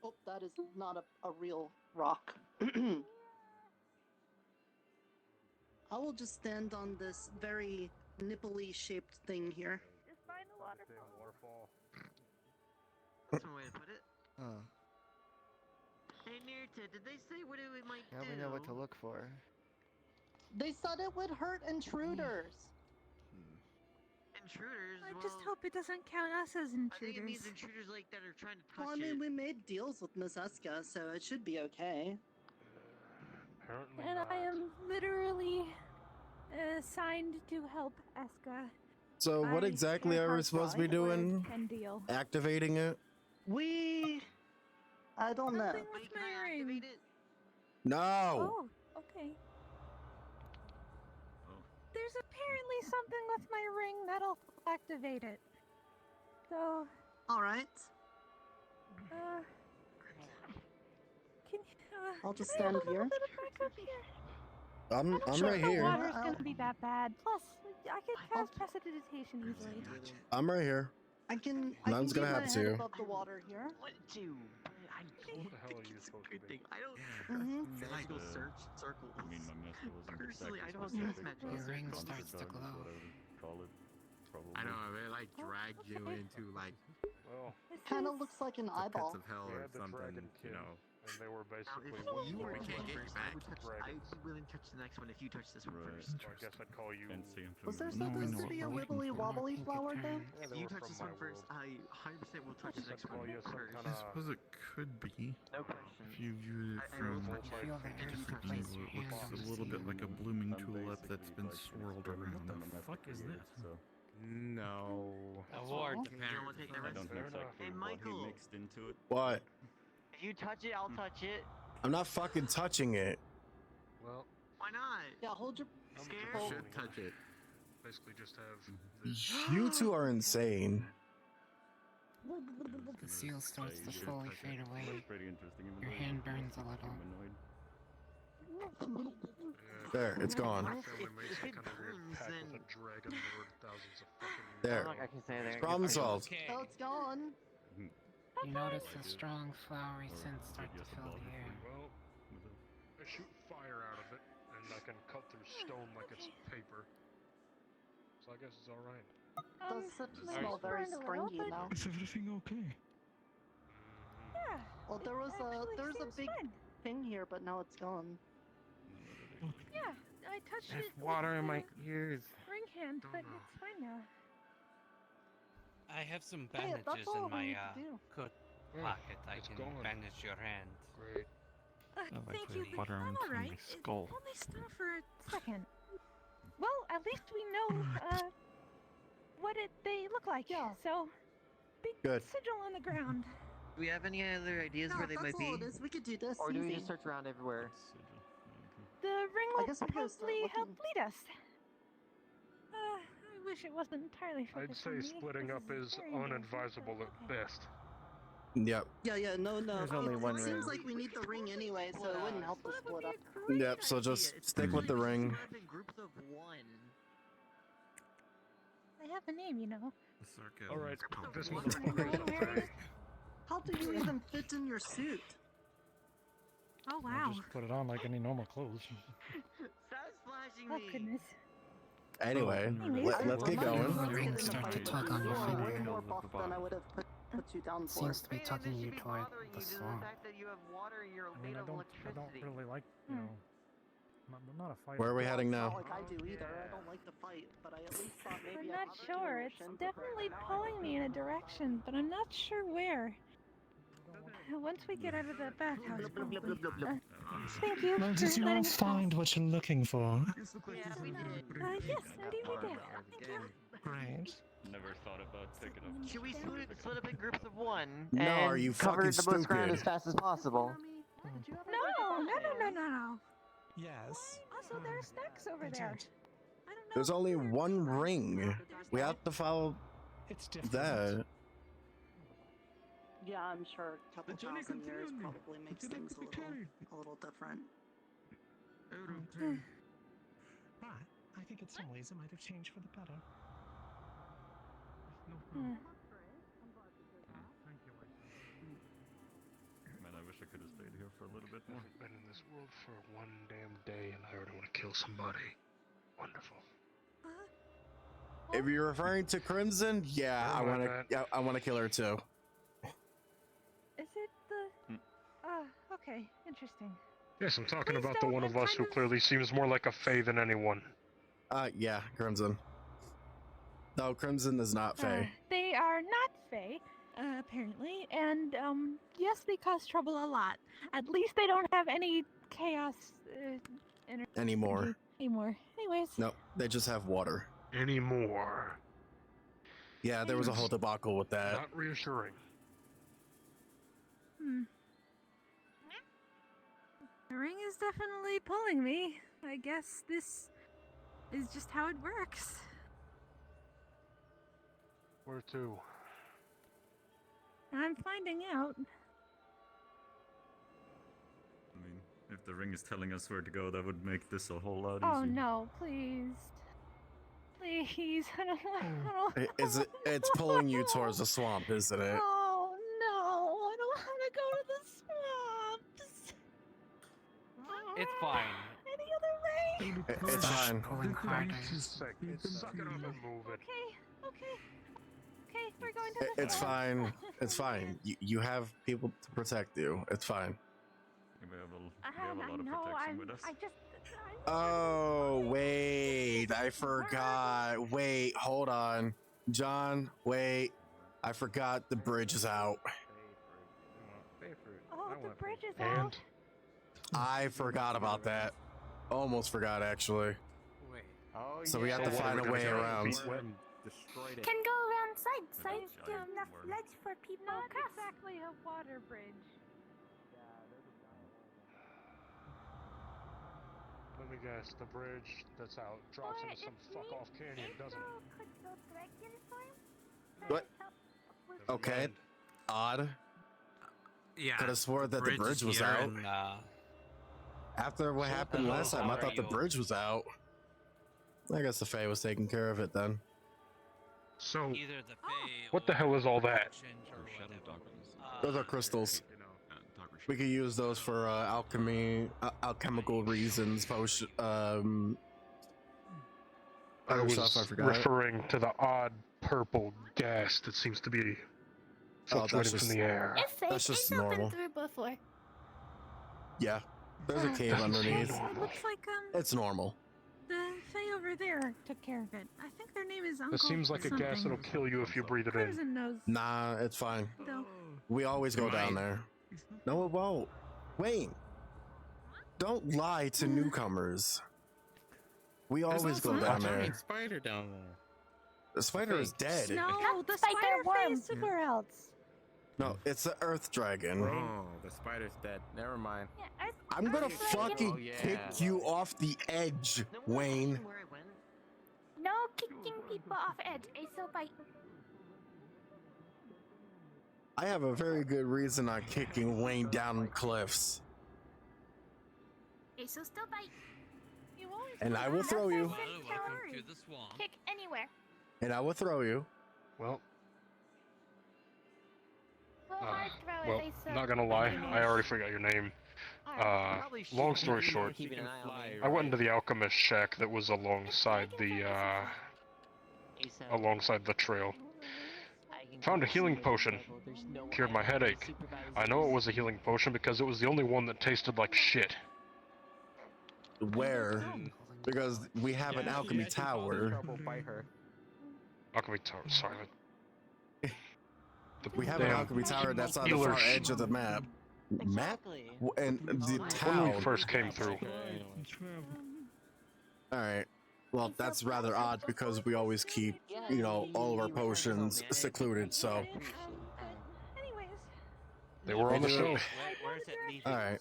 Oh, that is not a real rock. I will just stand on this very nipply shaped thing here. Just find the waterfall. That's one way to put it. Huh. Hey, Mirta, did they say what it might Now do? we know what to look for. They said it would hurt intruders. Intruders? I just hope it doesn't count us as intruders. I think it means intruders like that are trying to touch Well, I mean, we made deals with Miss Eska, so it should be okay. Apparently And I am literally assigned to help Eska. So what exactly are we supposed to be doing? Activating it? I don't know. Something with my ring. No. Oh, okay. There's apparently something with my ring that'll activate it. So. All right. Can I'll just can I have stand a little here. bit of backup here? I'm Sure, right the here. water's gonna be that bad. Plus, I could cast precipitation easily. I'm right here. I can None's keep gonna my have head to. above the water here. What to? What the hell are you supposed to be? I don't. Mm-hmm. Magical search circles. I mean, my master wasn't Personally, I exactly don't supposed use to magical take circles. the Ring starts to glow. Call it, probably. I don't know, it like dragged you into like Well, Kind of looks like an the eyeball. pits of hell we or had the something, Dragon you King, know. and they were basically If you were we to can't touch get first, back. I'd be willing to touch the next one if you touch this one first. So I guess I'd call you. Was there supposed to be a wibbly wobbly flower though? Yeah, If they you were touch from this my one first, world. I 100% will touch the next call one you some first. kinda- I suppose it could be. No question. If you viewed it I will from touch it. a different angle, it looks a little bit like a blooming tulip that's been swirled around. What the fuck is this? No. Award. You don't want to take the I rest? don't know exactly Hey, what Michael. he mixed into it. What? If you touch it, I'll touch it. I'm not fucking touching it. Well, Why not? Yeah, hold your. scared? Should touch it. Basically, just have this. You two are insane. The seal starts to Yeah, slowly fade away. It's pretty interesting. even Your though hand it's burns a little. humanoid. There, it's gone. My family makes a kind of weird pact with a dragon lord thousands of fucking. There. I can say there. Problem solved. Oh, it's gone. You notice a strong flowery scent start to fill the air. Well, I shoot fire out of it, and I can cut through stone like it's paper. So I guess it's all right. Does it smell very springy though? Is everything okay? Yeah. Well, there was a big thing here, but now it's gone. Yeah, I touched There's it. with water in my the ears. ring hand, but it's fine now. I have some Hey, bandages that's all in we my need to do. coat pocket. I can gone. bandage your hand. Great. Thank you. water I'm into my alright. skull. Only stop for a second. Well, at least we know what they look like. Yeah. So, big Good. sigil on the ground. Do we have any other ideas No, where they that's might all be? it is. We could do this. Or do we easy. just search around everywhere? The ring I will guess we could start probably help looking. lead us. I wish it wasn't entirely I'd focused say on me. splitting This up is very dangerous, unadvisable but at okay. best. Yep. Yeah, no. There's only one It ring. seems like we need the ring anyway, so it wouldn't help to split up. Yep, so just stick with the ring. In groups of one. I have a name, you know. The sarcasm All right, is palpable. this One motherfucker's up wearing there. it. How do you even fit in your suit? Oh I wow. just put it on like any normal clothes. Stop splashing Oh me. goodness. Anyway, Anyways, let's get going. The rings start to tug on your You are way finger. more buff than I would have put you down for. Seems to be tugging you toward the The swamp. fact that you have water and you're I mean, made I of don't electricity. really like, you know, I'm not a fighter. Where are we heading It's now? not like I do either. I don't like to fight, but I at least thought maybe I'm I'd not have sure. It's continuation. definitely pulling me in a direction, but I'm not sure where. Once we get out of the bathhouse, probably. Thank you Well, for did you all letting us find what you're looking for? Yeah, we did. yes, indeed we did. Thank you. Great. Never thought about picking up. Should we split up in groups of one? No, and are you cover fucking the most ground stupid? as fast as possible? No. Yes. Also, there are snacks over there. I don't know. There's only one ring. We have to follow It's different. that. Yeah, I'm sure a couple The journey thousand years continues. probably makes Would you like things to be carried? a little different. But I think in some ways it might have changed for the better. Hmm. Man, I wish I could have stayed here for a little bit more. I've been in this world for one damn day, and I already want to kill somebody. Wonderful. If you're referring to Crimson, yeah, I want to kill her too. the? Okay, interesting. Yes, I'm talking Please about the don't, one I'm of us kind who of- clearly seems more like a Fae than anyone. Yeah, Crimson. No, Crimson is not Fae. They are not Fae, apparently, and yes, they cause trouble a lot. At least they don't have any chaos Anymore. anymore. Anyways. No, they just have water. Anymore. Yeah, there was a whole debacle with that. Not reassuring. The ring is definitely pulling me. I guess this is just how it works. Where to? I'm finding out. I mean, if the ring is telling us where to go, that would make this a whole lot easier. Oh no, please. Please, I don't It's pulling you towards the swamp, isn't it? Oh no, I don't want to go to the swamps. It's fine. Any other way? It's fine. Suck it up and move it. Okay, we're going to the It's swamp. fine. It's fine. You have people to protect you. It's fine. We have a lot of No, protection with us. I just. Oh, wait. I forgot. Wait, hold on. John, wait. I forgot the bridge is out. Oh, the bridge is out. I forgot about that. Almost forgot, actually. So we have to find a way around. Can go around sides to enough ledge for people to Not cross. exactly a water bridge. Let me guess, the bridge that's out drops into some fuck-off canyon, doesn't it? What? Okay. Odd. Yeah. Could have swore that the bridge is was here out. and, After what happened last time, I thought the bridge was out. I guess the Fae was taking care of it then. So, Either the Fae what the hell is all that? Those are crystals. We could use those for alchemical reasons. Potion. I other was stuff I forgot. referring to the odd purple gas that seems to be fluctuating from the air. It's safe. That's just It's normal. been through before. Yeah, there's a cave underneath. It looks like It's normal. the Fae over there took care of it. I think their name is Uncle. This seems like a gas that'll kill you if you breathe it in. Crimson knows. Nah, it's fine. Though. We always go down there. No, it won't. Wayne, don't lie to newcomers. We always go down there. Spider down there. The spider is dead. No, the spider Fae is somewhere else. No, it's the earth dragon. Oh, the spider's dead. Never mind. I'm gonna fucking kick you off the edge, Wayne. No kicking people off edge. Ace bite. I have a very good reason on kicking Wayne down cliffs. Ace still bite. And I will throw you. Welcome to the swamp. Kick anywhere. And I will throw you. Well, Hard throw well, it, Ace. not gonna lie, I already forgot your name. Long story short, I went into the alchemist shack that was alongside the trail. Found a healing potion. Cured my headache. I know it was a healing potion because it was the only one that tasted like shit. Where? Because we have an alchemy tower. Alchemy tower, sorry. We have an alchemy tower that's on the far edge of the map. Map? And the town. When we first came through. Alright. Well, that's rather odd because we always keep, you know, all of our potions secluded, so. They were on the shelf. Alright.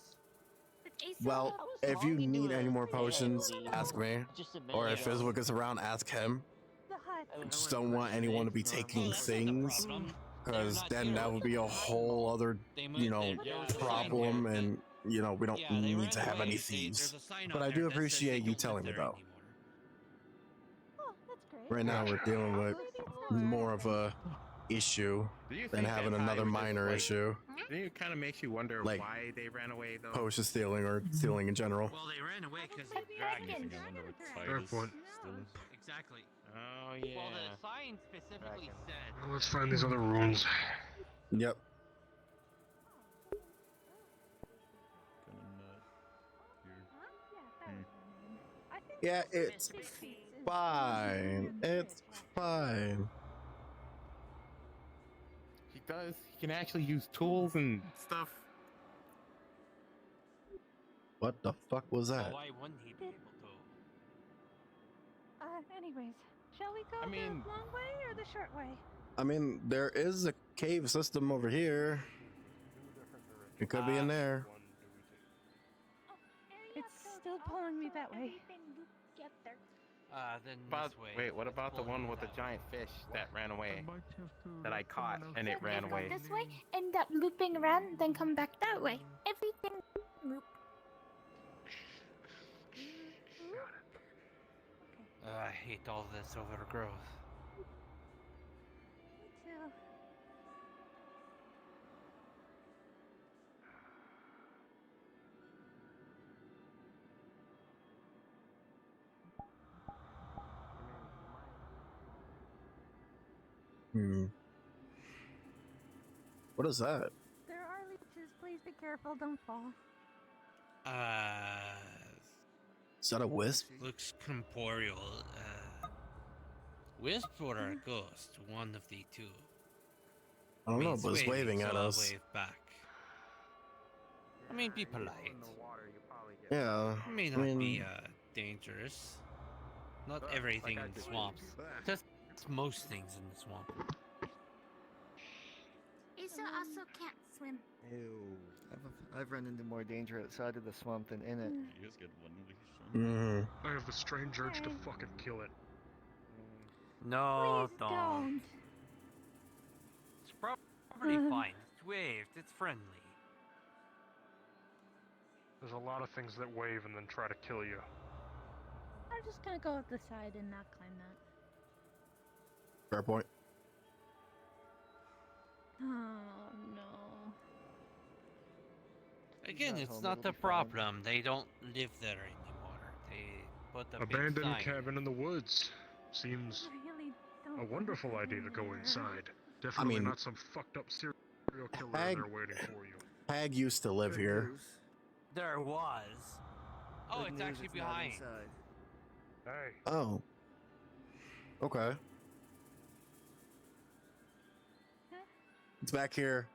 Well, if you need any more potions, ask me. Or if Fizzwick is around, ask him. I just don't want anyone to be taking things, because then that would be a whole other, you know, problem, and, you know, we don't need to have any thieves. But I do appreciate you telling me, though. Right now we're dealing with more of a issue than having another minor issue. It kind of makes you wonder Like, why they ran away, though. potion stealing or stealing in general. Well, they ran away because of dragons. Fair point. Exactly. Oh, yeah. Well, the sign specifically said. Well, let's find these other runes. Yep. Yeah, it's fine. It's fine. He does. He can actually use tools and stuff. What the fuck was Well, that? why wouldn't he be able to? Anyways, shall we go I mean- the long way or the short way? I mean, there is a cave system over here. It could be in there. It's still pulling me that way. Then But this way. wait, what about the one with the giant fish that ran away? That I caught and it ran away. This way, end up looping around, then come back that way. Everything loop. I hate all this overgrowth. Me too. What is that? There are leeches. Please be careful. Don't fall. Is that a wisp? Looks corporeal. Wisp or a ghost? One of the two. I don't know, It's but it's waving at so I'll us. wave back. I mean, be polite. Yeah. It may not be dangerous. Not everything in the swamps. Just most things in the swamp. Asa also can't swim. Ew. I've run into more danger outside of the swamp than in it. You guys get one of these. I have the strange urge to fucking kill it. No, Please don't. It's probably fine. It's waved. It's friendly. There's a lot of things that wave and then try to kill you. I'm just gonna go up the side and not climb that. Fair point. Oh no. Again, That it's home, not it'll the be fine. problem. They don't live there anymore. They put a big Abandoned sign. cabin in the woods. Seems I really don't a wonderful want to idea to go there. inside. Definitely mean, not some fucked up serial killer in Hag- there waiting for you. Hag used to live here. There was. Oh, Good it's news, actually not behind. inside. Hey. Oh. Okay. It's back here.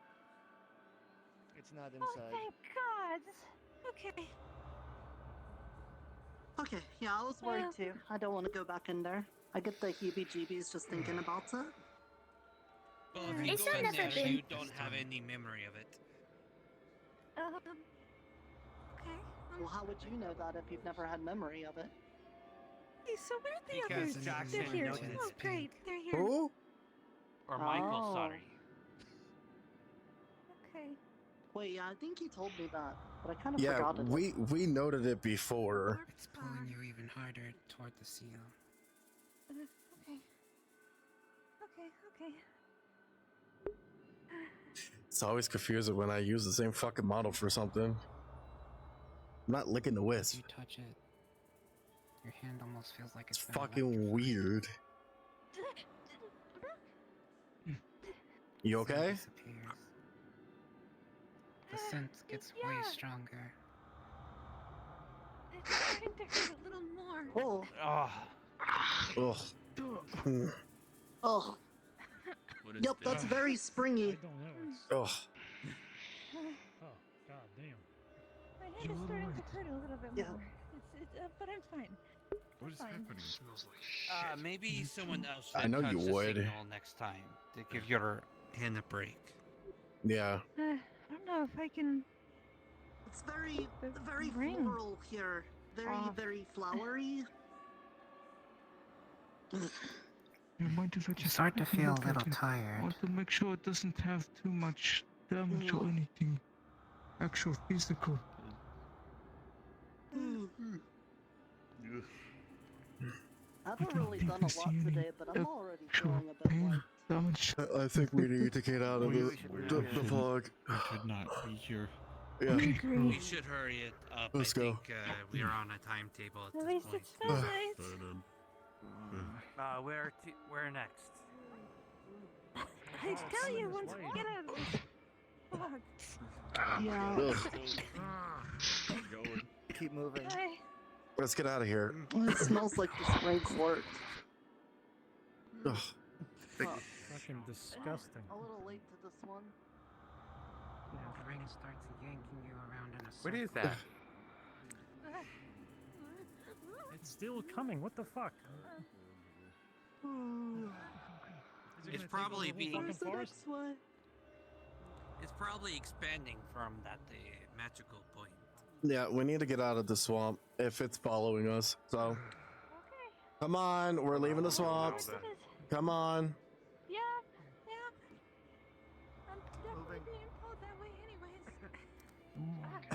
It's not Oh, inside. thank God. Okay. Okay, yeah, I was worried too. I don't want to go back in there. I get the heebie-jeebies just thinking about it. Well, if you It's go in never there, been. you don't have any memory of it. Okay. Well, how would you know that if you've never had memory of it? Hey, so where are the Because others? Jackson They're here. noticed Oh, great. They're here. Who? Or Michael, Oh. sorry. Okay. Wait, yeah, I think you told me that, but I kind of Yeah, forgot it. we noted it before. It's pulling you even harder toward the seal. Okay. Okay. It's always confusing when I use the same fucking model for something. I'm not licking the wisp. You touch it, your hand almost feels like It's been fucking weird. You okay? disappears. The scent gets way stronger. It's starting to hurt a little more. Oh, Ugh. oh. What is Yep, this? that's very springy. I don't know. It's, Ugh. oh, god damn. My head is starting to hurt a little bit Yeah. more. But I'm fine. What is Fine. happening? Smells like shit. Maybe someone else I should know touch you the would. signal next time to give your hand a break. Yeah. I don't know if I can. It's very, very ring. floral here. Very, very flowery. You mind if I You just start to quickly feel a look at little it? I tired. want to make sure it doesn't have too much damage or anything. Actual physical. I haven't really done a lot today, but I'm already feeling a bit pain, like. damage. I think we need to get out of We the fog. should not be here. Yeah. We should hurry it up. Let's I go. think we are on a timetable at At this least point. it's not nice. Where next? I tell you, once we get out of this fog. Yeah. Ugh. Keep moving. I Let's get out of here. It smells like the spring court. Ugh. Fucking disgusting. A little late to this one. The ring starts yanking you around in a circle. What is that? It's still coming. What the fuck? It's probably being. fucking forest? It's probably expanding from that magical point. Yeah, we need to get out of the swamp if it's following us. So, come on, we're leaving the swamp. Come on. Yeah. I'm definitely being pulled that way anyways.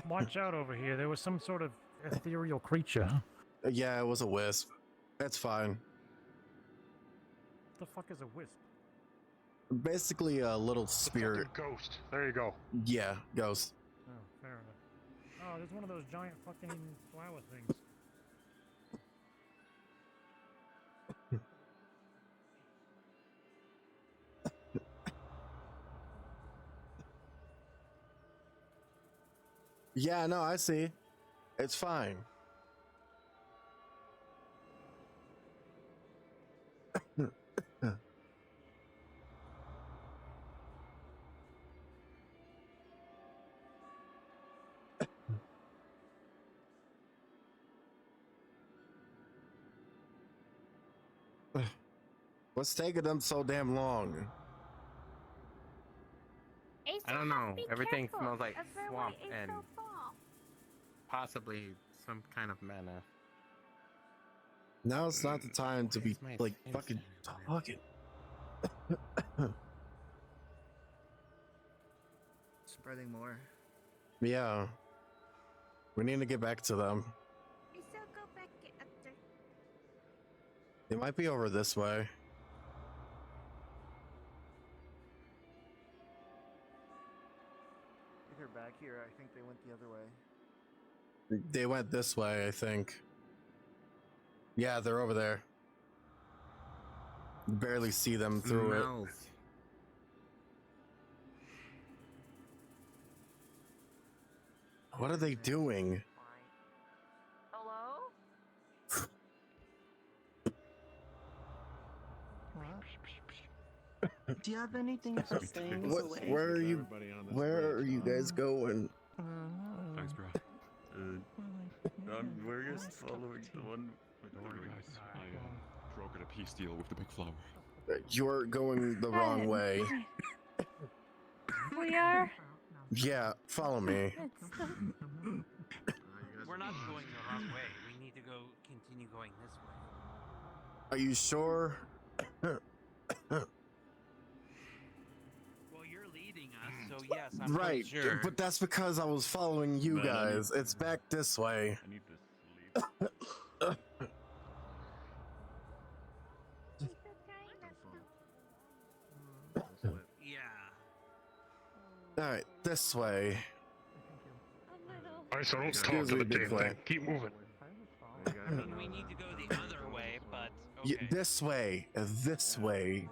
Watch out over here. There was some sort of ethereal creature. Yeah, it was a wisp. It's fine. What the fuck is a wisp? Basically, a little spirit. Ghost. There you go. Yeah, ghost. Oh, fair enough. Oh, there's one of those giant fucking flower things. Yeah, no, I see. It's fine. What's taking them so damn long? I don't know. Everything smells like swamp and possibly some kind of mana. Now it's not the time to be like fucking talking. Spreading more. Yeah. We need to get back to them. They might be over this way. They're back here. I think they went the other way. They went this way, I think. Yeah, they're over there. You barely see them through it. What are they doing? Hello? Do you have anything for staying away? Where are you? Where are you guys going? Thanks, bro. We're just following the one. Don't worry, guys. I brokered a peace deal with the big flower. You're going the wrong way. We are. Yeah, follow me. We're not going the wrong way. We need to go continue going this way. Are you sure? Well, you're leading us, so yes, I'm Right, pretty sure. but that's because I was following you guys. It's back this way. I need to sleep. Yeah. Alright, this way. Alright, so don't talk Excuse to me, the big damn fella. thing. Keep moving. We need to go the other way, but Yeah, okay. this way. This way.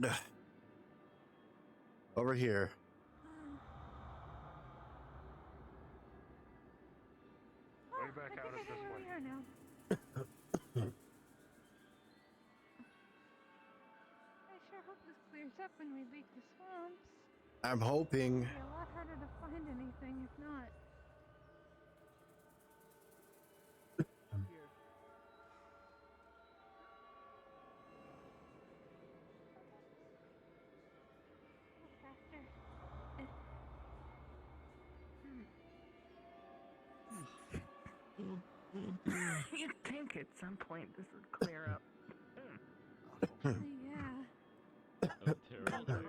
Ugh. Over here. Way back out it this way. We are now. I sure hope this clears up when we leave the swamps. I'm hoping. It'll be a lot harder to find anything if not. Faster. You'd think at some point this would clear up. Yeah. The problem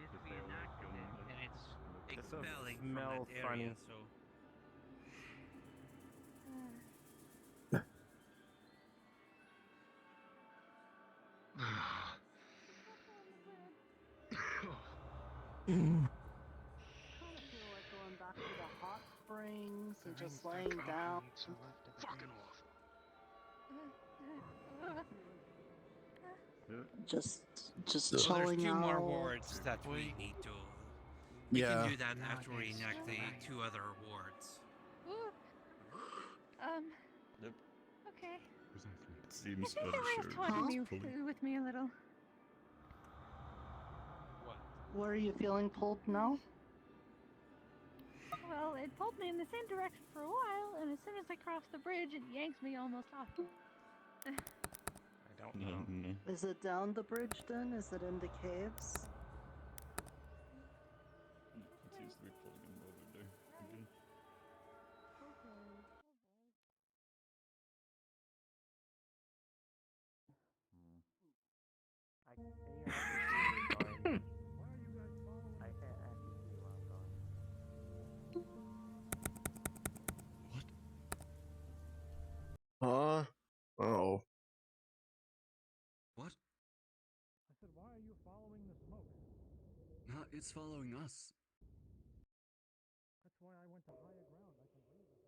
is we enacted it, and it's expelling from smell that area, funny. so... I feel like going back to the hot springs and just laying down. Fucking awful. Just So there's chilling two out. more wards that we need to We Yeah. can do that after we enact the 2 other awards. Ooh. Yep. Okay. It seems I think the way's taunting with me a little. Where are you feeling pulled now? Well, it pulled me in the same direction for a while, and as soon as I crossed the bridge, it yanks me almost off. I don't know. Is it down the bridge then? Is it in the caves? It seems to be pulling him over there. Okay. I can't actually see where you're going. I can't actually see where I'm going. Huh? Oh. What? I said, why are you following the smoke? It's following us. That's why I went to higher ground. I can breathe it.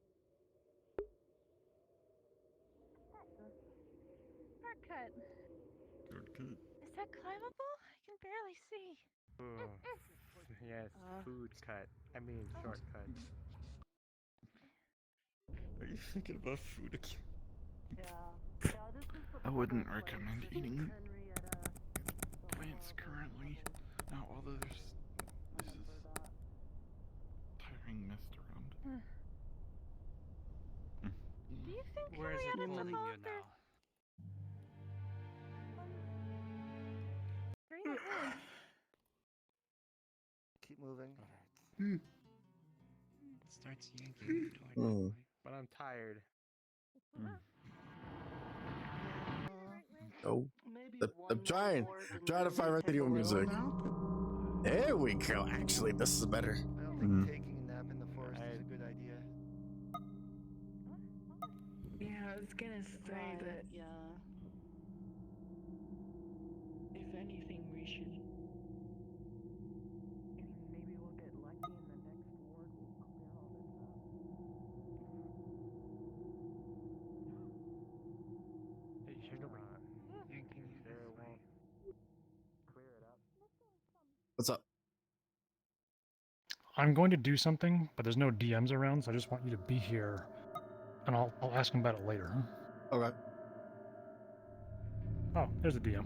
Shortcut. Shortcut. Is that climbable? I can barely see. Yes, food cut. I mean, shortcut. Are you thinking about food again? Yeah. This is the I wouldn't place recommend eating plants currently. Now, although this is tiring mist around. Do you think Where is it coming out holding of you the now? Straight ahead. Keep moving. It starts yanking toward Hmm. But I'm tired. Oh. Maybe I'm trying to find radio music. There we go. Actually, this is better. I don't think taking a nap in the forest is a good idea. Yeah, I was gonna say that. Yeah. If anything, we should. Maybe we'll get lucky in the next ward. We'll clear all this up. Hey, sure nobody. Yanking you Sure this way. won't clear it up. What's up? I'm going to do something, but there's no DMs around, so I just want you to be here, and I'll ask him about it later. Okay. Oh, there's a DM.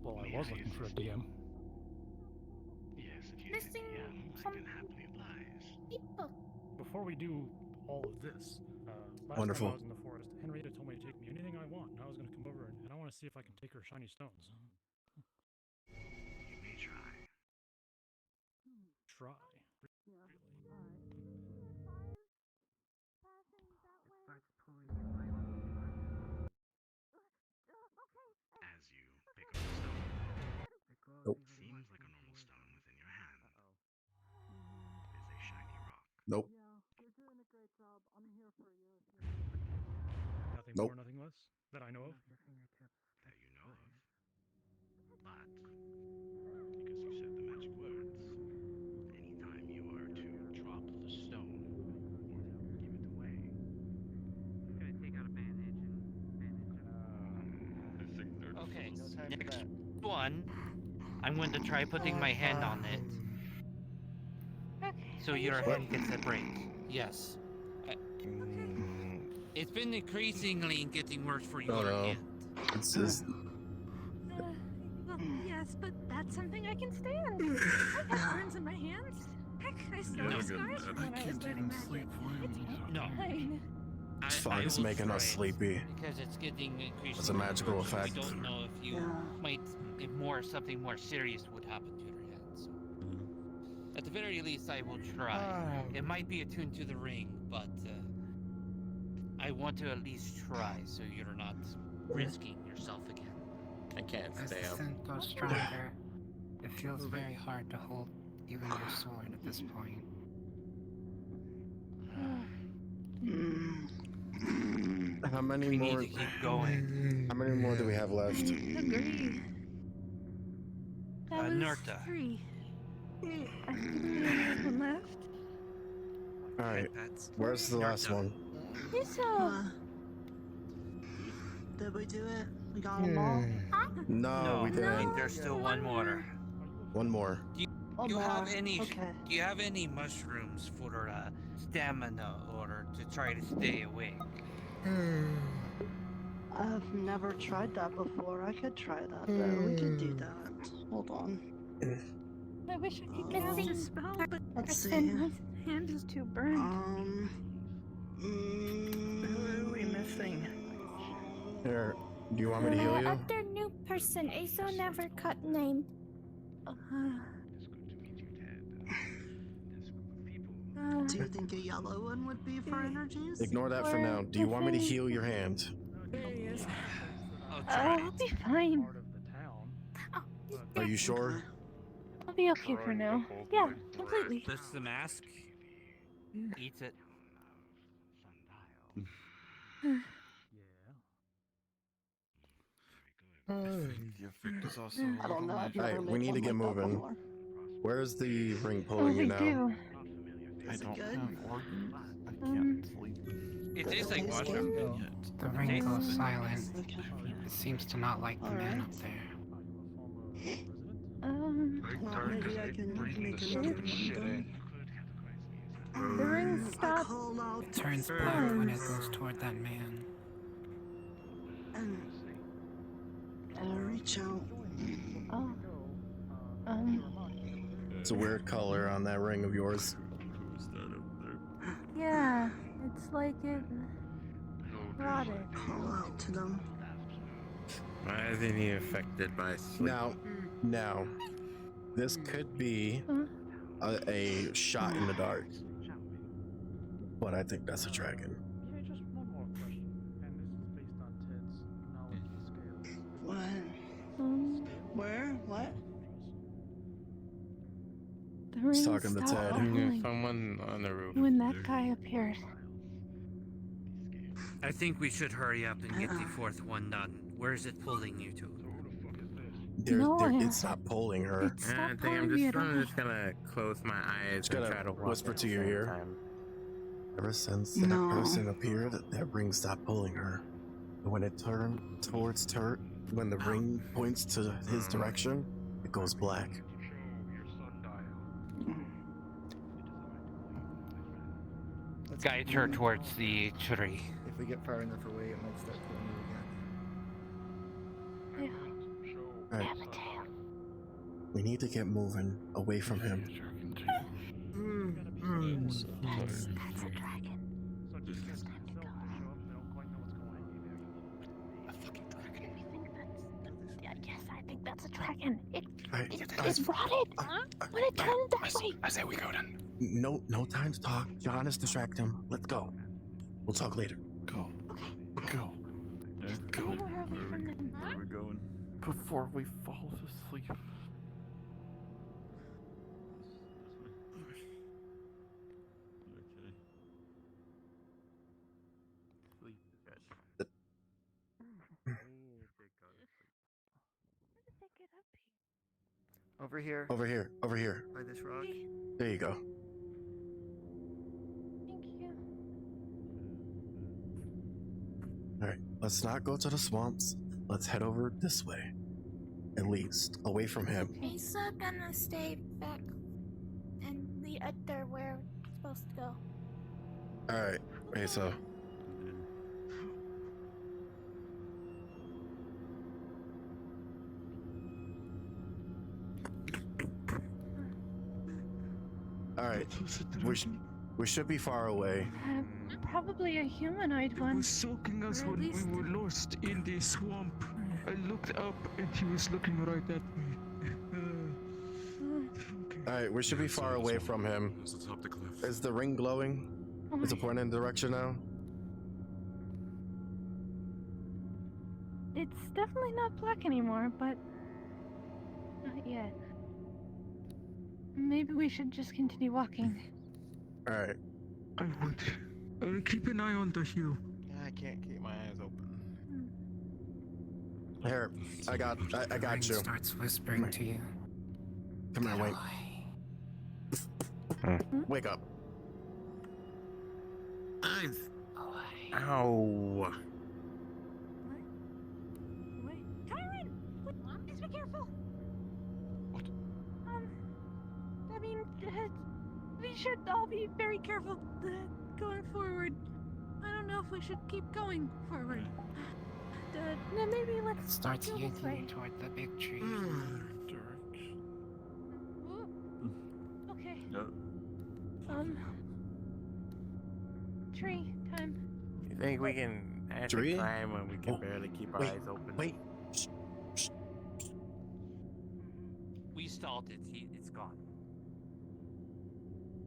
Well, I was looking for a DM. Yes, if you Missing I can happily oblige. people. Before we do all of this, last Wonderful. time I was in the forest, Henrietta told me to take me anything I want, and I was going to come over and I want to see if I can take her shiny stones. You may try. Try. Starts pulling you right on the As you pick up the stone, Nope. seems like a normal stone within your hand. It is a shiny rock. Nope. Yeah, you're doing a great job. I'm here for you. Nothing Nope. more, nothing less that I know of. That you know of. But, because you said the magic words, anytime you are to drop the stone or give it away, I'm gonna take out a bandage and bandage it. I think they're Okay, No time for next that. one, I'm going to try putting my hand on it. Okay. So your hand gets a break. Yes. It's been increasingly getting worse for your Oh no. hand. It's just. Well, yes, but that's something I can stand. I have burns in my hands. Heck, I still No. have scars from when I was learning magic. No. Fine. It's fine. It's will making try us it sleepy. because it's getting increasingly It's a magical worse, so effect. We don't know if you might, if something more serious would happen to your hand. So, at the very least, I will try. It might be attuned to the ring, but I want to at least try, so you're not risking yourself again. I can't As stay the up. scent grows stronger, it feels very hard to hold even your sword at this point. How many We more? need to keep going. How many more do we have left? Agree. That was Nerta. 3. I think we only have one left. All right. Where's the last one? You saw. Did we do it? We got them all. No, we didn't. There's still one more. One more. Do you have any mushrooms for stamina or to try to stay awake? I've never tried that before. I could try that though. We could do that. Hold on. I wish I could cast a spell, but Let's see. my hand is too burned. Who are we missing? Here, do you want me to heal you? Other new person. Aso never cut name. Do you think a yellow one would be for energies? Ignore that for now. Do you want me to heal your hand? I'll be fine. Are you sure? I'll be okay for now. Yeah, completely. This is the mask. Eats it. I think the effect is also I don't know. I've never Alright, we made need to one get like that moving. before. Where's the ring Oh, pulling you we now? do. I don't good? have organs. I can't sleep. It tastes like mushroom. The ring goes silent. It seems to not like the man up there. Well, maybe I can make another one then. The ring stops. It turns black when it goes toward that man. And I reach out. Oh. It's a weird color on that ring of yours. Yeah, it's like it rotted. Call out to them. Why isn't he affected by sleep? Now, this could be a shot in the dark. But I think that's a dragon. Yeah, just one more question, and this is based on Ted's knowledge scale. What? Where? What? The ring He's talking to stopped Ted. pulling Someone on the roof. when that guy appeared. I think we should hurry up and get the fourth one done. Where is it pulling you to? It's not pulling her. I think I'm just gonna close my eyes and try to whisper to your ear. Ever since that person appeared, that ring stopped pulling her. And when it turned towards her, when the ring points to his direction, it goes black. Guide her towards the tree. If we get far enough away, it might start pulling you again. Alright. We need to get moving away from him. That's a dragon. Yes, I think that's a dragon. It's rotted. When it turned that way. I say we go then. No time to talk. Johannes, distract him. Let's go. We'll talk later. Go. Go. Go. Where are we going? Before we fall asleep. Over here. Over here. Over here. By this rock. There you go. Thank you. Alright, let's not go to the swamps. Let's head over this way. At least, away from him. Asa gonna stay back and lead Uther where we're supposed to go. Alright, Asa. Alright, we should be far away. Probably a humanoid one. He was soaking us Or at when least- we were lost in the swamp. I looked up and he was looking right at me. Alright, we should be far away from him. Is the ring glowing? Is it pointing in the direction now? It's definitely not black anymore, but not yet. Maybe we should just continue walking. Alright. I would. Keep an eye on the hill. I can't keep my eyes open. Here, I got you. Starts whispering to you. Come here, wait. Wake up. Ow. What? be careful. What? I mean, we should all be very careful going forward. I don't know if we should keep going forward. Maybe let's Start go this way. yanking toward the big tree. Okay. No. Tree time. You think we can actually climb when we can barely keep our eyes open? Wait. We stalled it. It's gone.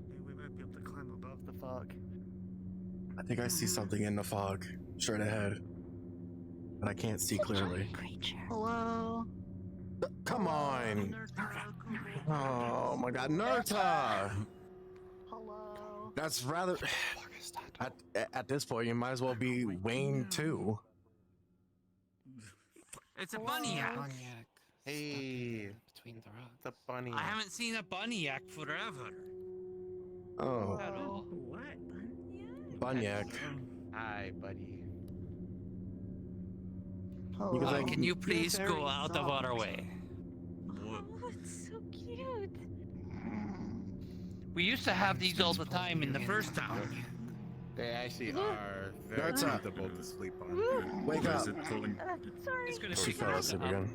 Maybe we might be able to climb above the fog. I think I see something in the fog, straight ahead. But I can't see clearly. Hello? Come on! Oh my god, Nerta! Hello? That's rather... At this point, you might as well be Wayne too. It's a bunny-yak. Hey, between the rocks. The bunny. I haven't seen a bunny-yak forever. Oh. Hello. What? Bunyak. Hi, buddy. Can you please go out of our way? Oh, it's so cute. We used to have these all the time in the first town. They actually are very Nerta. comfortable to sleep on. Wake up. Sorry. She fell asleep again.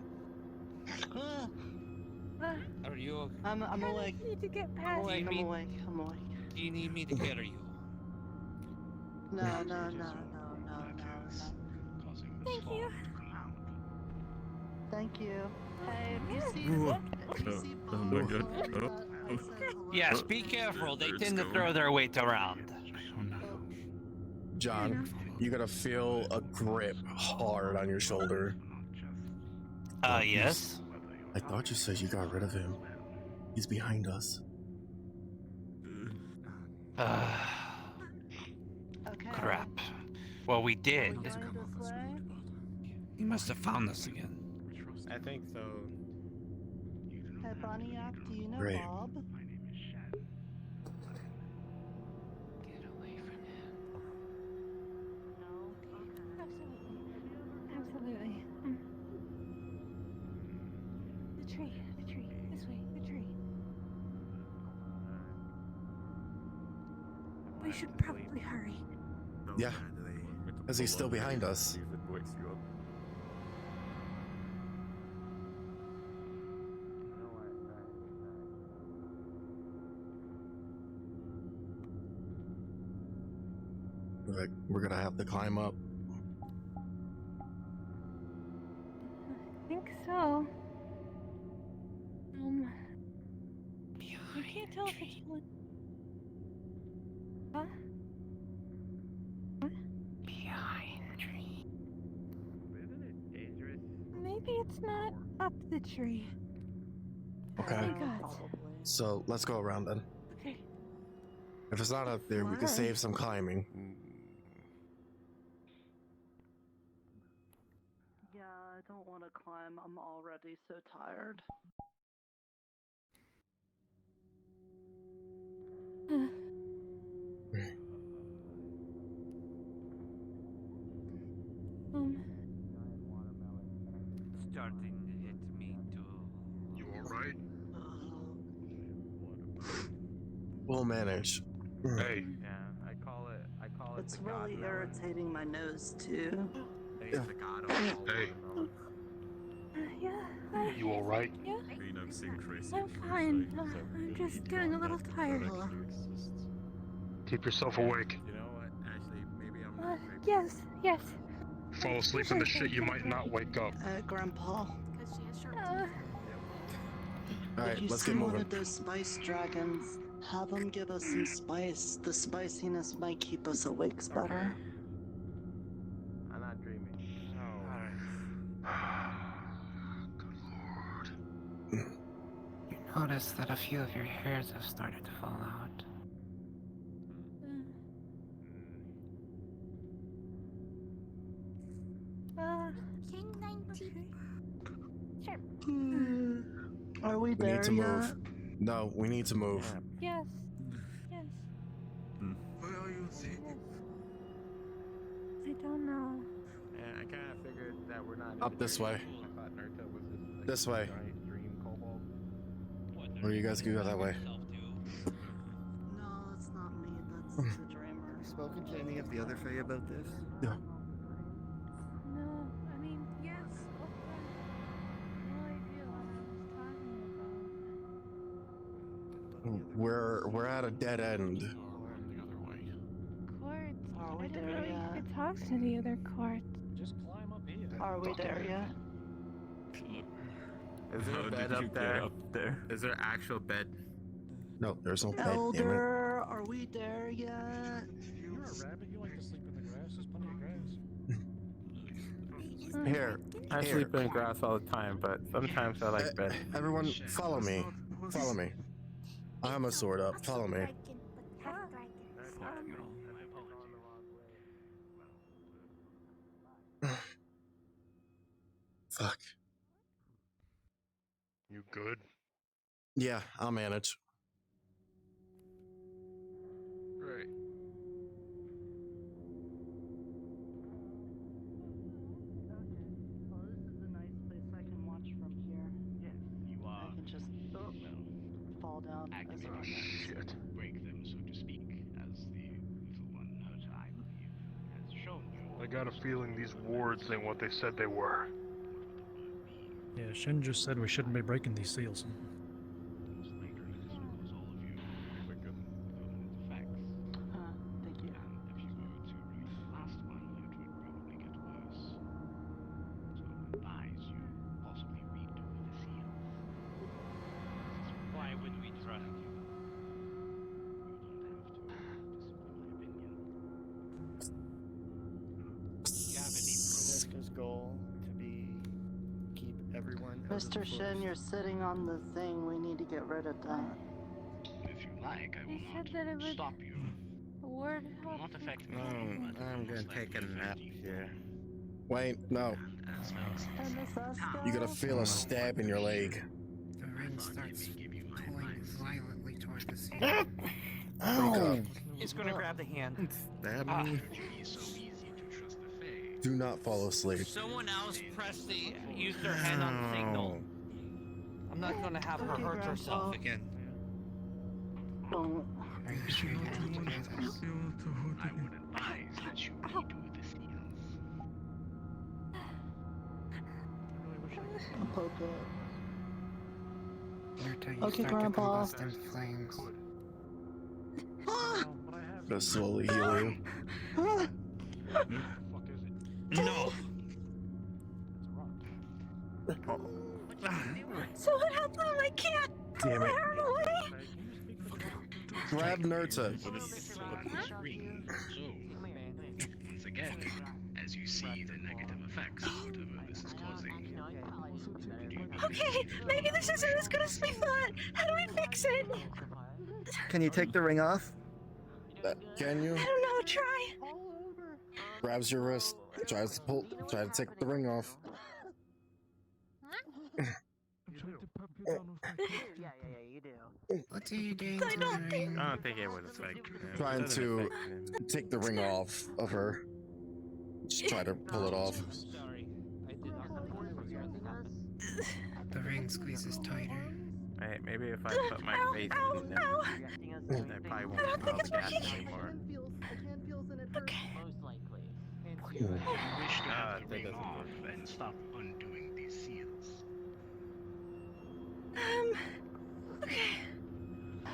Are you okay? I'm awake. Need to get I'm past. awake. I'm awake. I'm awake. Do you need me to carry you? No. Thank you. Thank you. Hey, Oh my god. Yes, be careful. They tend to throw their weight around. John, you gotta feel a grip hard on your shoulder. Yes? I thought you said you got rid of him. He's behind us. Crap. Well, we did. He must have found us again. I think so. Hey, Bonniak, do you know Great. Bob? Absolutely. The tree. This way, the tree. We should probably hurry. Yeah. Because he's still behind us. Like, we're gonna have to climb up. I think so. You can't tell if it's one. Huh? What? Behind the tree. Isn't it dangerous? Maybe it's not up the tree. Okay. Oh my god. So let's go around then. Okay. If it's not up there, we can save some climbing. Yeah, I don't want to climb. I'm already so tired. Starting to hit me too. You alright? We'll manage. Hey. Yeah, I call it. It's the really God irritating my nose too. He's the god of all Hey. Yeah. You alright? Yeah. I've seen crazy. I'm fine. I'm just getting a little tired. Keep yourself awake. You know what? Actually, maybe I'm. Yes. Fall asleep in the shit, you might not wake up. Grandpa. Alright, If you let's see get one moving. of those spice dragons, have them give us some spice. The spiciness might keep us awake better. I'm not dreaming. You notice that a few of your hairs have started to fall out. Sure. Are we We there need to yet? move. No, we need to move. Yes. Where are you, Zeke? I don't know. Yeah, I kind of figured that we're not. Up this way. I thought Nerta was just This way. Or you guys can go that way. No, that's not me. That's the dreamer. Have you spoken to any of the other Fae about this? No. No, I mean, yes, of course. No idea what I was talking about. We're at a dead end. Courts. Are we I didn't there know you yet? could talk to the other courts. Just climb up here. Are we there yet? Is there How a bed did you up there? get up there? Is there actual bed? No, there's no bed. Elder, are we there yet? You're a rabbit. You like to sleep in the grass. There's plenty of grass. Here. I Here. sleep in grass all the time, but sometimes I like bed. Everyone, follow me. Follow me. I have my sword up. Follow me. Fuck. You good? Yeah, I'll manage. Right. Oh, this is a nice place I can watch from here. Yes, you are. I can just fall down as Activate a shit. Break them, so to speak, as the little one hurt, I believe, has shown you. I got a feeling these wards ain't what they said they were. Yeah, Shen just said we shouldn't be breaking these seals. Thank you. If you were to read the last one, it would probably get worse. So I advise you possibly read the seal. Why would we trust you? Jessica's goal to be keep everyone. out of the Mr. Shin, forest. you're sitting on the thing. We need to get rid of that. If you like, I will He not said that it would stop you. ward It will help. not affect me. I'm gonna take a nap here. Wait, no. You gotta feel a stab in your leg. The ring starts pulling violently toward the ceiling. Ow! He's gonna grab the hand. Stab me. Do not fall asleep. Someone else use their hand on signal. I'm not gonna have her hurt herself again. Don't. Are you sure you want to do this? I would advise that you redo the seals. I'll poke it. Naruto, you Okay, start Grandpa. to combust in flames. Gonna slowly heal you. No. Someone help them! I can't! Damn it. Run away! Grab Nurta. Once again, as you see the negative effects of whatever this is causing. Okay, maybe this isn't as good as we thought. How do we fix it? Can you take the ring off? Can you? I don't know. Try. Grabs your wrist. Tries to take the ring off. What are you doing I to don't the ring? I don't think it would affect. Trying to take the ring off of her. Just try to pull it off. Sorry, I did not report it was going to happen. The ring squeezes tighter. Hey, maybe if I put my face in them, I probably won't smell the gas anymore. Okay. Most likely. You wish to have the that ring doesn't off work. and stop undoing these seals. Okay.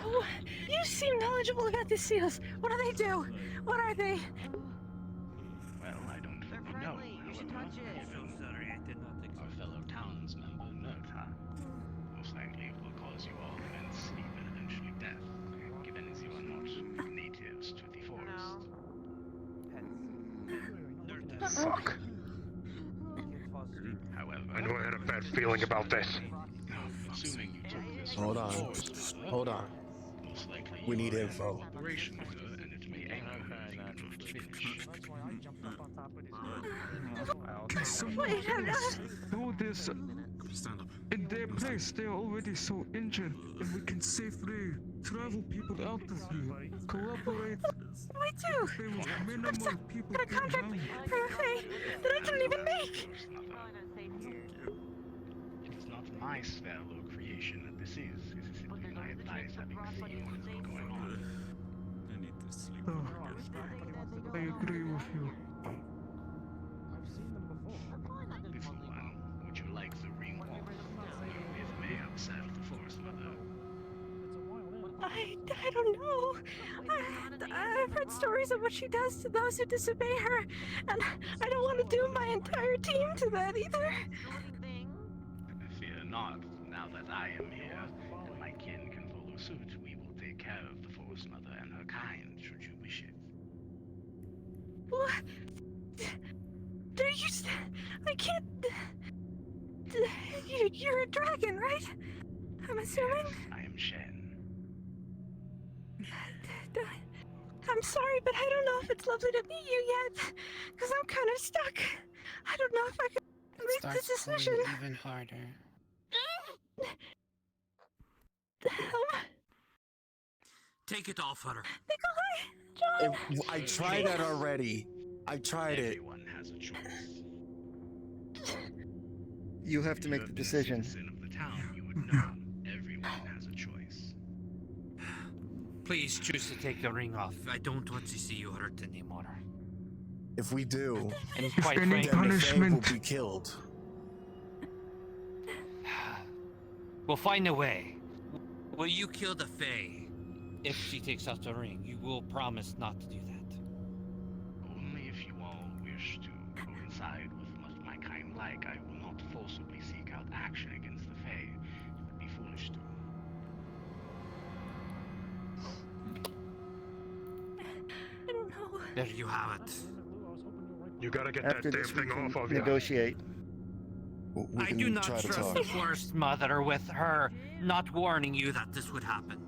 Oh, you seem knowledgeable about the seals. What do they do? What are they? Well, I don't really know. You should touch it. Given Sorry, I did not think our fellow townsmember Nerta, most likely it will cause you all immense sleep and eventually death, given as you are not natives to the forest. Fuck. However, I knew I had a bad feeling about this. assuming you took this Hold on. Hold on. most likely We you need are info. operation with her, and it may anger her if you do not finish. Can someone Wait, I'm not. know this? In their place, they are already so injured, and we can safely travel people out of here. Cooperate. What do I do? There was I'm minimal stuck. people Got a contract behind. for a fee that I didn't even make. It is not nice fellow creation that this is simply my advice, having seen what has been going on. I need to sleep. I agree with you. This one, would you like the ring off? It may upset the Forest Mother. I don't know. I've heard stories of what she does to those who disobey her, and I don't want to doom my entire team to that either. Fear not. Now that I am here, and my kin can follow suit, we will take care of the Forest Mother and her kind, should you wish it. What? I can't... You're a dragon, right? I'm assuming? Yes, I am Shen. I'm sorry, but I don't know if it's lovely to meet you yet, because I'm kind of stuck. I don't know if I can make this decision. Even harder. Take it off her. Nikolai! John! I tried that already. I tried it. Everyone has a choice. You have to make the decision. Of the town, you would know. Everyone has a choice. Please choose to take the ring off. I don't want to see you hurt anymore. If we do, And If quite any frankly, punishment, will be killed. we'll find a way. Will you kill the Fae? If she takes off the ring, you will promise not to do that. Only if you all wish to coincide with what my kind like, I will not forcibly seek out action against the Fae. It would be foolish to. I don't know. There you have it. You gotta get After that damn this, we thing can off of you. negotiate. We I can do not try to trust talk. the Forest Mother with her not warning you that this would happen.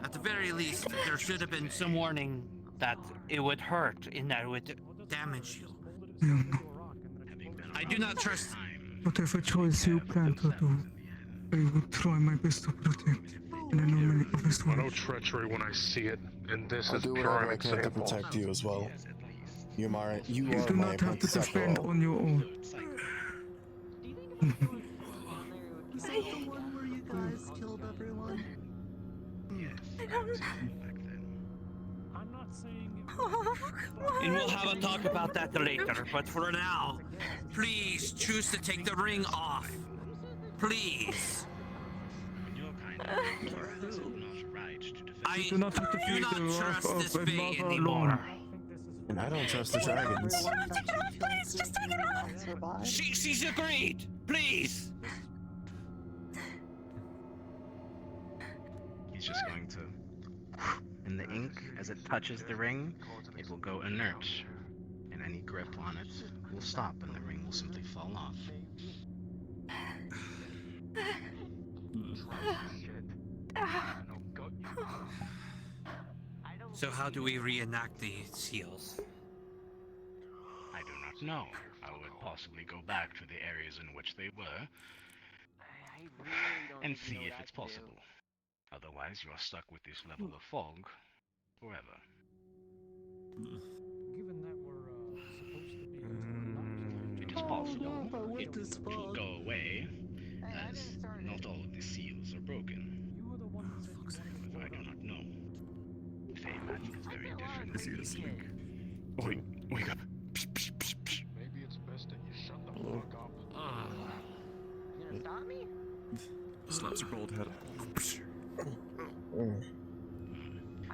At the very least, there should have been some warning that it would hurt and that it would damage you. I do not trust. whatever choice you plan to do, I will try my best to protect in a many obvious I know ways. treachery when I see it, and this I'll is do prime whatever I can to example. protect you as well. You You are do my not have to apprentice after defend all. on your own. Is that the one where you guys killed everyone? I don't... I'm not saying. Oh, come on. And we'll have a talk about that later, but for now, please choose to take the ring off. Please. I do not have to do feed not the wrath trust of this a Fae mother anymore. alone. And I don't trust the dragons. You don't have to take it off, please. Just take it off. She's agreed. Please. He's just going to. And the ink, as it touches the ring, it will go inert. And any grip on it will stop, and the ring will simply fall off. So how do we reenact the seals? I do not know. I would possibly go back to the areas in which they were and see if it's possible. Otherwise, you are stuck with this level of fog forever. Given that we're supposed to be. It is possible. It will go away, as not all of the seals are broken. However, I do not know. Fey magic is very different. Is he asleep? Wake up. Maybe it's best that you shut the fuck up. You gonna stop me? Slaps her bald head.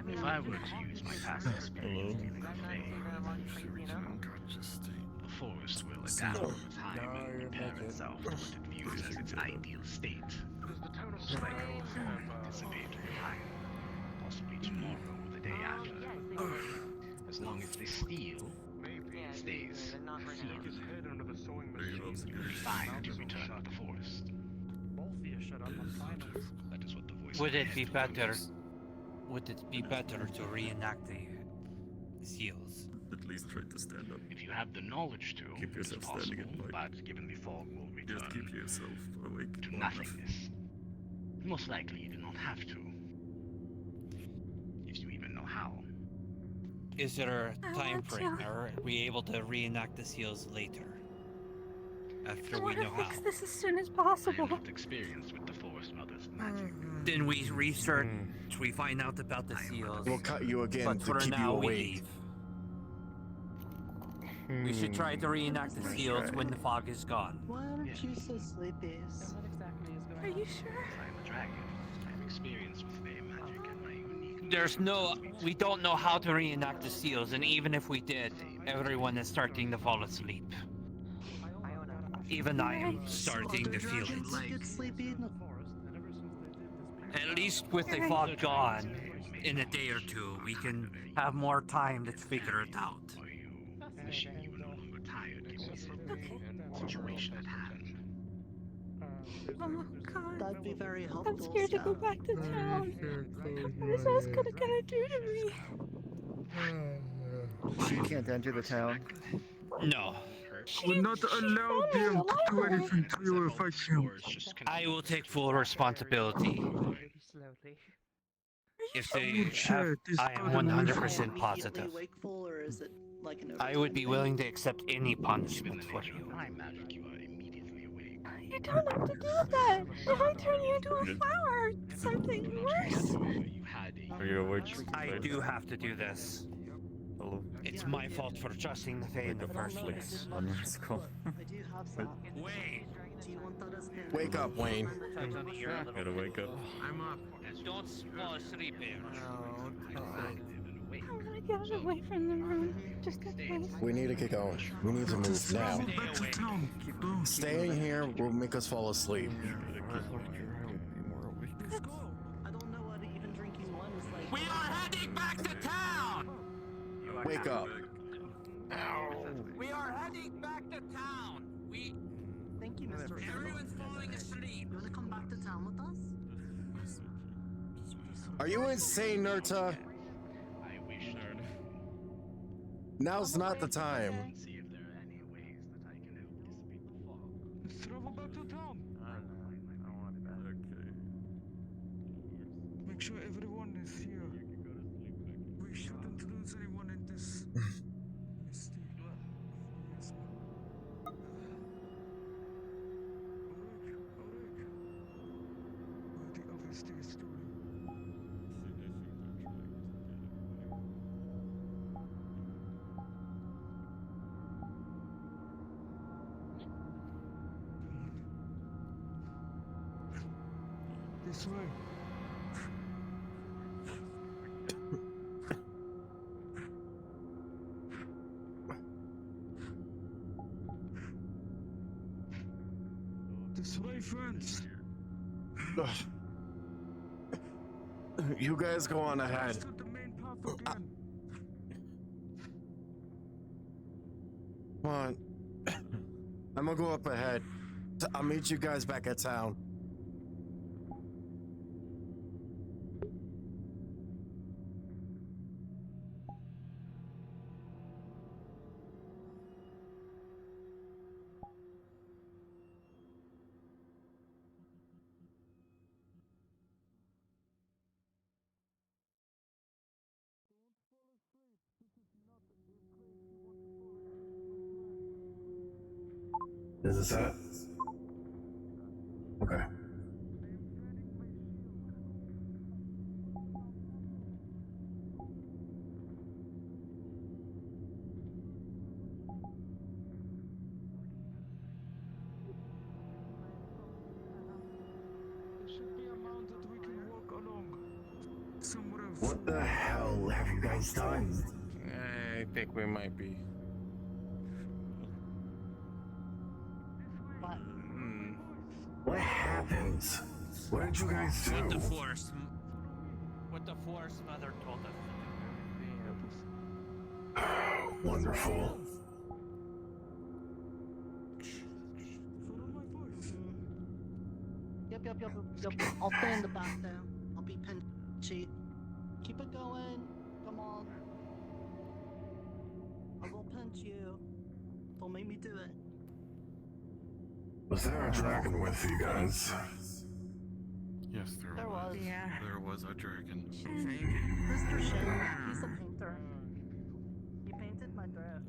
If I were to use my past experience dealing with Fey, the forest will adapt over time and prepare itself to what it views as its ideal state. Most likely the fog will dissipate over time, possibly tomorrow or the day after. As long as this steel stays sealed, it will be fine to return to the forest. Both of you shut up. I'm fine. That is what the voice Would of it be Hector better? believes. Would it be better to reenact the seals? At least try to stand up. If you have the knowledge to, Keep it is yourself possible, standing at night. but given the fog will return Just keep yourself awake. to long enough. nothingness. Most likely you do not have to. If you even know how. Is there a I time want frame? to. Or are we able to reenact the seals later? after I we want know to how. fix this as soon as possible. Not experienced with the Forest Mother's magic. Then we research, we find out about the seals. We'll cut you again but to for keep now, you we awake. leave. We should try to reenact the seals when the fog is gone. Why aren't you so sleepy? What exactly is going Are on? you sure? I'm a dragon. I'm experienced with fey magic and my unique. There's no, we don't know how to reenact the seals, and even if we did, everyone is starting to fall asleep. Even I am starting to feel it. Get sleepy. At least with the fog gone, in a day or two, we can have more time to figure it out. You are no longer tired. Give me some situation at hand. Oh god. That'd be very helpful. I'm scared to go back to town. What is Eska gonna do to me? She can't enter the town. No. We're not allowed them to do anything to you if I can. I will take full responsibility. If they have, I am 100% positive. Wakeful, or is it like an I would be willing to accept any punishment for you. You don't have to do that. If I turn you into a flower or something worse. Are you awake? I do have to do this. Hello? It's my fault for trusting the Fae in the first place. Let's go. I do have some. Wait! Do you want that as hand? Wake up, Wayne. Gotta wake up. I'm up. Don't fall asleep here. I'm gonna get away from the room, just in case. We need to get going. We need to move now. Back to town. Staying here will make us fall asleep. I don't know what even drinking one is like. We are heading back to town! Wake up. We are heading back to town! Thank you, Mr. Everyone's falling asleep! You wanna come back to town with us? Are you insane, Nurta? I wish Nerd. Now's not the time. See if there are any ways that I can help dissipate the fog. Let's travel back to town. Make sure everyone is here. We shouldn't lose anyone in this mistake. Yes, ma'am. Awake. What the others is doing? This way. This way, friends. You guys go on ahead. The main path again. Come on. I'm gonna go up ahead. I'll meet you guys back at town. Is this it? Okay. There should be a mound that we can walk along. Somewhere else. What the hell have you guys done? I think we might be. What happened? What did you guys do? What the Forest Mother told us to do. Wonderful. Yep. I'll stay in the back there. I'll be pinchy. Keep it going. Come on. I will pinch you. Don't make me do it. Was there a dragon with you guys? Yes, there was. Yeah. There was a dragon. Mr. Shin, he's a painter. He painted my dress.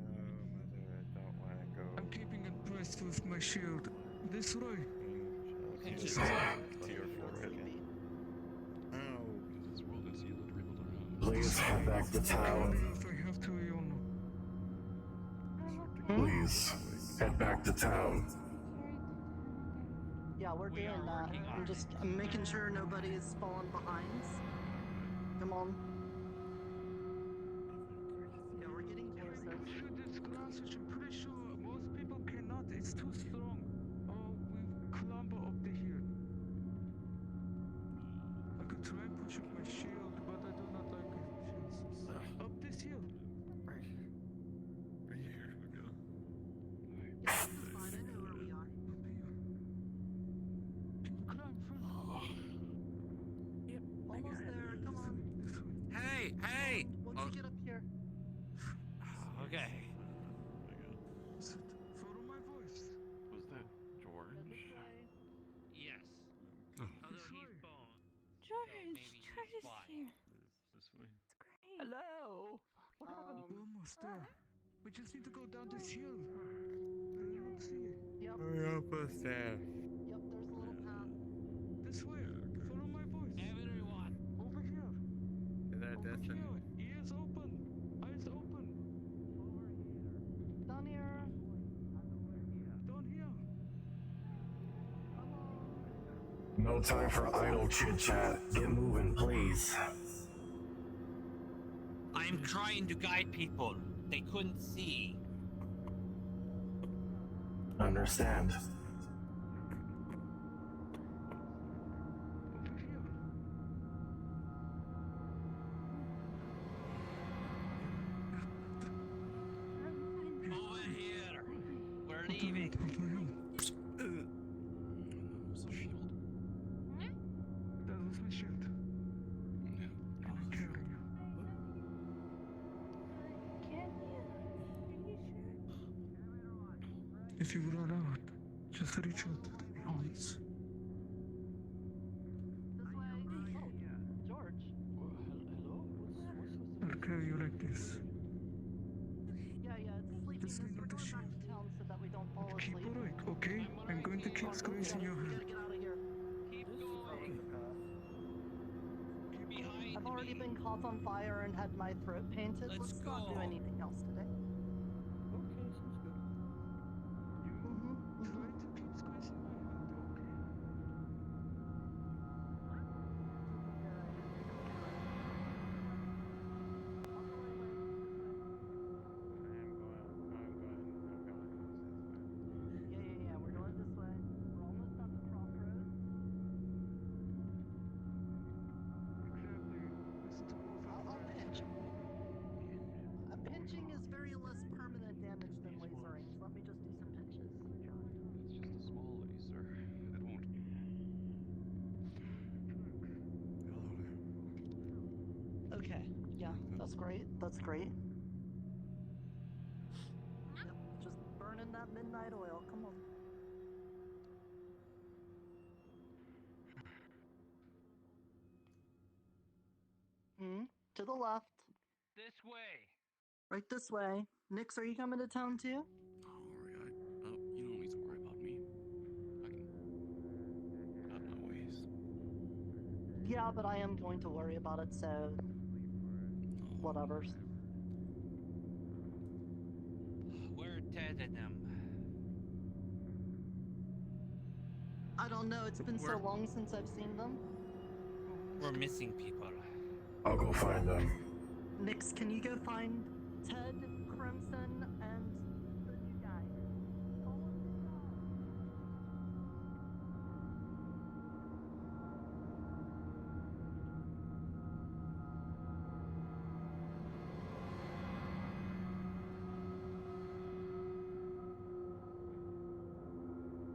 I don't want to go. I'm keeping it voice with my shield. This way. Just to your forehead. Ow. This world is yielded wrinkled around. Please head back to town. If I have to, Iona. Please head back to town. Yeah, we're doing that. I'm making sure nobody's falling behind. Come on. Yeah, we're getting closer. Through this glass, which I'm pretty sure most people cannot. It's too strong. Oh, we clamber up the hill. I could try and push up my shield, but I do not like it. Up this hill. Right here. We go. Yeah, this is fine. I know where we are. Climb first. Yep, almost there. Come on. Hey, hey! Once you get up here. Okay. Follow my voice. Was that George? Yes. Oh. Although he's bone. George, maybe he's George is fine. here. This way. It's great. Hello. What happened? Almost there. We just need to go down this hill. Let's see. Yep. Almost there. Yep, there's a little path. This way. Follow my voice. Everyone. Over here. Is there a Over distance? here. Ears open. Eyes open. Down here. Down here. No time for idle chit chat. Get moving, please. I'm trying to guide people. They couldn't see. Understand. Over here. We're leaving. That was my shield. Can I carry you? Can you? Are you sure? If you run out, just reach out to the arms. This way. Oh, George. Hello? I'll carry you like this. Yeah, it's sleeping. Just lean We're on the going back shield. to town so that we don't fall Keep asleep. awake, okay? I'm going to keep squeezing your We hand. gotta get out of here. Keep going. You're behind I've already me. been caught on fire and had my throat painted. Let's not do go. anything else today. Okay, sounds good. Try to keep squeezing my hand, okay? Yeah, we're going this way. We're almost at the crossroads. Exactly. Listen to both our I'll friends. pinch. Pinching is very less permanent damage than lasering. So let me just do some pinches. It's just a small laser. It won't. Okay. Yeah, that's great. That's great. Yep, just burning that midnight oil. Come on. To the left. This way. Right this way. Nix, are you coming to town too? Alright, you don't need to worry about me. I can have my ways. Yeah, but I am going to worry about it, so whatever. Where are Ted and them? I don't know, it's been so We're- long since I've seen them. We're missing people. I'll go find them. Nix, can you go find Ted, Crimson, and the new guy?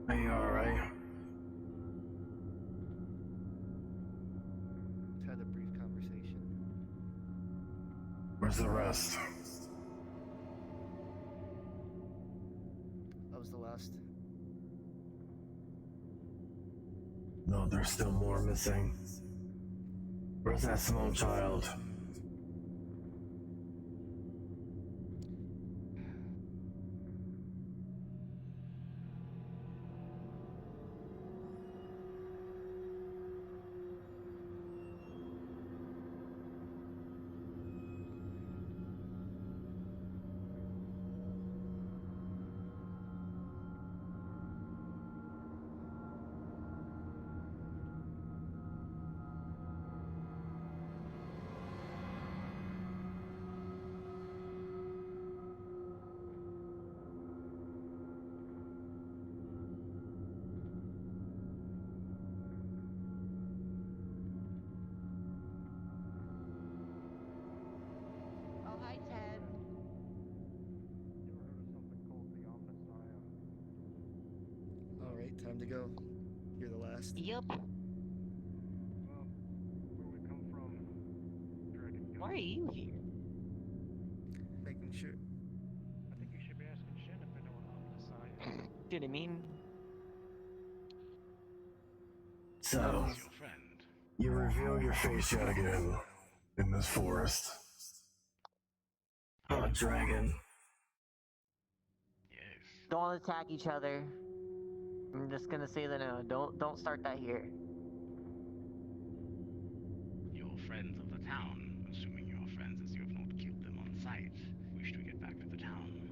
Are you alright? Had a brief conversation. Where's the rest? That was the last. No, there's still more missing. Where's that small child? Time to go. You're the last. Yep. Well, where we come from, Dragon. Why are you here? Making sure. I think you should be asking Shen if they know what omnisci is. Dude, I mean, So, He's your friend. you reveal your face yet again in this forest. Oh, dragon. Yes. Don't attack each other. I'm just gonna say that now. Don't start that here. You're friends of the town. Assuming you're friends as you have not killed them on sight. Wish to get back to the town.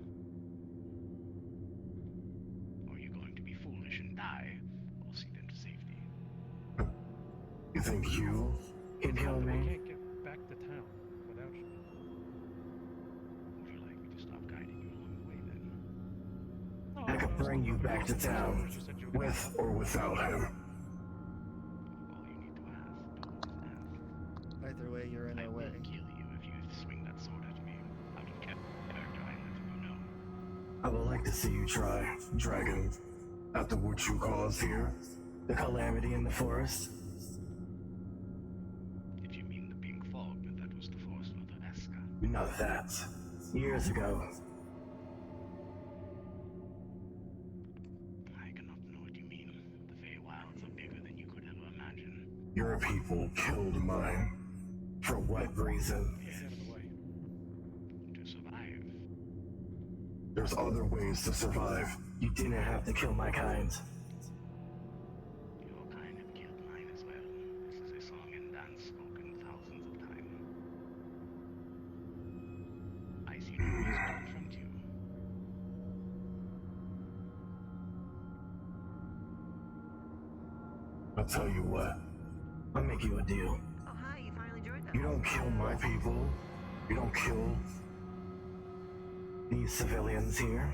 Or are you going to be foolish and die? Or see them to safety? You think you can kill We me? can't get back to town without you. Would you like me to stop guiding you along the way then? I could bring you back to town, with or without him. All you need to ask. Don't ask. Either way, you're in I our will way. kill you if you swing that sword at me. Out of character, I'm letting you know. I would like to see you try, dragon. After what you caused here, the calamity in the forest. If you mean the pink fog, then that was the forest of the Eska. Not that. Years ago. I cannot know what you mean. The Feywilds are bigger than you could ever imagine. Your people killed mine. For what reason? To survive. There's other ways to survive. You didn't have to kill my kind. Your kind have killed mine as well. This is a song and dance spoken thousands of times. I see no reason to confront you. I'll tell you what. I'll make you a deal. Oh hi, you finally joined us. You don't kill my people. You don't kill these civilians here.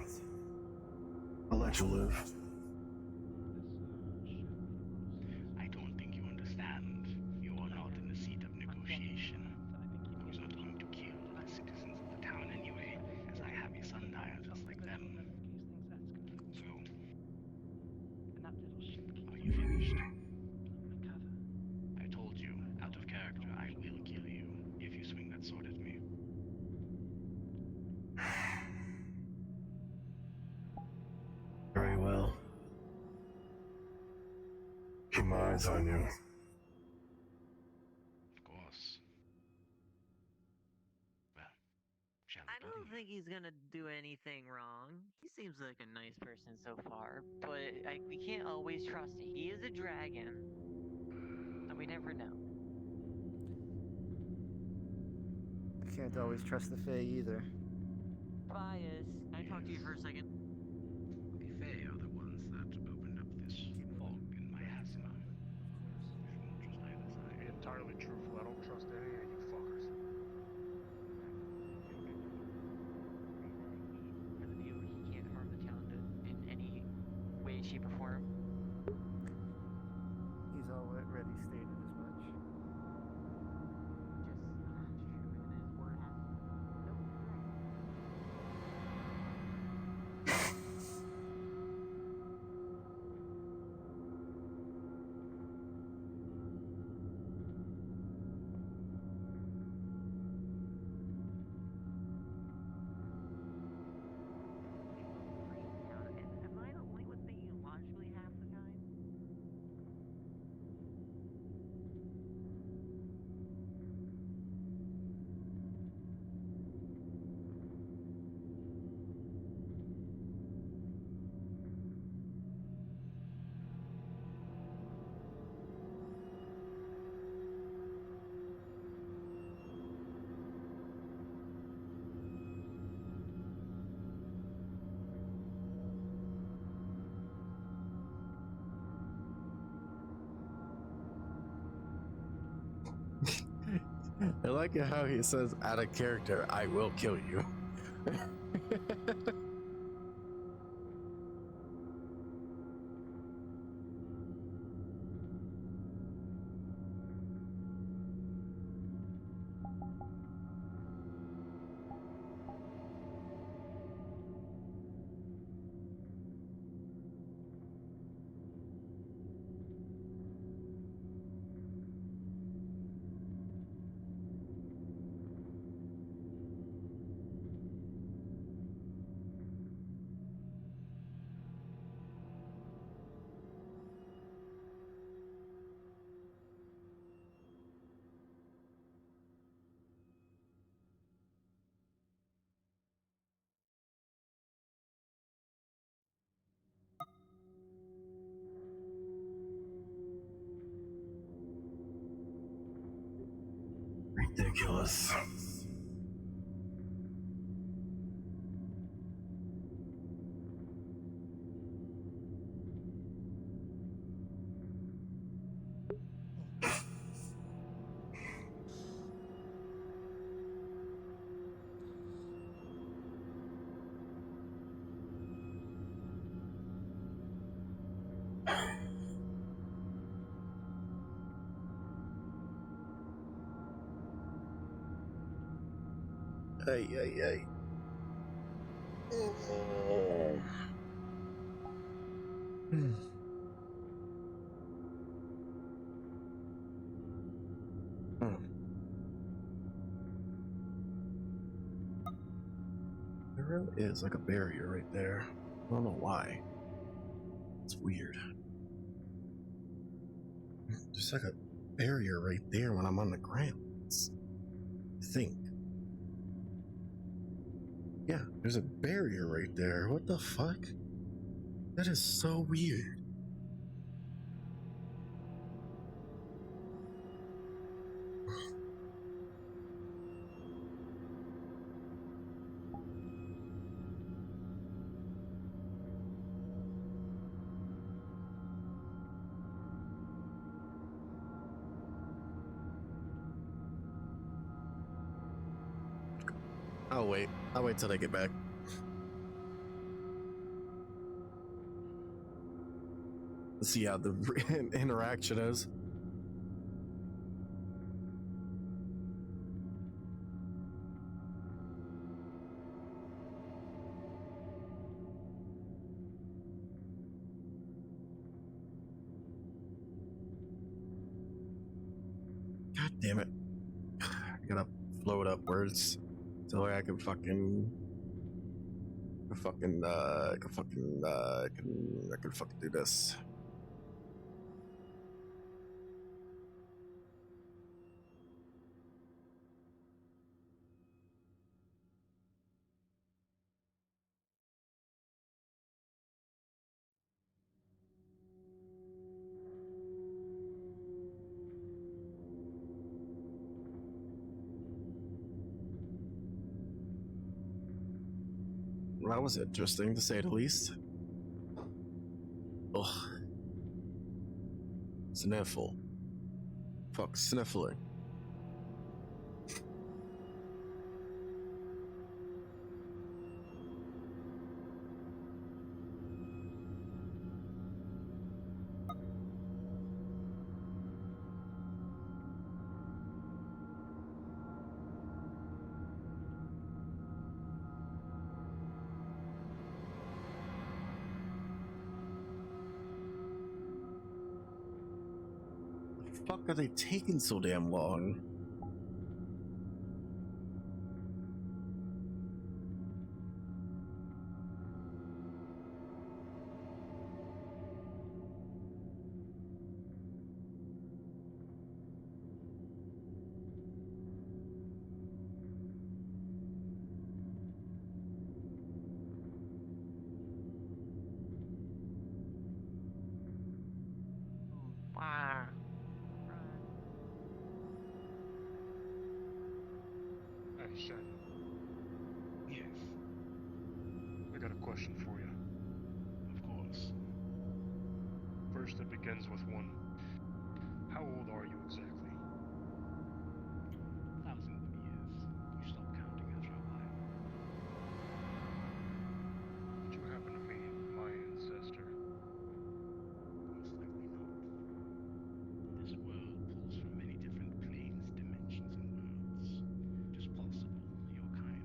I'll let you live. I don't think you understand. You are not in the seat of negotiation. I was not going to kill the citizens of the town anyway, as I have a sundial just like them. So, are you finished? I told you, out of character, I will kill you if you swing that sword at me. Very well. Keep my eyes on you. Of course. Well, shall we I don't think he's gonna do anything wrong. He seems like a nice person so far, but we can't always trust him. He is a dragon, and we never know. I can't always trust the Fae either. Bias. Can I talk to you for a second? The Fae are the ones that opened up this fog in miasma. Shouldn't trust either side. Entirely truthful. I don't trust any of you fuckers. For the view, he can't harm the town in any way, shape, or form. He's already stated as much. Am I the only one thinking logically half the time? I like how he says out of character, I will kill you. ridiculous. Ay, ay, ay. Oh. There really is like a barrier right there. I don't know why. It's weird. There's like a barrier right there when I'm on the ground. I think. Yeah, there's a barrier right there. What the fuck? That is so weird. I'll wait. I'll wait till I get back. Let's see how the interaction is. God damn it. I gotta float upwards so I can fucking I can fucking do this. That was interesting, to say the least. Ugh. Sniffle. Fuck, sniffling. The fuck are they taking so damn long? Wow. Hey, Shen. Yes, I got a question for you. of course. First, it begins with one. How old are you exactly? Thousands of years. You stop counting after a while. Did you happen to meet my ancestor? Most likely not. This world pulls from many different planes, dimensions, and worlds. Just possible your kind,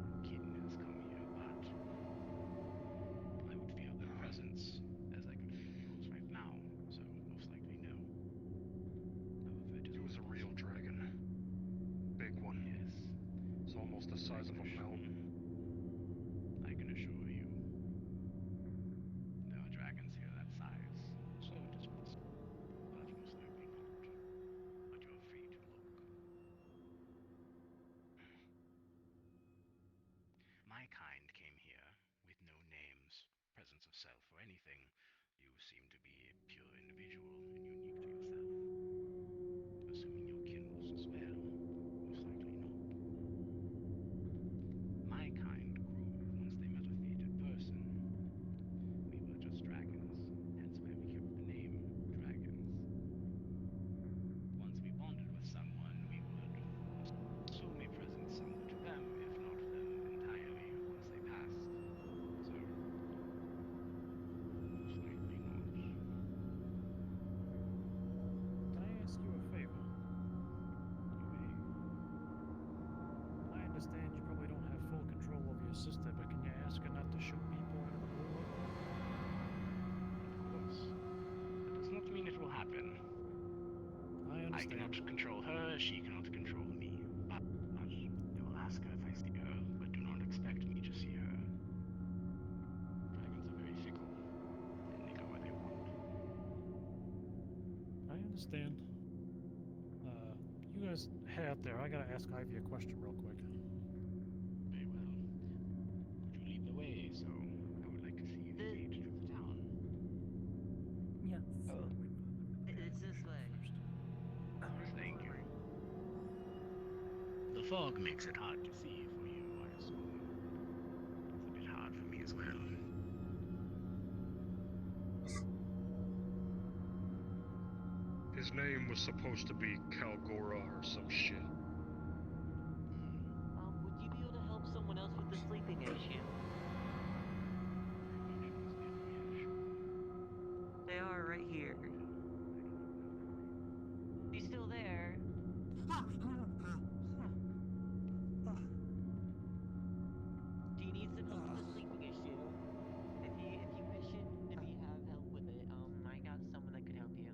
your kin has come here, but I would feel their presence as I could feel yours right now, so most likely no. However, it is He was a all real possible. dragon. Big one. Yes, It's almost the size of a mountain. I can assure you. There are dragons here that size, so it is possible, but most likely not. But you're free to look. My kind came here with no names, presence of self, or anything. You seem to be a pure individual and unique to yourself. Assuming your kin was as well. I cannot control her, she cannot control me. But I will ask her if I see her, but do not expect me to see her. Dragons are very fickle, and they go where they want. I understand. You guys head out there. I gotta ask Ivy a question real quick. Very well. Could you lead the way? So I would like to see the gate to the town. Yes. It's this way. Thank you. The fog makes it hard to see for you, I assume. It's a bit hard for me as well. His name was supposed to be Kalgora or some shit. Would you be able to help someone else with the sleeping issue? They are right here. He's still there. Do you need some help with the sleeping issue? If you wish it to be have help with it, I got someone that could help you.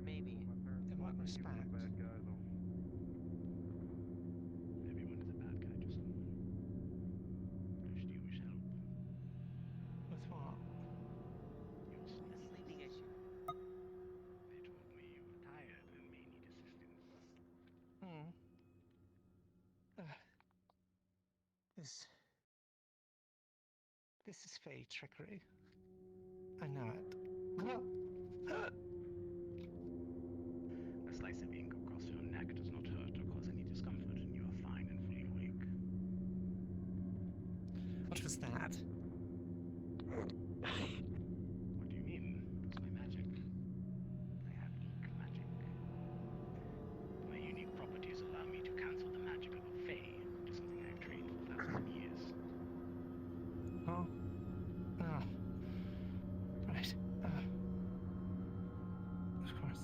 Maybe. In what respect? Bad guy though. Everyone is a bad guy to someone. Which do you wish help? With what? Your The sleeping issue. They told me you were tired and may need assistance. Hmm. This is fey trickery. I know it. A slice of ink across your neck does not hurt or cause any discomfort, and you are fine and fully awake. What was that? What do you mean? It was my magic. I have ink magic. My unique properties allow me to cancel the magic of a fae, which is something I have trained for thousands of years. Oh. Oh. Right. Of course.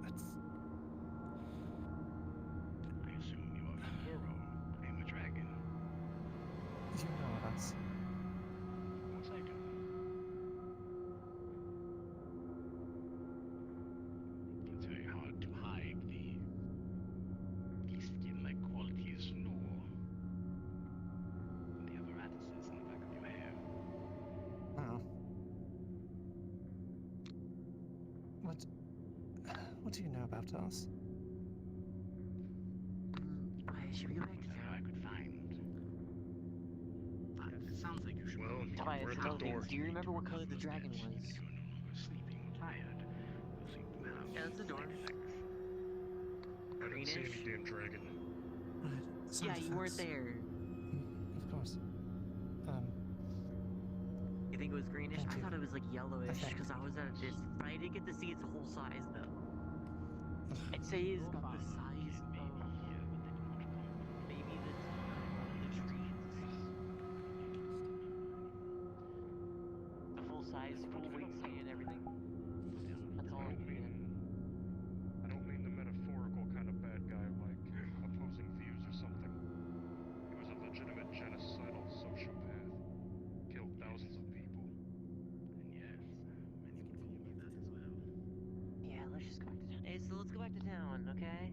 That's... I assume you are from Burrow. I am a dragon. You know of us. Of course I do. It's very hard to hide the beast-skin-like qualities nor the apparatuses in the back of your hair. Oh. What do you know about us? Should we go back to Whatever town? I could find. But it sounds like you should Well, Tobias, we're at tell the me, door. do you remember what color the dragon was? Even if you are no longer sleeping or tired, you seem to have Yeah, that's the door. side effects. I didn't see any Greenish? damn dragon. Right. Yeah, you weren't there. Of course. You think it was greenish? Thank I you. thought it was like yellowish think. because I was at a distance, but I didn't get to see its whole size though. I'd say it's Your about the father size can maybe of hear, but they do not come. maybe the top of one of the trees. The full size, full wingspan, everything. That's all I'm getting. I don't mean the metaphorical kind of bad guy like opposing views or something. He was a legitimate genocidal sociopath. Killed thousands of people. And yes, many will call me that as well. Yeah, let's just go back to town. Hey, so let's go back to town, okay?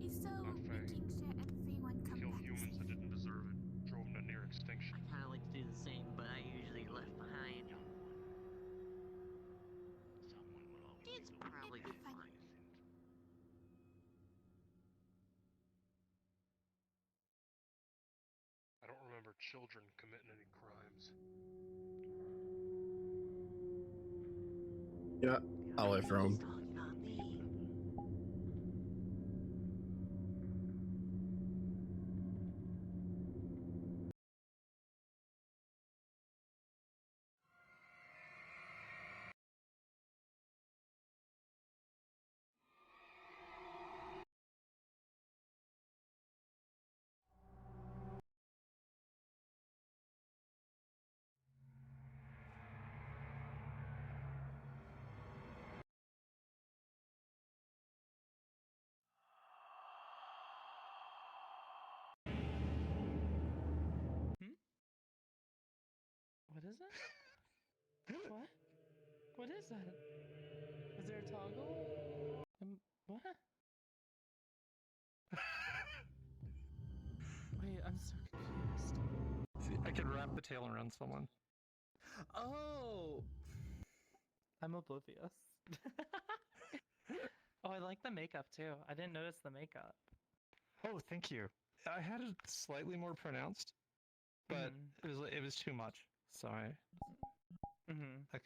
So Not we fair. can share everyone come Killed back humans safe. that didn't deserve it. Drove them to near extinction. I kind of like to do the same, but I usually left behind. Someone will always It's probably It'd be fun. fine. I don't remember children committing any crimes. Yeah, I'll wait for him. Talking about me. What is it? What is that? Is there a toggle? What? Wait, I'm so confused. See, I can wrap the tail around someone. Oh! I'm oblivious. Oh, I like the makeup too. I didn't notice the makeup. Oh, thank you. I had it slightly more pronounced, but it was too much. So I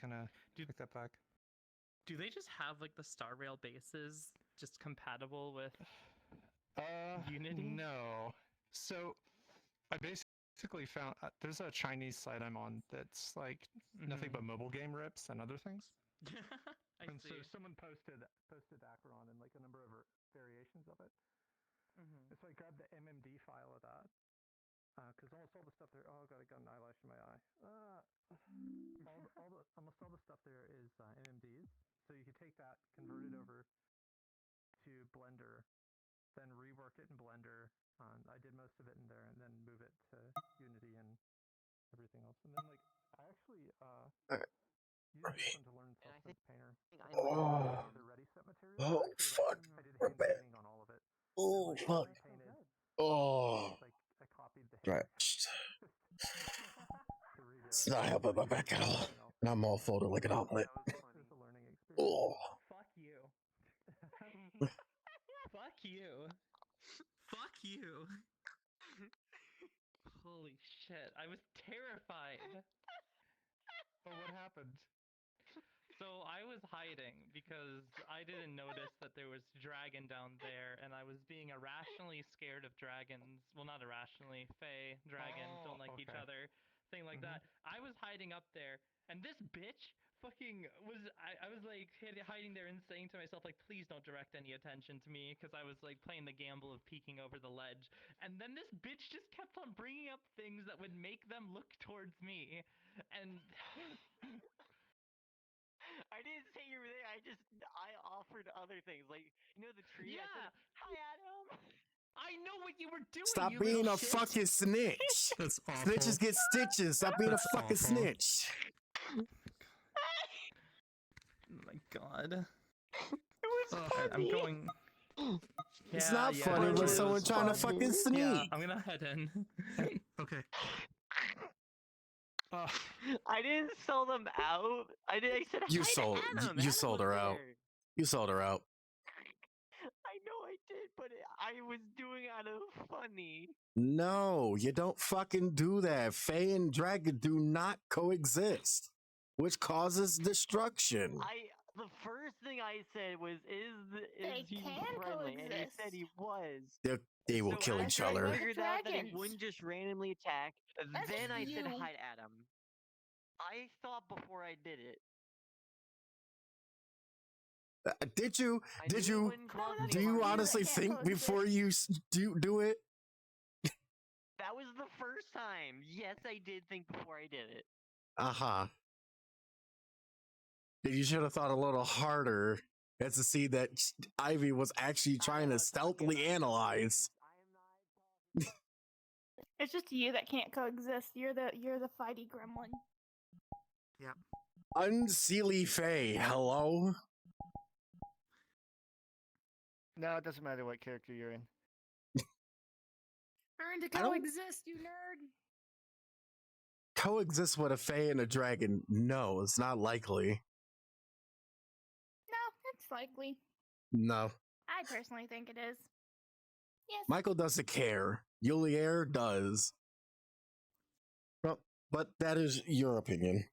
kind of took that back. Do they just have like the Star Rail bases just compatible with Unity? No. So I basically found there's a Chinese site I'm on that's like nothing but mobile game rips and other things. I So see. someone posted Acheron and like a number of variations of it. And so I grabbed the MMD file of that because almost all the stuff there. Oh god, I got an eyelash in my eye. Almost all the stuff there is MMDs. So you could take that, convert it over to Blender, then rework it in Blender. I did most of it in there, and then move it to Unity and everything else. And then like I actually used this one to learn Substance Painter. The ready set material. Oh, fuck. I did We're hand back. painting on all of it. Oh, fuck. Painted. Oh. Like I copied the Stretched. It's not helping my back at all. And I'm all folded like an omelet. Oh. Fuck you. Fuck you. Fuck you. Holy shit, I was terrified. Oh, what happened? So I was hiding because I didn't notice that there was dragon down there, and I was being irrationally scared of dragons. Well, not irrationally. Fae, dragon, don't like each other, thing like that. I was hiding up there, and this bitch fucking was. I was like hiding there and saying to myself like, please don't direct any attention to me, because I was like playing the gamble of peeking over the ledge. And then this bitch just kept on bringing up things that would make them look towards me, and. I didn't say you were there. I offered other things, like the tree. Yeah. I said, "Hi, Adam." I know what you were doing. Stop you being little a shit. fucking snitch. That's awful. Snitches get stitches. Stop being a fucking snitch. Oh my god. It was funny. I'm going. It's not funny when someone trying to fucking sneak. Yeah, I'm gonna head in. Okay. I didn't sell them out. I said, You "Hi to sold. Adam." You Adam sold was her out. there. You sold her out. I know I did, but I was doing out of funny. No, you don't fucking do that. Fae and dragon do not coexist, which causes destruction. The first thing I said was, "Is he can friendly?" And he coexist. said he was. They will kill each other. I figured out that he dragons. wouldn't just randomly attack. That's Then I said, you. "Hi, Adam." I thought before I did it. Did you? I Did knew it you? wouldn't cause any Do you harm. honestly think before you do it? That was the first time. Yes, I did think before I did it. You should have thought a little harder as to see that Ivy was actually trying to stealthily analyze. It's just you that can't coexist. You're the fighty gremlin. Yep. Unseelie Fae, hello? No, it doesn't matter what character you're in. Learn to I don't- coexist, you nerd. Coexist with a Fae and a dragon? No, it's not likely. No, it's likely. No. I personally think it is. Yes. Michael doesn't care. Yulier does. Well, but that is your opinion.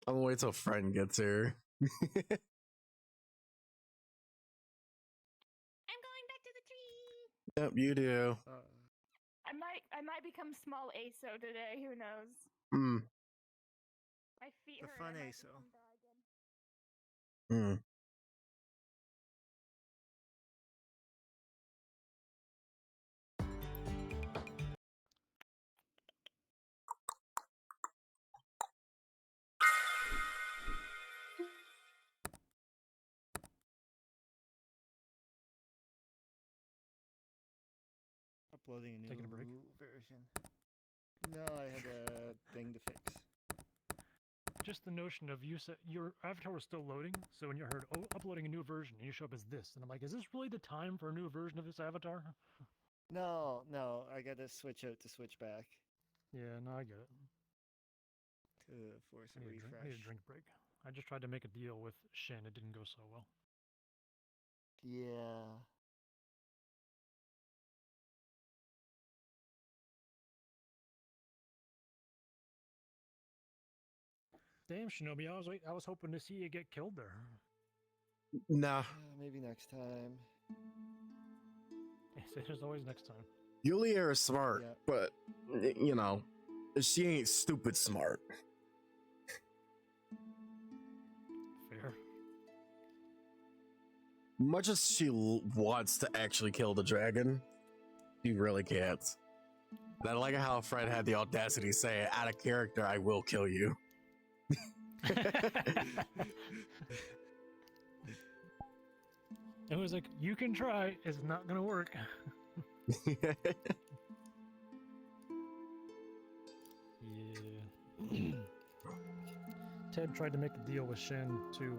I'm gonna wait till friend gets here. I'm going back to the tree. Yep, you do. I might become small ASO today. Who knows? Hmm. My feet The hurt. fun I might ASO. become dragon. Hmm. Uploading a new Taking a break? version. No, I had a thing to fix. just the notion of your avatar was still loading, so when you heard, oh, uploading a new version, and you show up as this, and I'm like, is this really the time for a new version of this avatar? No, I gotta switch out to switch back. Yeah, no, I get it. To force a I need refresh. I need a drink break. I just tried to make a deal with Shen. It didn't go so well. Yeah. Damn, Shinobi, I was hoping to see you get killed there. Nah. Maybe next time. There's always next time. Yulia is smart, but you know, she ain't stupid smart. Fair. Much as she wants to actually kill the dragon, she really can't. And I like how Fred had the audacity to say, out of character, I will kill you. It was like, you can try, it's not gonna work. Yeah. Ted tried to make a deal with Shen to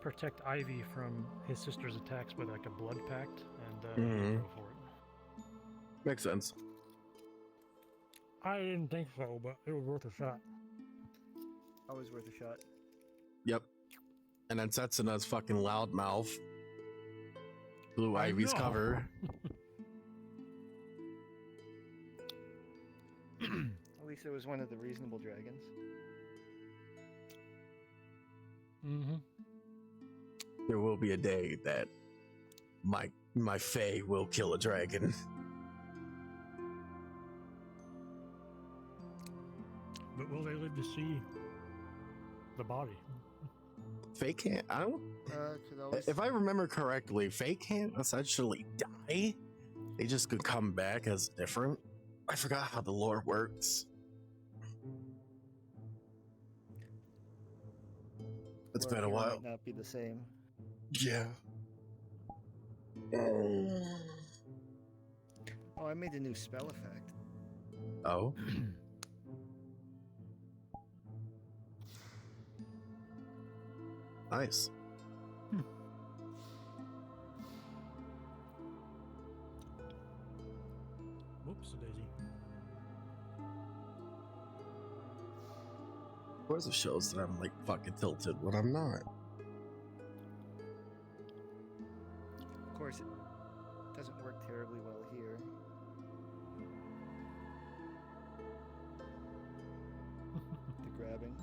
protect Ivy from his sister's attacks with like a blood pact, and he didn't go for it. Makes sense. I didn't think so, but it was worth a shot. Always worth a shot. Yep. And then Setsuna's fucking loudmouth blew Ivy's cover. At least it was one of the reasonable dragons. Mm-hmm. There will be a day that my fae will kill a dragon. But will they live to see the body? Fae can't. I don't. Always... If I remember correctly, Fae can't essentially die. They just could come back as different. I forgot how the lore works. It's been a while. Might not be the same. Yeah. Oh, I made a new spell effect. Oh. Nice. Whoops, daisy. Where's the shows that I'm like fucking tilted when I'm not? Of course, it doesn't work terribly well here. The grabbing.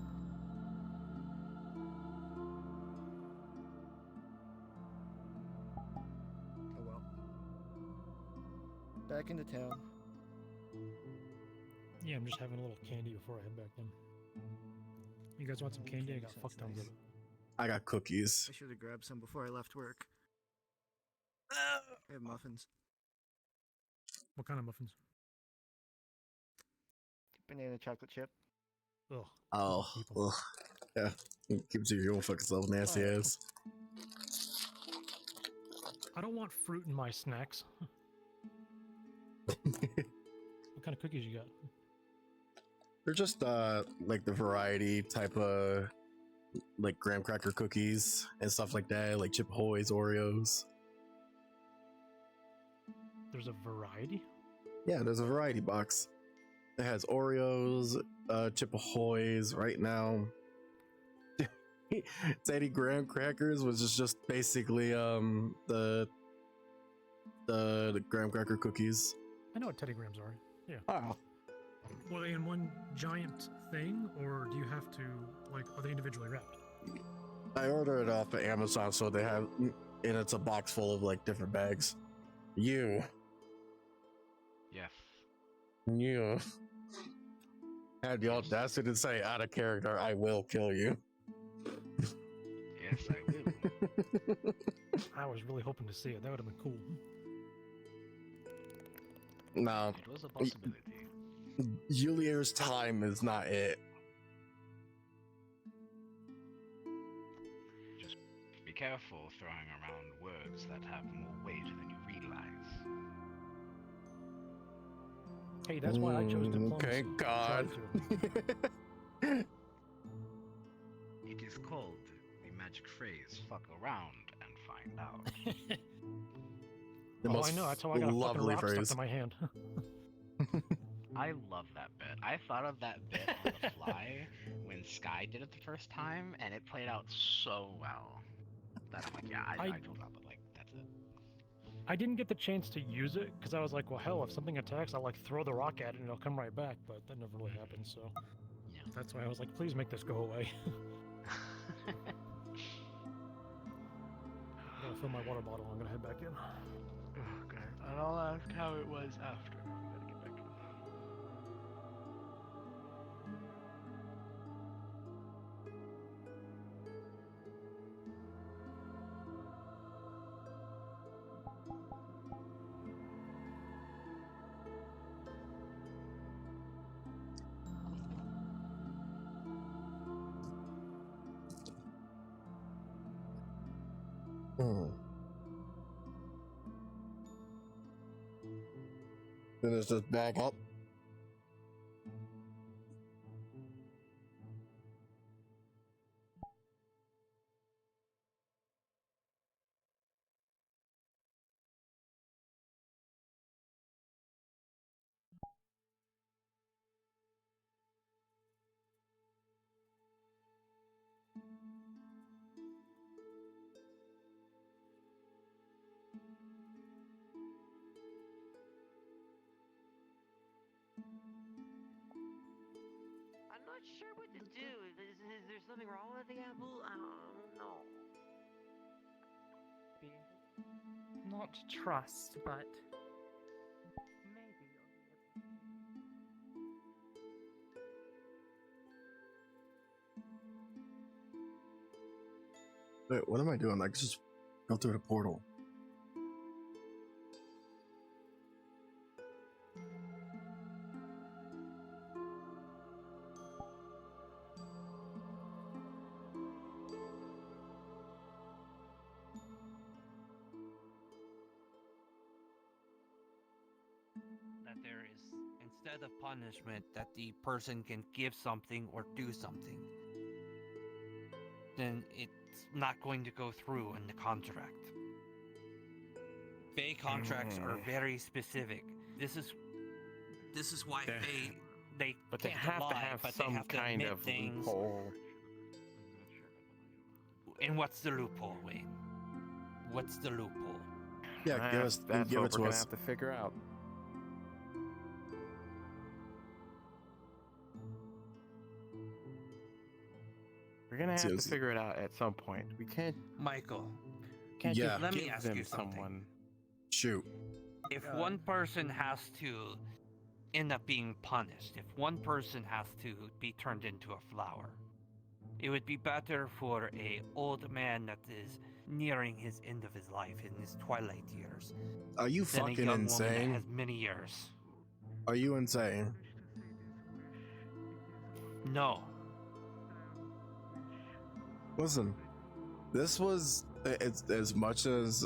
Oh well. Back into town. Yeah, I'm just having a little candy before I head back in. You guys want some candy? I got fuck tons of it. I got cookies. I should have grabbed some before I left work. I have muffins. What kind of muffins? Banana chocolate chip. Ugh. Oh. Ugh. Yeah. Keep it to your own fucking self, nasty ass. I don't want fruit in my snacks. What kind of cookies you got? They're just like the variety type of like graham cracker cookies and stuff like that, like Chip Ahoy's, Oreos. There's a variety? Yeah, there's a variety box. It has Oreos, Chip Ahoy's right now. Teddy graham crackers, which is just basically the graham cracker cookies. I know what Teddy Grahams are. Yeah. Oh. Were they in one giant thing, or do you have to, like, are they individually wrapped? I ordered it off of Amazon, so they have, and it's a box full of like different bags. You. Yes. You had the audacity to say, out of character, I will kill you. Yes, I will. I was really hoping to see it. That would have been cool. No. It was a possibility. Julier's time is not it. Just be careful throwing around words that have more weight than you realize. Hey, that's why I chose diplomacy. Okay, God. magic phrase, fuck around and find out. The Oh, most I know. That's how I got a fucking lovely rock stuck phrase. to my hand. I love that bit. I thought of that bit on the fly when Sky did it the first time, and it played out so well that I'm like, yeah, I told her, but like, that's it. I didn't get the chance to use it because I was like, well, hell, if something attacks, I'll like throw the rock at it and it'll come right back. But that never really happened, so yeah. That's why I was like, please make this go away. I'm gonna fill my water bottle. I'm gonna head back in. Okay, and I'll ask how it was after. We gotta get back in. Then it's just back up. I'm not sure what to do. Is there something wrong with the apple? I don't know. Not trust, but Wait, what am I doing? I can just go through the portal. That there is, instead of punishment, that the person can give something or do something. Then it's not going to go through in the contract. Fey contracts are very specific. This is why Fey they But they can't have lie, to have but some they have to kind admit of things. loophole. And what's the loophole, Wayne? What's the loophole? Yeah, give us. That's Give what it to we're us. gonna have to figure out. We're gonna have to figure it out at some point. We can't, Michael. can't Yeah. just Let me give ask them you something. someone. Shoot. If one person has to end up being punished, if one person has to be turned into a flower, it would be better for a old man that is nearing his end of his life in his twilight years. Are you than a fucking young woman insane? that has many years. Are you insane? No. Listen, this was as much as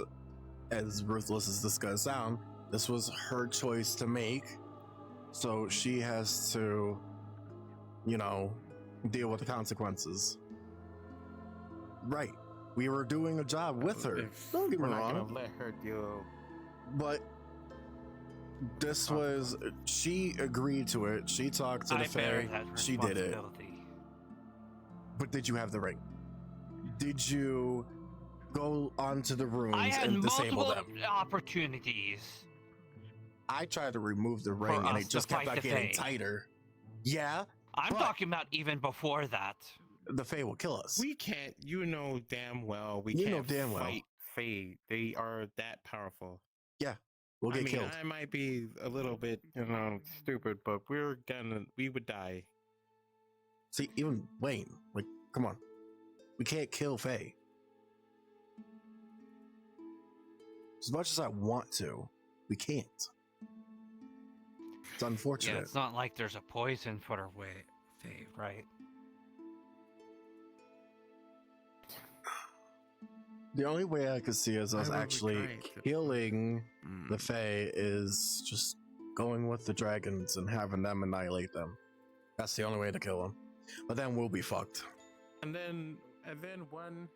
ruthless as this gonna sound. This was her choice to make, so she has to, you know, deal with the consequences. Right. We were doing a job with her. Don't get me We're not wrong. gonna let her deal. But this was, she agreed to it. She talked to the I bear Fae. that She did it. responsibility. But did you have the ring? Did you go onto the I rooms had and disable multiple them? opportunities. I tried to remove the ring For and us it just to kept fight on the getting Fae. tighter. Yeah, I'm but talking about even before that. the Fae will kill us. We can't. You know damn well we You know can't damn well. fight Fae. They are that powerful. Yeah, we'll I get mean, killed. I might be a little bit, stupid, but we would die. See, even Wayne, like, come on. We can't kill Fae. As much as I want to, we can't. It's unfortunate. Yeah, it's not like there's a poison for her Fae, right? The only way I could see as us Why would we actually try it? killing the Fae is just going with the dragons and having them annihilate them. That's the only way to kill them. But then we'll be fucked. And then one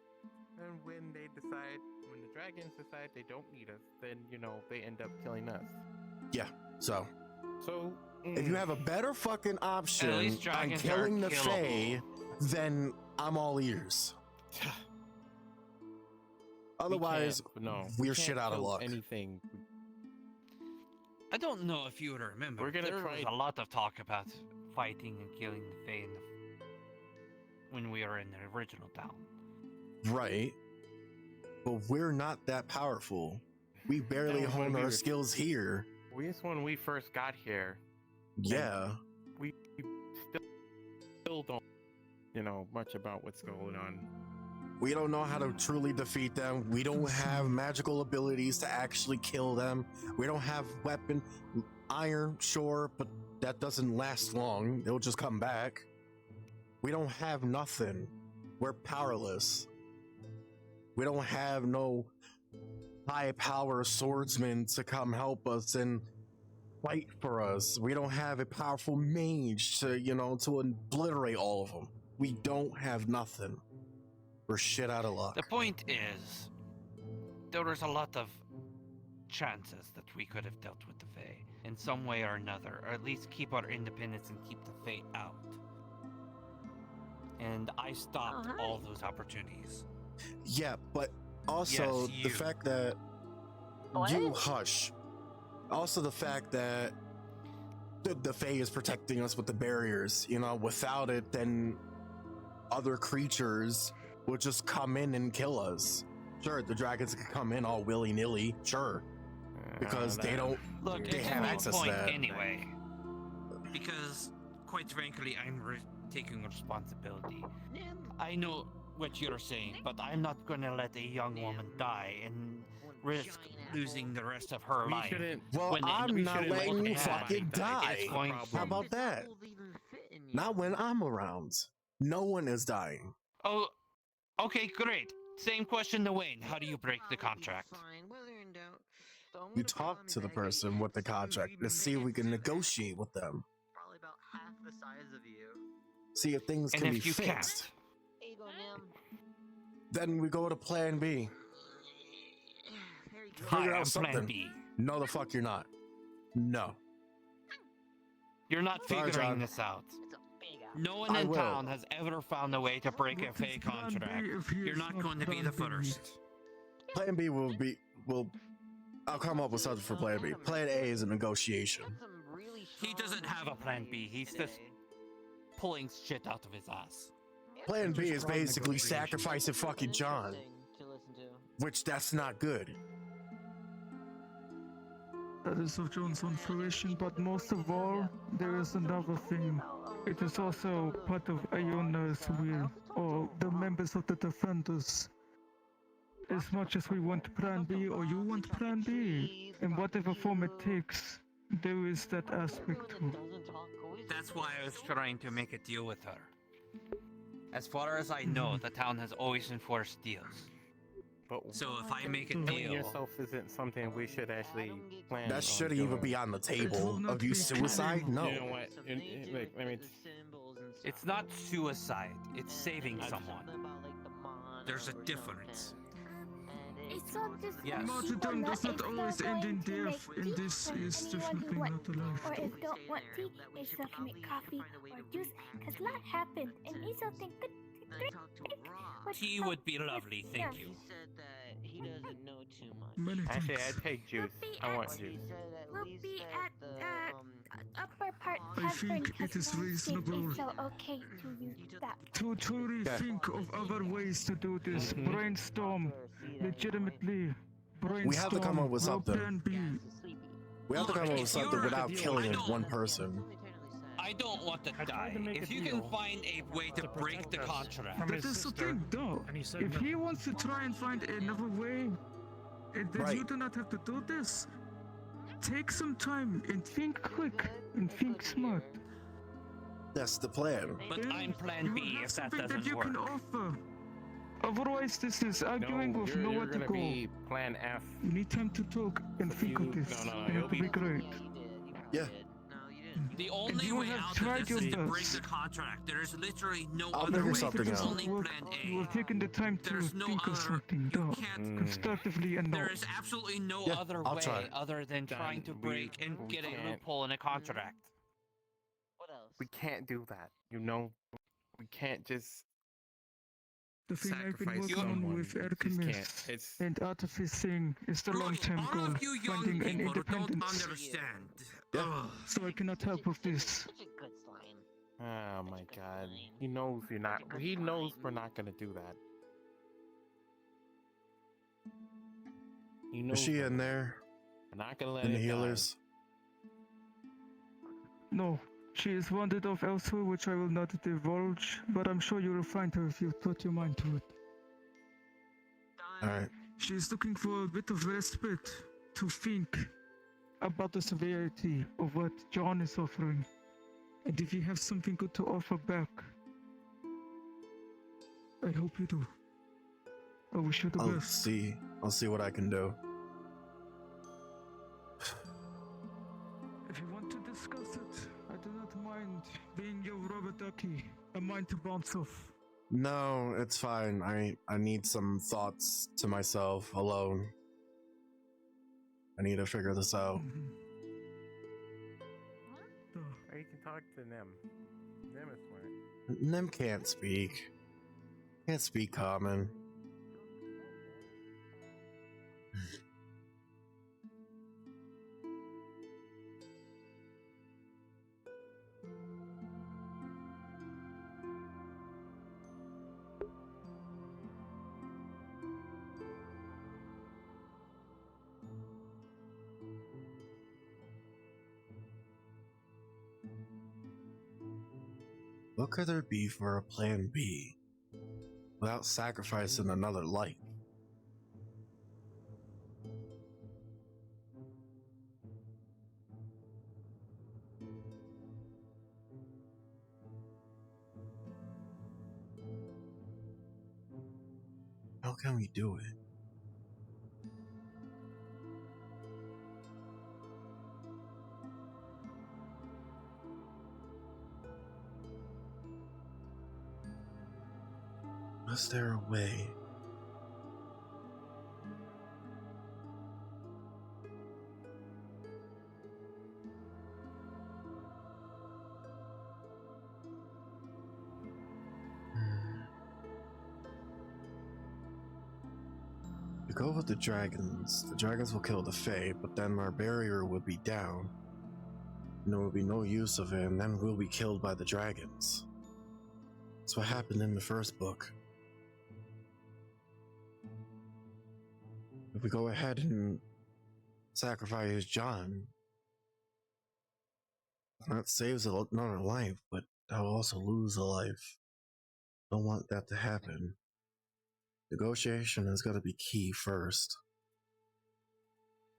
And when the dragons decide they don't need us, then, they end up killing us. Yeah, so So, if you have a better fucking option At least on dragons killing are the killable. Fae, then I'm all ears. Otherwise, we're shit out of luck. Anything. I don't know if you remember. We're gonna there try- was a lot of talk about fighting and killing the Fae when we were in the original town. Right. But we're not that powerful. We barely That was when hone we our were- skills here. When we first got here. Yeah. We still don't, much about what's going on. We don't know how to truly defeat them. We don't have magical abilities to actually kill them. We don't have weapon. Iron, sure, but that doesn't last long. It'll just come back. We don't have nothing. We're powerless. We don't have no high power swordsman to come help us and fight for us. We don't have a powerful mage to, to obliterate all of them. We don't have nothing. We're shit out of luck. The point is, there was a lot of chances that we could have dealt with the Fae in some way or another, or at least keep our independence and keep the Fae out. And I stopped all those opportunities. Yeah, but also Yes, the you. fact that you hush. Also the fact that the Fae is protecting us with the barriers. Without it, then other creatures will just come in and kill us. Sure, the dragons can come in all willy-nilly, sure. Because they don't Look, they it's have a moot access to point that. anyway. Because, quite frankly, I'm taking responsibility. I know what you're saying, but I'm not gonna let a young woman die and risk losing the rest of her life. Well, when I'm not shouldn't letting look you bad. fucking die. It's going How about that? Not when I'm around. No one is dying. Oh, okay, great. Same question to Wayne. How do you break the contract? You talk to the person with the contract to see if we can negotiate with them. Probably about half the size of you. See if things And can be if you fixed. There you go, Nim. Then we go to plan B. Hi, Figure I'm out something. Plan B. No, the fuck you're not. No. You're not Sorry, figuring John. this out. No one I in will. town has ever found a way to break a fake contract. You're not going to be the first. Plan B I'll come up with something for plan B. Plan A is a negotiation. He doesn't have a plan B. He's just pulling shit out of his ass. Plan B is basically sacrificing fucking John. Which that's not good. That is of John's own fruition, but most of all, there is another thing. It is also part of Iona's will, or the members of the Defenders. As much as we want Plan B, or you want Plan B, in whatever form it takes, there is that aspect too. That's why I was trying to make a deal with her. As far as I know, the town has always enforced deals. But So if I make a killing deal, yourself isn't something we should actually plan. That on shouldn't doing. even be on the table. Abuse suicide? No. You know what? Look, let me. it's not suicide. It's saving someone. There's a difference. It's not just Yes. Martyrdom does not if always they're end in going to death, make and tea this for is anyone definitely who not a life. Or if don't want tea, Isol can make coffee or juice, because a lot happened, and Isol think good. Tea would be lovely, thank you. He doesn't know too much. Many Actually, thanks. I'd take juice. I want juice. We'll be at upper part I tavern think because it is we want to give reasonable Isol okay to use that. To truly think of other ways to do this, brainstorm, legitimately brainstorm. We have to come up with We'll something. Plan B. We have to come up with something without killing one person. I don't want to die. If you can find a way to break the contract. That is the thing, though. If he wants to try and find another way, and then you do not have to do this, take some time and think quick and think smart. That's the plan. But Then I'm Plan you B have if that something that doesn't you work. can offer. Otherwise, this is arguing with you're nowhere to gonna go. be Plan F. You need time to talk and think of this. No, And you'll it'll be great. Yeah. The only way out of this is to break the contract. There is literally no other way. There's only plan A. You have taken the time to There's no think of other. something, You can't. constructively and There not. is absolutely no Yeah, other I'll way try. other than trying to break and get a loophole in a contract. What else? We can't do that. You know, we can't just The thing I've been sacrifice working on someone. with You just can't. alchemists It's and artificing is the Look, long-term all goal, of you young finding an people don't independence. understand. So I cannot help with this. Such a good slime. oh my god. He knows you're not. He knows we're not gonna do that. He knows Is she we're in not. there? We're not gonna let In the it healers? No, she is wanted off elsewhere, which I will not divulge, but I'm sure you will find her if you put your mind to it. Alright. She is looking for a bit of respite to think about the severity of what John is offering, and if you have something good to offer back, I hope you do. I wish you the I'll best. see. I'll see what I can do. If you want to discuss it, I do not mind being your rubber ducky, a mind to bounce off. No, it's fine. I need some thoughts to myself alone. I need to figure this out. Or you can talk to Nim. Nim is smart. Nim can't speak. Can't speak common. What could there be for a plan B without sacrificing another life? How can we do it? Was there a way? To go with the dragons will kill the Fae, but then our barrier would be down. And there will be no use of it, and then we'll be killed by the dragons. That's what happened in the first book. If we go ahead and sacrifice John, that saves another life, but I'll also lose a life. Don't want that to happen. Negotiation is going to be key first.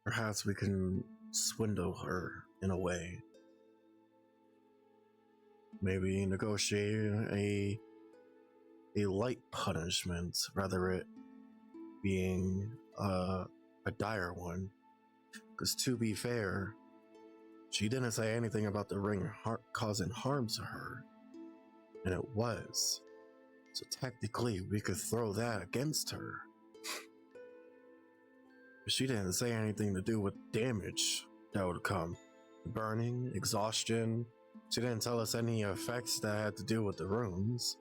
Perhaps we can swindle her in a way. Maybe negotiate a light punishment, rather it being a dire one. Because to be fair, she didn't say anything about the ring causing harm to her, and it was. So technically, we could throw that against her. But she didn't say anything to do with damage that would come. Burning, exhaustion. She didn't tell us any effects that had to do with the runes.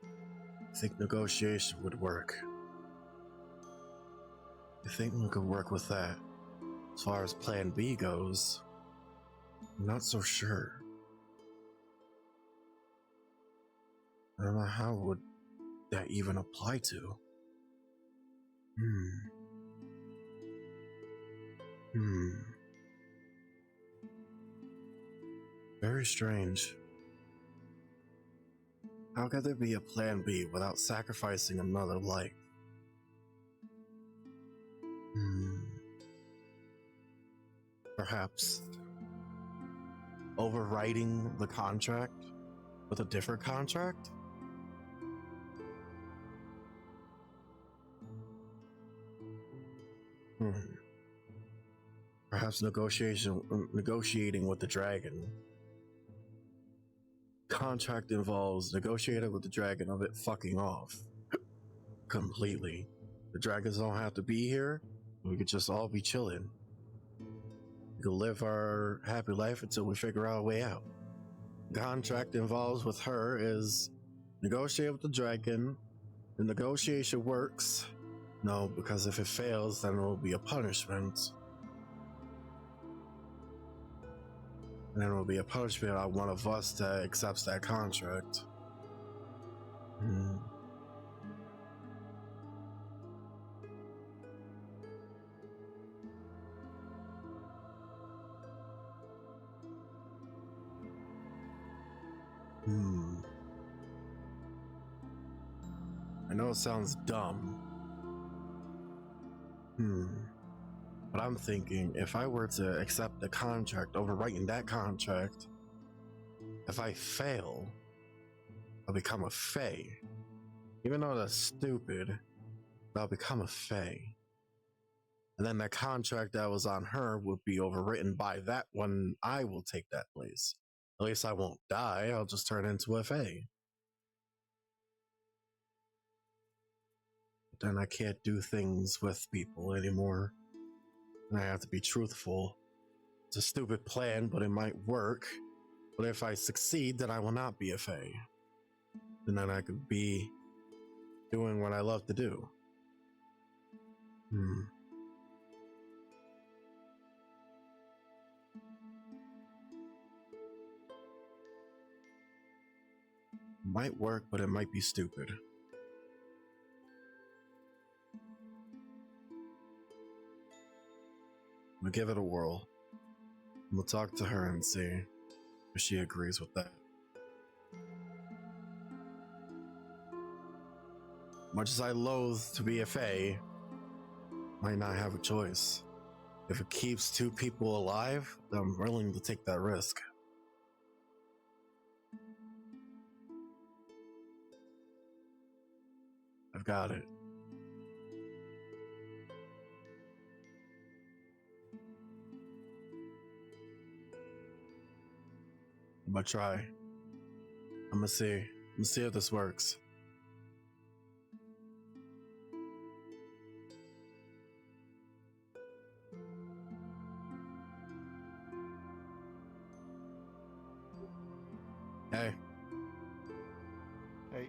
I think negotiation would work. I think we could work with that. As far as plan B goes, I'm not so sure. I don't know how would that even apply to. Very strange. How could there be a plan B without sacrificing another life? Perhaps overwriting the contract with a different contract? perhaps negotiating with the dragon. Contract involves negotiating with the dragon of it fucking off completely. The dragons don't have to be here. We could just all be chilling. We could live our happy life until we figure out a way out. The contract involves with her is negotiate with the dragon. The negotiation works. No, because if it fails, then it will be a punishment. And then it will be a punishment on one of us that accepts that contract. I know it sounds dumb. But I'm thinking if I were to accept the contract, overwriting that contract, if I fail, I'll become a Fae. Even though that's stupid, I'll become a Fae. And then that contract that was on her would be overwritten by that one. I will take that place. At least I won't die. I'll just turn into a Fae. But then I can't do things with people anymore. And I have to be truthful. It's a stupid plan, but it might work. But if I succeed, then I will not be a Fae. And then I could be doing what I love to do. Might work, but it might be stupid. I'm gonna give it a whirl. I'm gonna talk to her and see if she agrees with that. Much as I loathe to be a Fae, might not have a choice. If it keeps two people alive, then I'm willing to take that risk. I've got it. I'm gonna try. I'm gonna see. I'm gonna see if this works. Hey. Hey.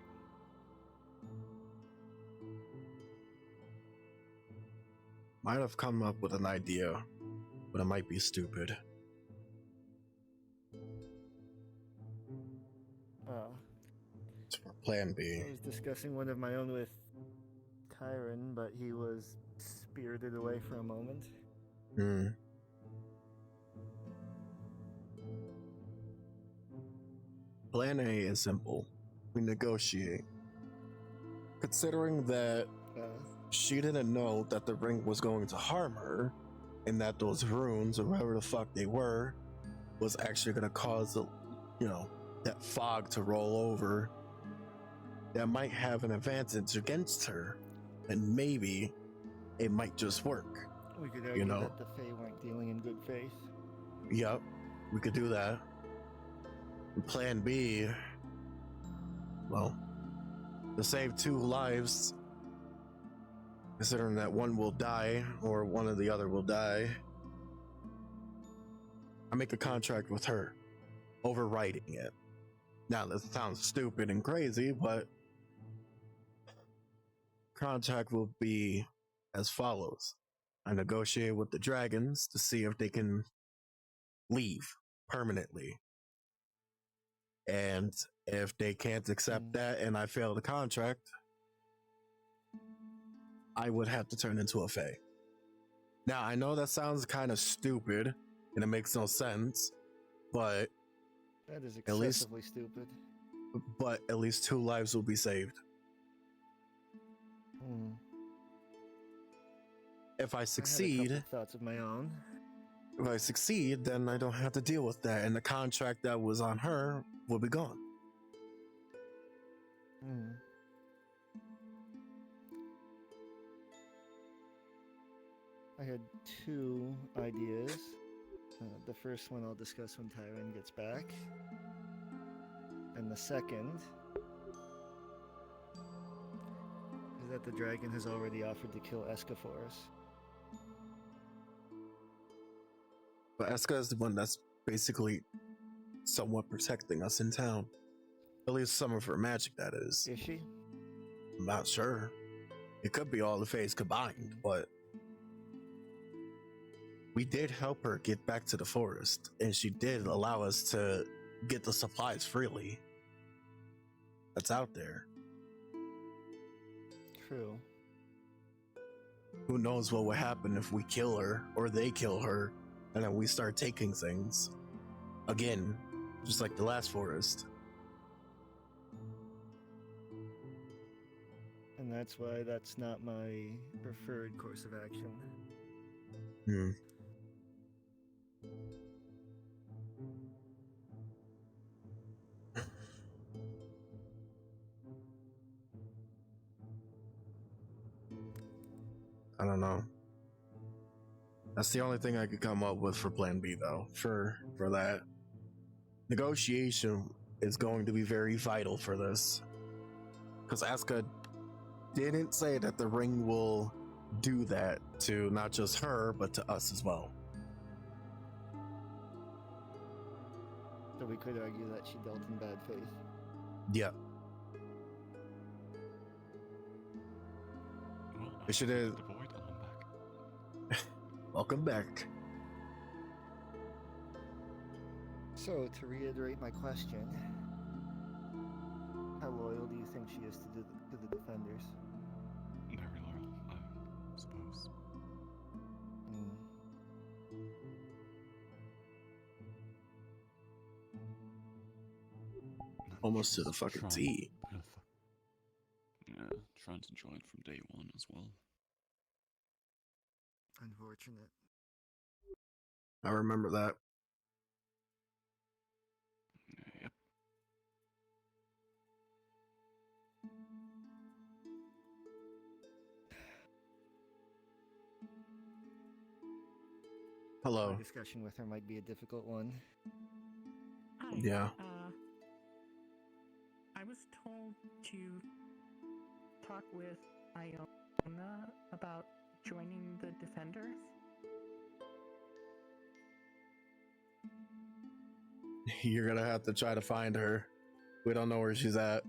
Might have come up with an idea, but it might be stupid. It's for plan B. I was discussing one of my own with Kyron, but he was spirited away for a moment. Plan A is simple. We negotiate. Considering that she didn't know that the ring was going to harm her, and that those runes, or whatever the fuck they were, was actually going to cause, that fog to roll over, that might have an advantage against her, and maybe it might just work. We could argue that the Fae weren't dealing in good faith. Yep, we could do that. Plan B, well, to save 2 lives, considering that one will die or one or the other will die, I make a contract with her, overwriting it. Now, this sounds stupid and crazy, but contract will be as follows. I negotiate with the dragons to see if they can leave permanently. And if they can't accept that and I fail the contract, I would have to turn into a Fae. Now, I know that sounds kind of stupid and it makes no sense, but that is excessively stupid. But at least 2 lives will be saved. If I succeed, I had a couple thoughts of my own. If I succeed, then I don't have to deal with that, and the contract that was on her will be gone. I had two ideas. The first one I'll discuss when Tyron gets back. And the second is that the dragon has already offered to kill Eska for us. But Eska is the one that's basically somewhat protecting us in town. At least some of her magic, that is. Is she? I'm not sure. It could be all the Fays combined, but we did help her get back to the forest, and she did allow us to get the supplies freely. That's out there. True. Who knows what would happen if we kill her, or they kill her, and then we start taking things. Again, just like the last forest. And that's why that's not my preferred course of action. Hmm. I don't know. That's the only thing I could come up with for plan B, though. For that. Negotiation is going to be very vital for this. Because Asuka didn't say that the ring will do that to not just her, but to us as well. So we could argue that she dealt in bad faith. Yeah. It should have. Welcome back. So, to reiterate my question, how loyal do you think she is to the Defenders? Very loyal, I suppose. Almost to the fucking T. Yeah, trying to join from day one as well. Unfortunate. I remember that. Yep. Hello. My discussion with her might be a difficult one. Hi. Yeah. I was told to talk with Iona about joining the Defenders. You're gonna have to try to find her. We don't know where she's at.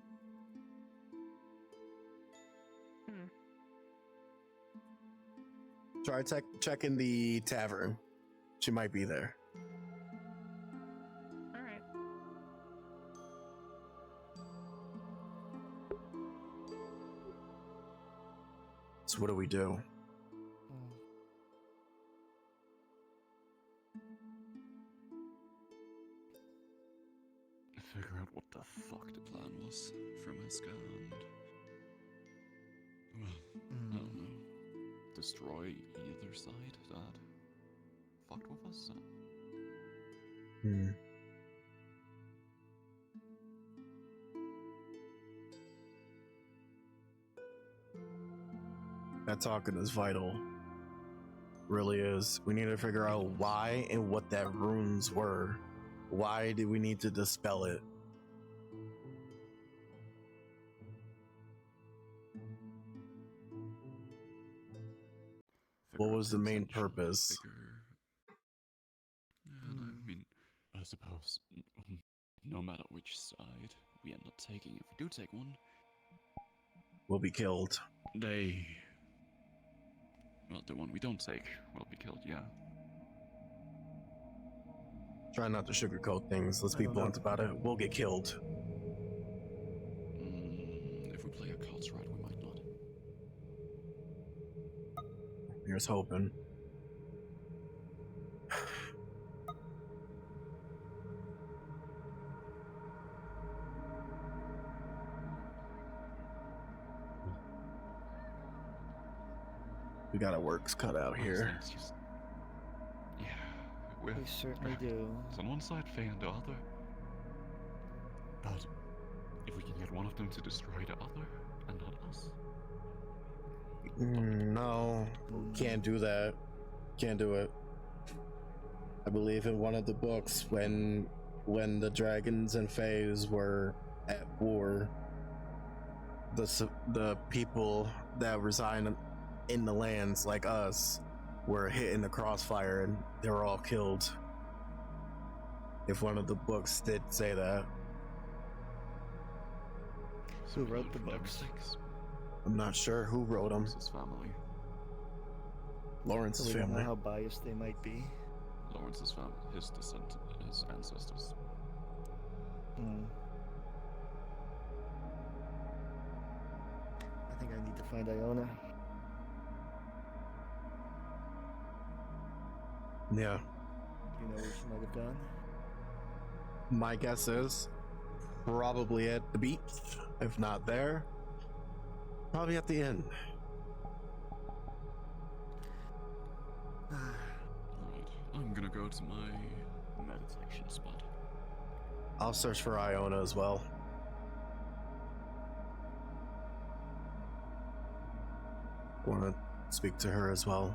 Try checking the tavern. She might be there. Alright. So what do we do? Figure out what the fuck the plan was from Eska and... Well, I don't know. Destroy either side that fucked with us. That talking is vital. Really is. We need to figure out why and what that runes were. Why did we need to dispel it? What was the main purpose? And I mean, I suppose no matter which side we end up taking, if we do take one, we'll be killed. Well, the one we don't take will be killed, yeah. Try not to sugarcoat things. Let's be blunt about it. We'll get killed. If we play our cards right, we might not. Here's hoping. We got our works cut out here. We certainly do. It's on one side, Faye and the other. But if we can get one of them to destroy the other, and not us. No, can't do that. Can't do it. I believe in one of the books when the dragons and fays were at war, the people that reside in the lands like us were hit in the crossfire and they were all killed. If one of the books did say that. Who wrote the books? I'm not sure who wrote them. Lawrence's family. Lawrence's We don't know family. how biased they might be. Lawrence's family, his ancestors. I think I need to find Iona. Yeah. Do you know where she might have gone? My guess is probably at the beach. If not there, probably at the inn. Alright, I'm gonna go to my meditation spot. I'll search for Iona as well. Want to speak to her as well.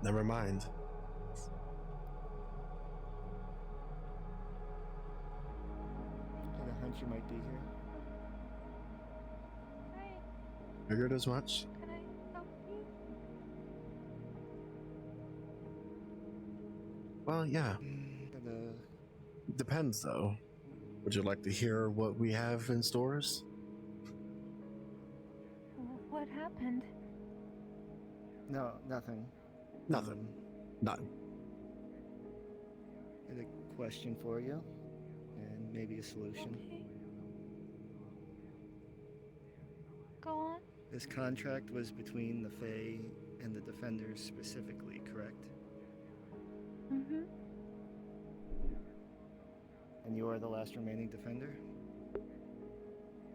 Never mind. I had a hunch you might be here. Figured as much. Can I help you? Well, yeah. Depends, though. Would you like to hear what we have in stores? What happened? No, nothing. Nothing. Nothing. I had a question for you, and maybe a solution. Okay. Go on. This contract was between the Fae and the Defenders specifically, correct? Mm-hmm. And you are the last remaining Defender?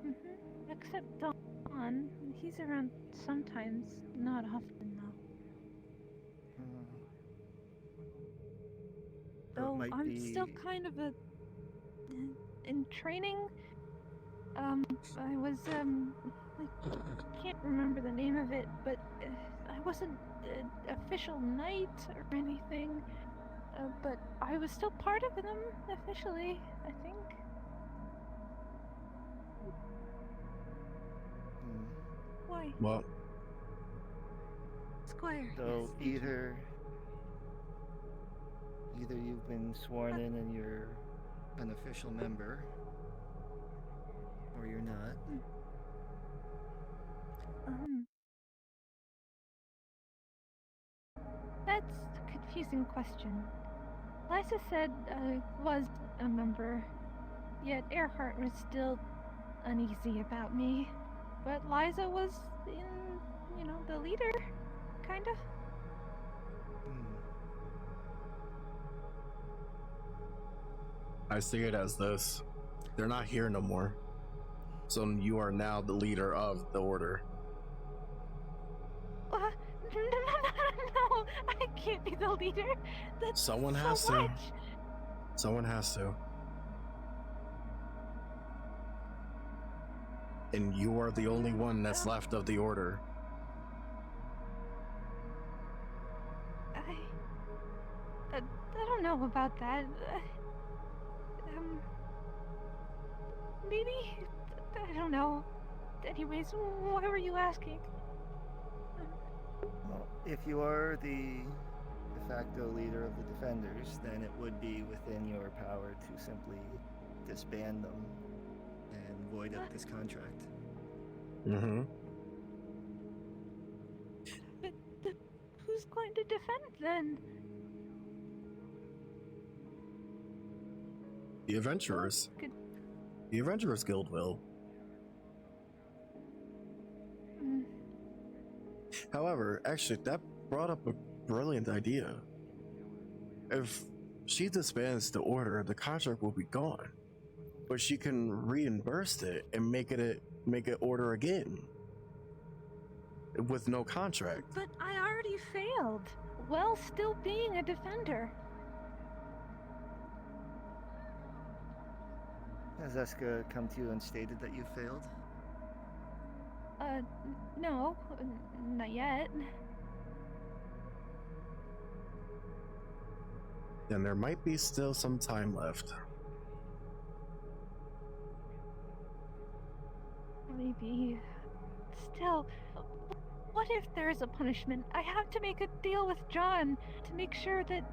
Mm-hmm. Except Don. He's around sometimes, not often though. Though I'm still kind of in training. I was I can't remember the name of it, but I wasn't an official knight or anything. But I was still part of them officially, I think. Why? Well, Squire. So yes, either you've been sworn in and you're an official member, or you're not. That's a confusing question. Liza said I was a member, yet Earhart was still uneasy about me. But Liza was the leader, kind of. I see it as this. They're not here no more. So you are now the leader of the order. No, I can't be the leader. That's Someone so has to. much. Someone has to. And you are the only one that's left of the order. I don't know about that. Maybe? I don't know. Anyways, why were you asking? Well, if you are the de facto leader of the Defenders, then it would be within your power to simply disband them and void up this contract. Mm-hmm. But who's going to defend then? The Adventurers. The Adventurers Guild will. However, actually, that brought up a brilliant idea. If she disbands the order, the contract will be gone. But she can reimburse it and make it order again. With no contract. But I already failed. while still being a defender. Has Eska come to you and stated that you failed? No, not yet. Then there might be still some time left. Maybe. Still, what if there is a punishment? I have to make a deal with John to make sure that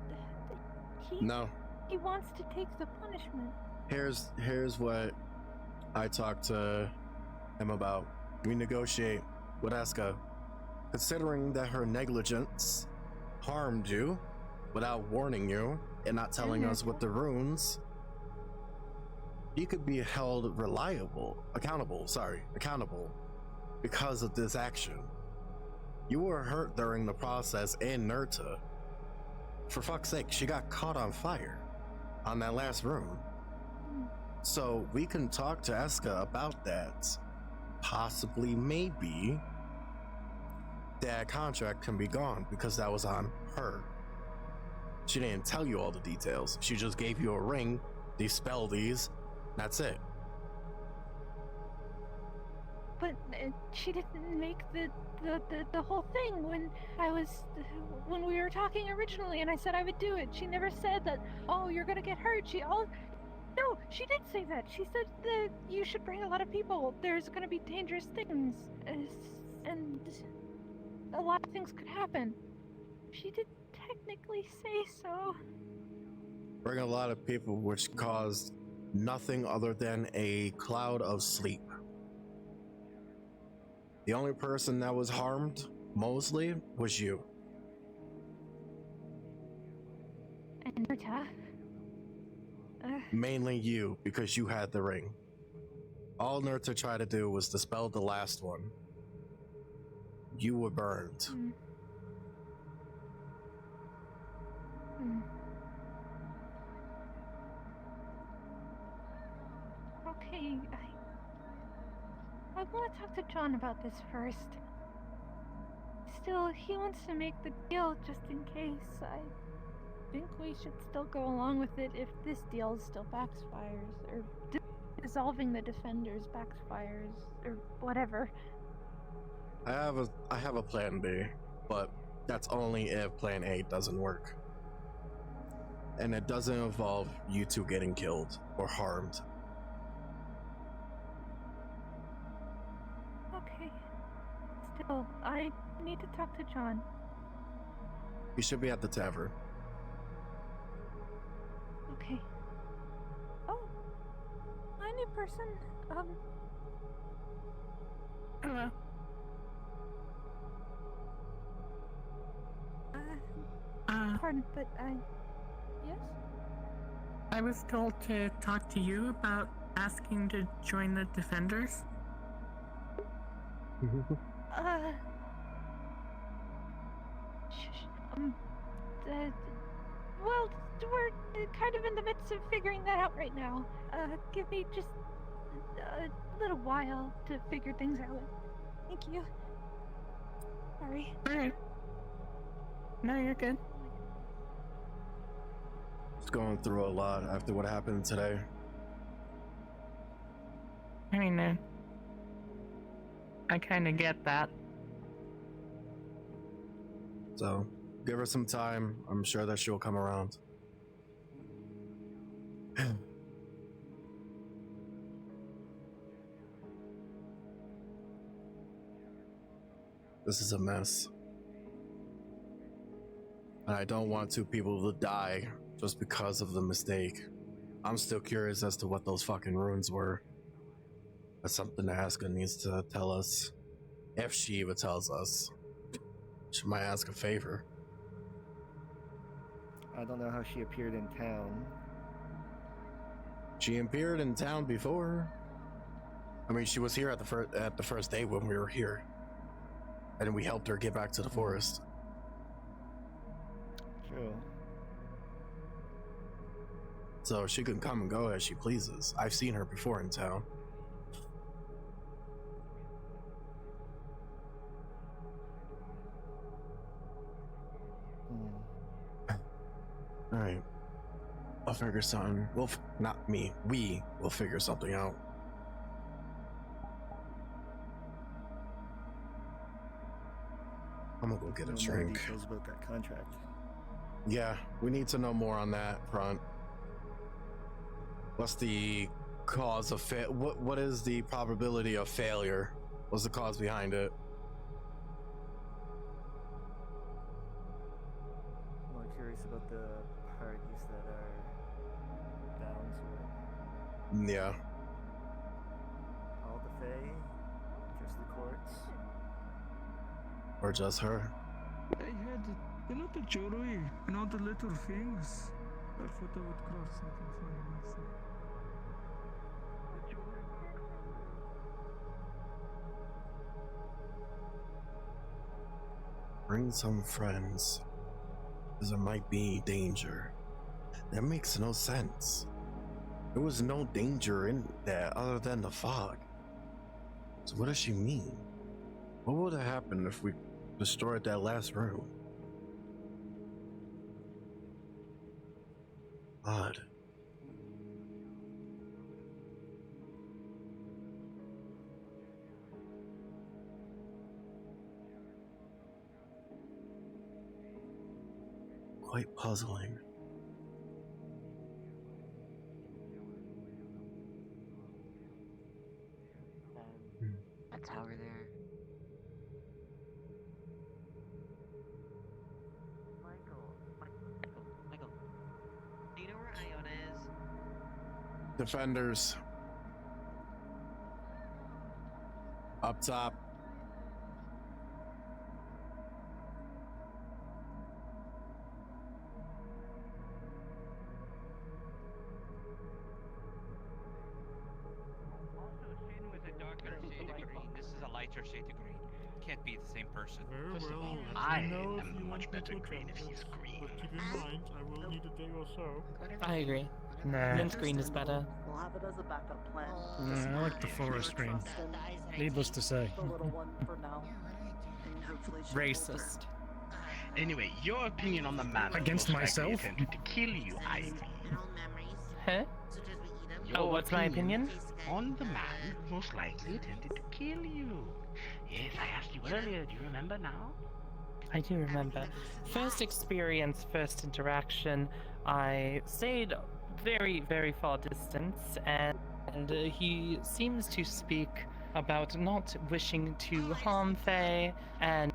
he wants to take the punishment. Here's what I talked to him about. We negotiate with Eska. Considering that her negligence harmed you without warning you and not telling us what the runes, he could be held accountable because of this action. You were hurt during the process in Nurta. For fuck's sake, she got caught on fire on that last rune. So we can talk to Eska about that. Possibly, maybe, that contract can be gone because that was on her. She didn't tell you all the details. She just gave you a ring, these spell these, that's it. But she didn't make the whole thing when we were talking originally, and I said I would do it. She never said that, oh, you're gonna get hurt. No, she did say that. She said that you should bring a lot of people. There's gonna be dangerous things, and a lot of things could happen. She did technically say so. Bring a lot of people, which caused nothing other than a cloud of sleep. The only person that was harmed, mostly, was you. And Nurta. Mainly you, because you had the ring. All Nurta tried to do was dispel the last one. You were burned. Okay, I want to talk to John about this first. Still, he wants to make the deal just in case. I think we should still go along with it if this deal still backfires, or dissolving the defenders backfires, or whatever. I have a plan B, but that's only if plan A doesn't work. And it doesn't involve you two getting killed or harmed. Okay. Still, I need to talk to John. You should be at the tavern. Okay. Oh, hi, new person. Hello. Pardon, but yes? I was told to talk to you about asking to join the Defenders. Well, we're kind of in the midst of figuring that out right now. Give me just a little while to figure things out. Thank you. Sorry. Alright. No, you're good. Just going through a lot after what happened today. I mean, I kind of get that. So, give her some time. I'm sure that she'll come around. This is a mess. And I don't want two people to die just because of the mistake. I'm still curious as to what those fucking runes were. That's something that Aska needs to tell us. If she even tells us. She might ask a favor. I don't know how she appeared in town. She appeared in town before. I mean, she was here at the first day when we were here. And we helped her get back to the forest. True. So she can come and go as she pleases. I've seen her before in town. I'll figure something. Well, not me. We will figure something out. I'm gonna go get a More drink. details about that contract. Yeah, we need to know more on that front. What's the cause of what is the probability of failure? What's the cause behind it? More curious about the parties that are down to it. Yeah. All the Fae? Just the courts? Or just her? I had, the jewelry, the little things. I thought I would craft something funny myself. Bring some friends, because there might be danger. That makes no sense. There was no danger in there other than the fog. So what does she mean? What would have happened if we destroyed that last room? Odd. Quite puzzling. A tower there. Michael. Do you know where Iona is? Defenders. Up top. This is a lighter shade of green. Can't be the same person. Very First of well. all, let I me know if am you much want me better to green adjust if he's it. green. But keep in mind, I will need a day or so. I agree. Nah. Mint green is better. We'll have it as a backup plan. Nah, I like the forest green. Needless to say. The little one for now. And hopefully she'll Racist. Anyway, your opinion on the man Against who most likely myself? attempted to kill you, Ivy. Huh? Your Oh, what's my opinion? on the man who most likely attempted to kill you? Yes, I asked you earlier. Do you remember now? I do remember. First experience, first interaction, I stayed very, very far distance, and he seems to speak about not wishing to harm Faye and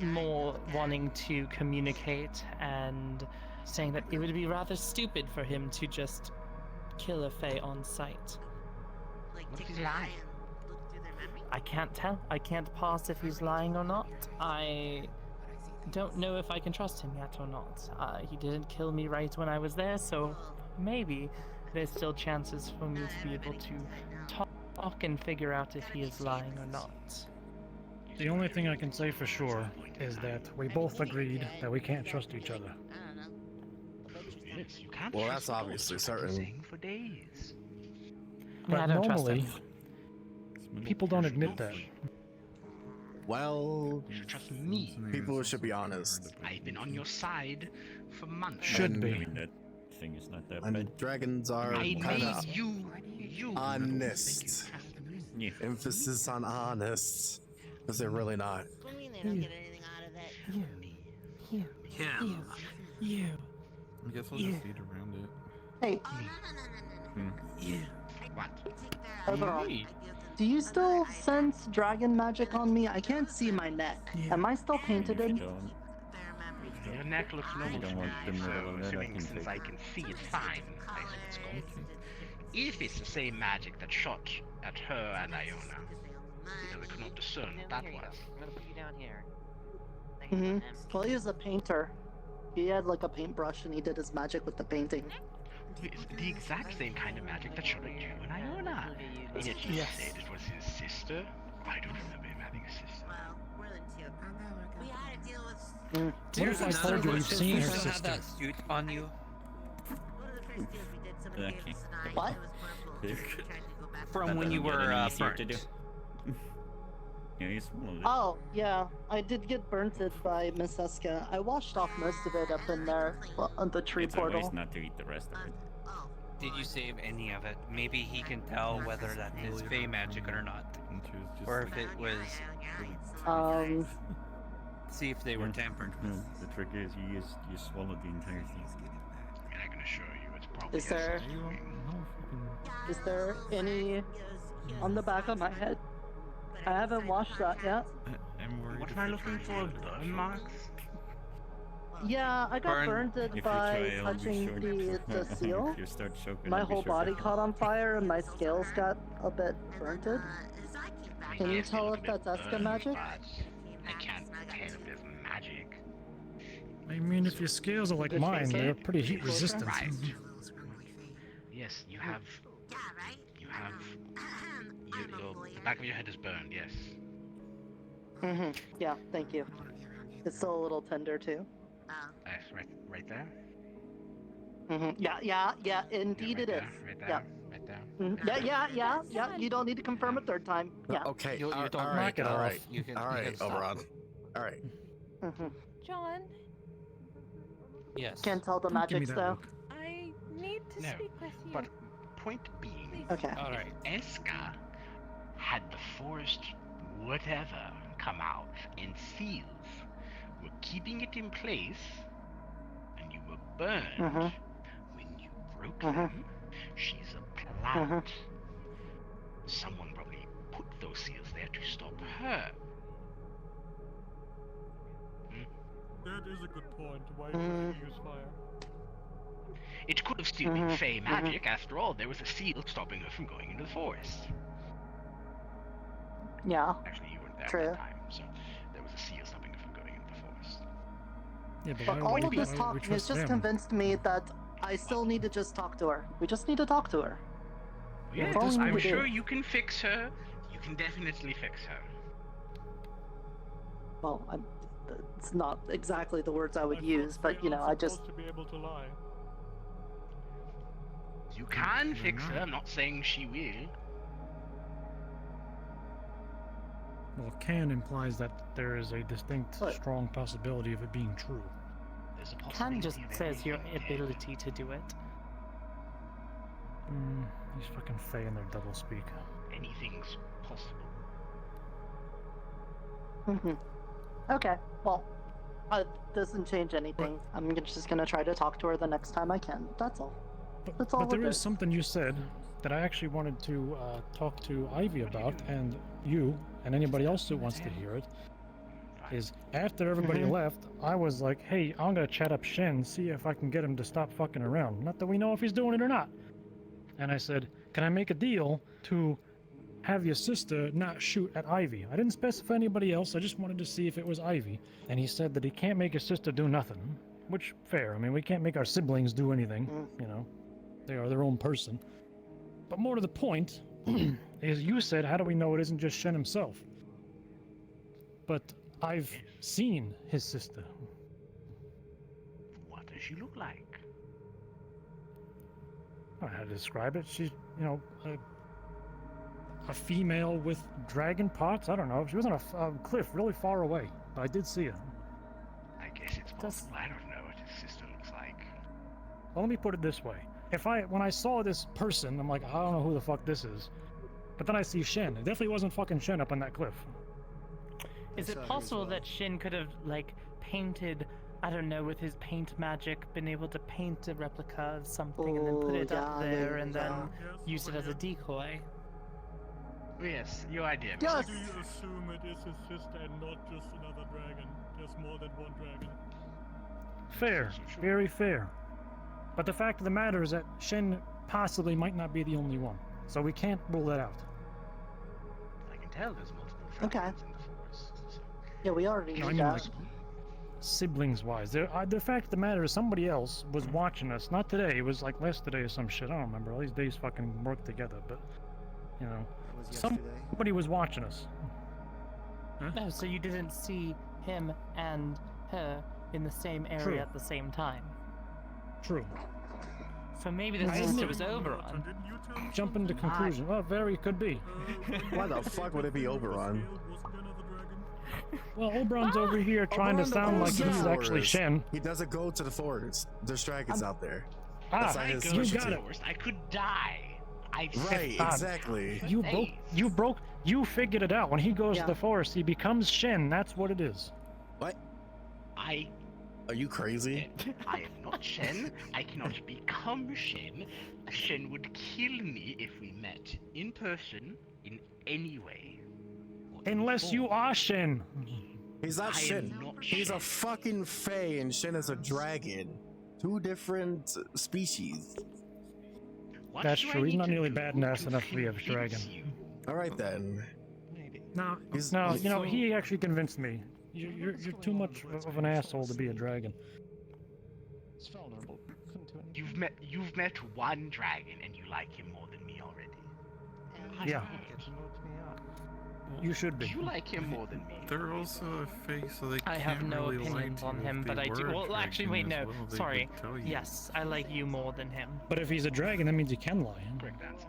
more wanting to communicate and saying that it would be rather stupid for him to just kill a Fae on sight. What if he's lying? I can't tell. I can't pass if he's lying or not. I don't know if I can trust him yet or not. He didn't kill me right when I was there, so maybe there's still chances for me to be able to talk and figure out if he is lying or not. The only thing I can say for sure is that we both agreed that we can't trust each other. Yes, you can't. Well, trust that's obviously both, like I've been certain. saying for days. I But don't trust normally, him. people don't admit that. Well, You should trust me. people should be honest. I've been on your side for months. Should And- be. I mean, that thing is not that And bad. dragons are I kind need of you. honest. Yeah. Emphasis on honest. Because they're really not. What do you mean they don't get anything out of it? You. You. I guess I'll Yeah. just eat around it. Hey, You. What? overall, Me? do you still sense dragon magic on me? I can't see my neck. Am I still painted If you in? don't, Your neck looks normal don't to want me, them to so know that I assuming can since take I it. can see it's fine, I think it's cool. If it's the same magic that shot at her and Iona, because I could not discern what that Here you go. was. I'm gonna put you down here. Thank you, Mm-hmm. Em. Well, he was a painter. He had like a paintbrush and he did his magic with the painting. It's the exact same kind of magic that shot at you and Iona. And yet you Yes. said it was his sister? I don't remember him having a sister. Well, more than two. We had to deal with What if I told you we've seen her Still have sister? that suit on you. one of the first deals we did. Someone Yeah, gave us an eye. What? It was purple. We tried to go back From that when you doesn't get were any easier to burnt. do. Yeah, you swallowed it. Oh, yeah. I did get burnted by Miss Eska. I washed off most of it up in there on the tree It's portal. always not to eat the rest of it. Did you save any of it? Maybe he can tell whether that is Fey magic or not. Or if it was... See if they were tampered with. No, the trick is you swallowed the entire thing. I mean, I can assure you it's probably Is there any on the back of my head? I haven't washed that yet. I'm worried. What am I looking for? Burn marks? Yeah, I got burned If you by try, I'll be touching sure. the seal. If you start choking, My I'll be whole sure body to- caught on fire and my scales got a bit burnted. Can you Yes, they tell look if a bit that's Eska burned, magic? but I can't tell if there's magic. I mean, if your scales are like mine, they're pretty heat resistant. Right. Yes, you have. The back of your head is burned. Yes. Yeah, thank you. It's still a little tender too. Yes, right there. Yeah, indeed right it is. there, right there, Yeah. right there. Yeah. You don't need to confirm a third time. Yeah. Okay. You don't all knock it all off. right. You can, all you right, can stop. Oberon. All right. John, Yes. Can't tell the Don't give me magics that though. look. I need to No, speak with you. but point being, Okay. All right. Eska had the forest whatever come out, and seals were keeping it in place, and you were burned when you broke them. She's a plant. Someone probably put those seals there to stop her. That is a good point. Why would you use fire? It could have still been Fey magic. After all, there was a seal stopping her from going into the forest. Yeah. Actually, you weren't there True. at the time, so there was a seal stopping her from going into the forest. Yeah, But why all would of we- this why would we talk has trust just them? convinced me that I still need to just talk to her. We just need to talk to her. Yes, That's all we need I'm to do. sure you can fix her. You can definitely fix her. Well, it's not exactly the words I would use, but you know, I just. To be able to lie. You can fix her. I'm not saying she will. Well, can implies that there is a distinct, strong possibility of it being true. There's a Can possibility just of says your everything. ability to do it. These fucking Fae and their double speak. Anything's possible. Okay, well, it doesn't change anything. I'm just gonna try to talk to her the next time I can. That's all. That's all. But there with is it. something you said that I actually wanted to talk to Ivy about, and you, and anybody else who wants to hear it, is after everybody left, I was like, hey, I'm gonna chat up Shen, see if I can get him to stop fucking around. Not that we know if he's doing it or not. And I said, can I make a deal to have your sister not shoot at Ivy? I didn't specify anybody else, I just wanted to see if it was Ivy. And he said that he can't make his sister do nothing. Which, fair, I mean, we can't make our siblings do anything, you know. They are their own person. But more to the point, is you said, how do we know it isn't just Shen himself? But I've seen his sister. What does she look like? I don't know how to describe it. She's, you know, a female with dragon parts. I don't know. She was on a cliff really far away, but I did see her. I guess it's possible. I don't know what his sister looks like. Well, let me put it this way. When I saw this person, I'm like, I don't know who the fuck this is. But then I see Shen. It definitely wasn't fucking Shen up on that cliff. Is it possible that Shin could have, like, painted, I don't know, with his paint magic, been able to paint a replica of something and then put it up there and then use it as a decoy? Yes, your idea. Why do you assume it is his sister and not just another dragon? There's more than one dragon. Fair. Very fair. But the fact of the matter is that Shen possibly might not be the only one. So we can't rule that out. I can tell there's multiple Okay. dragons in the forest. So. Yeah, we already No, knew I mean, that. like, siblings-wise. The fact of the matter is somebody else was watching us. Not today. It was like yesterday or some shit. I don't remember. All these days fucking work together. But, you know, was yesterday. somebody was watching us. Oh, so you didn't see him and her in the same area True. at the same time? True. So maybe this I is admit- was Oberon. Jumping to conclusion. Well, very could be. Why the fuck would it be Oberon? Well, Oberon's over here trying to sound like he's actually Shen. He doesn't go to the forest. There's dragons out there. Ah, That's not his you specialty. got it. I could die. Right, exactly. You figured it out. When he goes to the forest, he becomes Shen. That's what it is. What? Are you crazy? I am not Shen. I cannot become Shen. Shen would kill me if we met in person in any way. Unless you are Shen. He's not I am Shen. not He's a fucking Fae, and Shen is a dragon. Two different species. That's true. He's not nearly badass enough to be a dragon. All right then. No, He's- no, he's- you know, he actually convinced me. You're too much of an asshole to be a dragon. It's vulnerable. Couldn't do anything. You've met one dragon and you like him more than me already. Yeah. You should be. You like him more than me. They're also a face, so they I can't have no really lie opinions to on you. him, If but they I do. were a Well, actually, dragon wait, as no. well, they Sorry. would tell you. Yes, I like you more than him. But if he's a dragon, that means he can lie. Correct answer.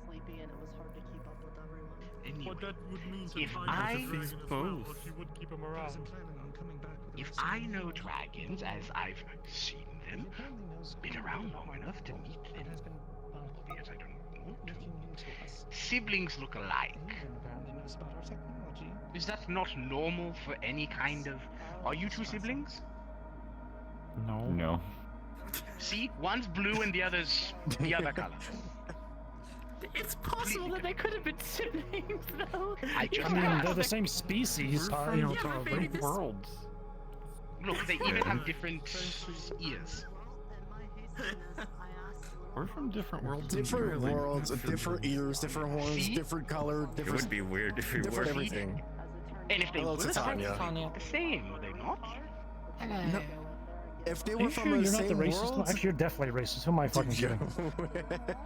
Sleepy and it was hard to keep up with everyone. Anyway, What that would mean to if find I- a dragon as well, both. but you would keep him around. if I know dragons as I've seen them, been around long enough to meet them, albeit I don't want to, siblings look alike. Is that not normal for any kind of... Are you two siblings? No. No. See? One's blue and the other's the other color. It's possible that they could have been siblings, though. I just I mean, asked. they're the same species. You know, probably. Worlds. Look, they even have different ears. We're from different worlds. Different entirely. worlds, different ears, different horns, See? different color, It different. would be weird if we different were. everything. And if they Hello, were Titania. the same, were they not? No. If they Are were you from sure the you're not the same racist? worlds, Actually, you're definitely racist. Who am I fucking kidding?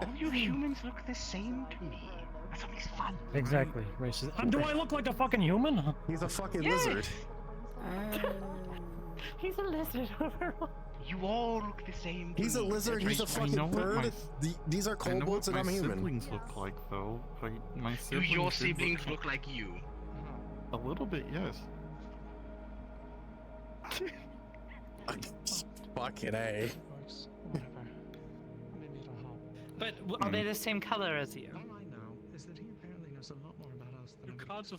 All you humans look the same to me. That's what makes fun. Exactly, racist. Do I look like a fucking human? He's a fucking Yes. lizard. He's a lizard overall. You all look the same to He's a me. lizard. He's a I know fucking what bird. my- These are I know kobolds, what and my I'm human. siblings look like, though. Like, my Do siblings your did siblings look like you? A little bit, yes. Fucking A. But are they the same color as you?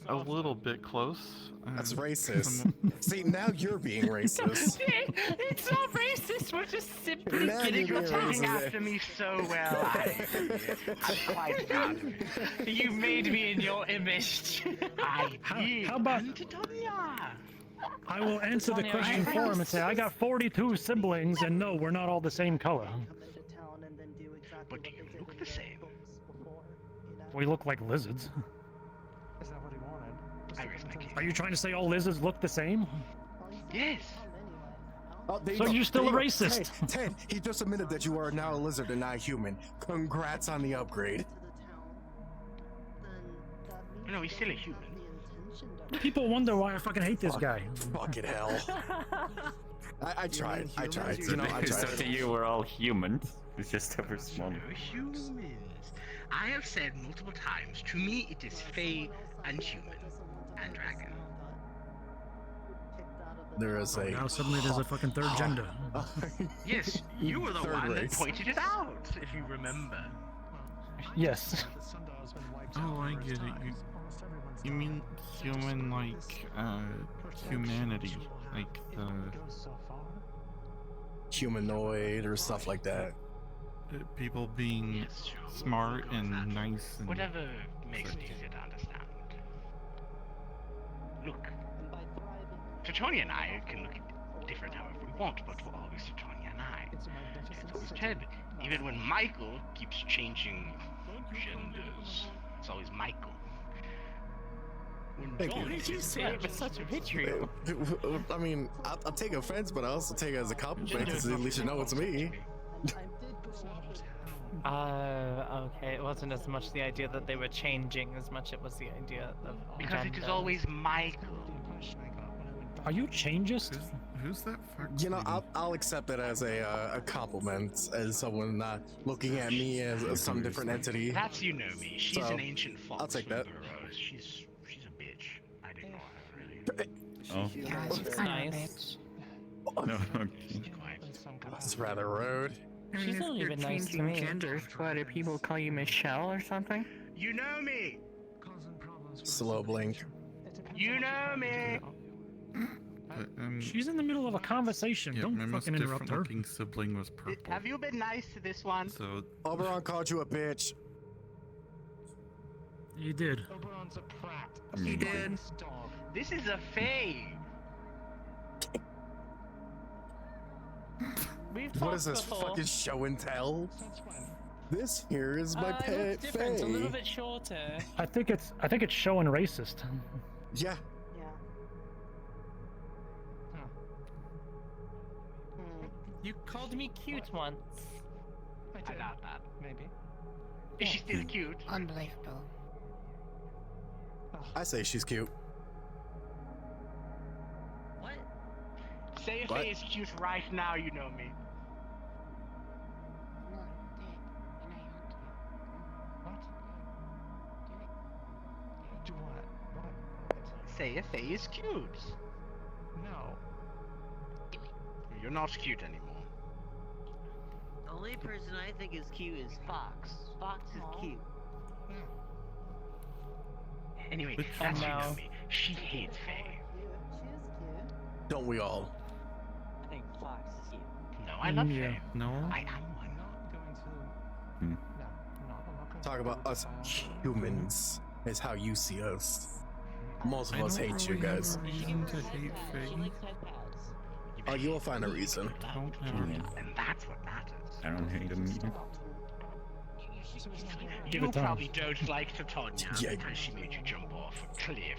A little bit close. That's racist. See, now you're being racist. It's not racist. We're just simply Now getting you're being Looking racist. after me so well, I'm quite proud of it. You made me in your image. I did. How about Titania. I will answer the Tanya, question I- for him and say I got 42 siblings, and no, we're not all the same color. But do you look the same? We look like lizards. Is that what he wanted? I rest my case. Are you trying to say all lizards look the same? Yes. Oh, there you So go. you're still There a you go. racist. Hey, Ted, he just admitted that you are now a lizard and not a human. Congrats on the upgrade. No, he's still a human. People wonder why I fucking hate this guy. Fucking hell. I tried. I tried. You know, I So tried. to you, we're all humans. It's just that we're smaller. No humans. I have said multiple times, to me it is Fae and human and dragon. There is a. Now suddenly there's a fucking third gender. Yes, you were the Third one that race. pointed it out, if you remember. Yes. Oh, I get it. You mean human, like, humanity. Like, Humanoid or stuff like that. people being Yes, sure. smart and nice and... Whatever makes it easier to understand. Look, Titania and I can look different however we want, but we're always Titania and I. It's always Ted. Even when Michael keeps changing genders, it's always Michael. Thank you. What did you say? But such a vitriol. I mean, I'll take offense, but I also take it as a compliment because at least you know it's me. Okay. It wasn't as much the idea that they were changing as much it was the idea of Because it is gender. always Michael. Are you changeist? Who's that fuck? You know, I'll accept it as a compliment, as someone not looking at me as some different entity. That's Yunomi. She's So, an ancient fox. I'll take that. Burrows. She's a bitch. I'd ignore her really. Oh. Yeah, she's kind of a bitch. No, okay. That's rather rude. I mean, She's if not you're even nice to changing me. genders, why do people call you Michelle or something? You know me. Slow blink. You know me. She's in the middle of a conversation. Yeah, Don't my most fucking interrupt her. different-looking sibling was purple. Have you been nice to this one? So Oberon called you a bitch. He did. Oberon's a prat. He did. This is a fae. What is this fucking show and tell? This here is my It pet looks different. It's a little fae. bit shorter. I think it's showing racist. Yeah. You called me cute once. I doubt that. Maybe. Is she still cute? Unbelievable. I say she's cute. What? Say if What? fae is cute right now, you know me. Do what? What? Say if fae is cute. No. You're not cute anymore. The only person I think is cute is Fox. Fox is cute. Anyway, But that's now- Yunomi. She hates fae. Don't we all? I think Fox is cute. No, I love Yeah. fae. no. I am one. I'm not going to. Hmm. No, I'm not going Talk about us humans is how you see us. Most of I us don't hate you really have guys. a reason to hate She Faye. likes iPads. Oh, you'll find a reason. Don't And that's what matters. I don't hate him either. Give You it time. probably don't like Titania Yeah. because she made you jump off a cliff.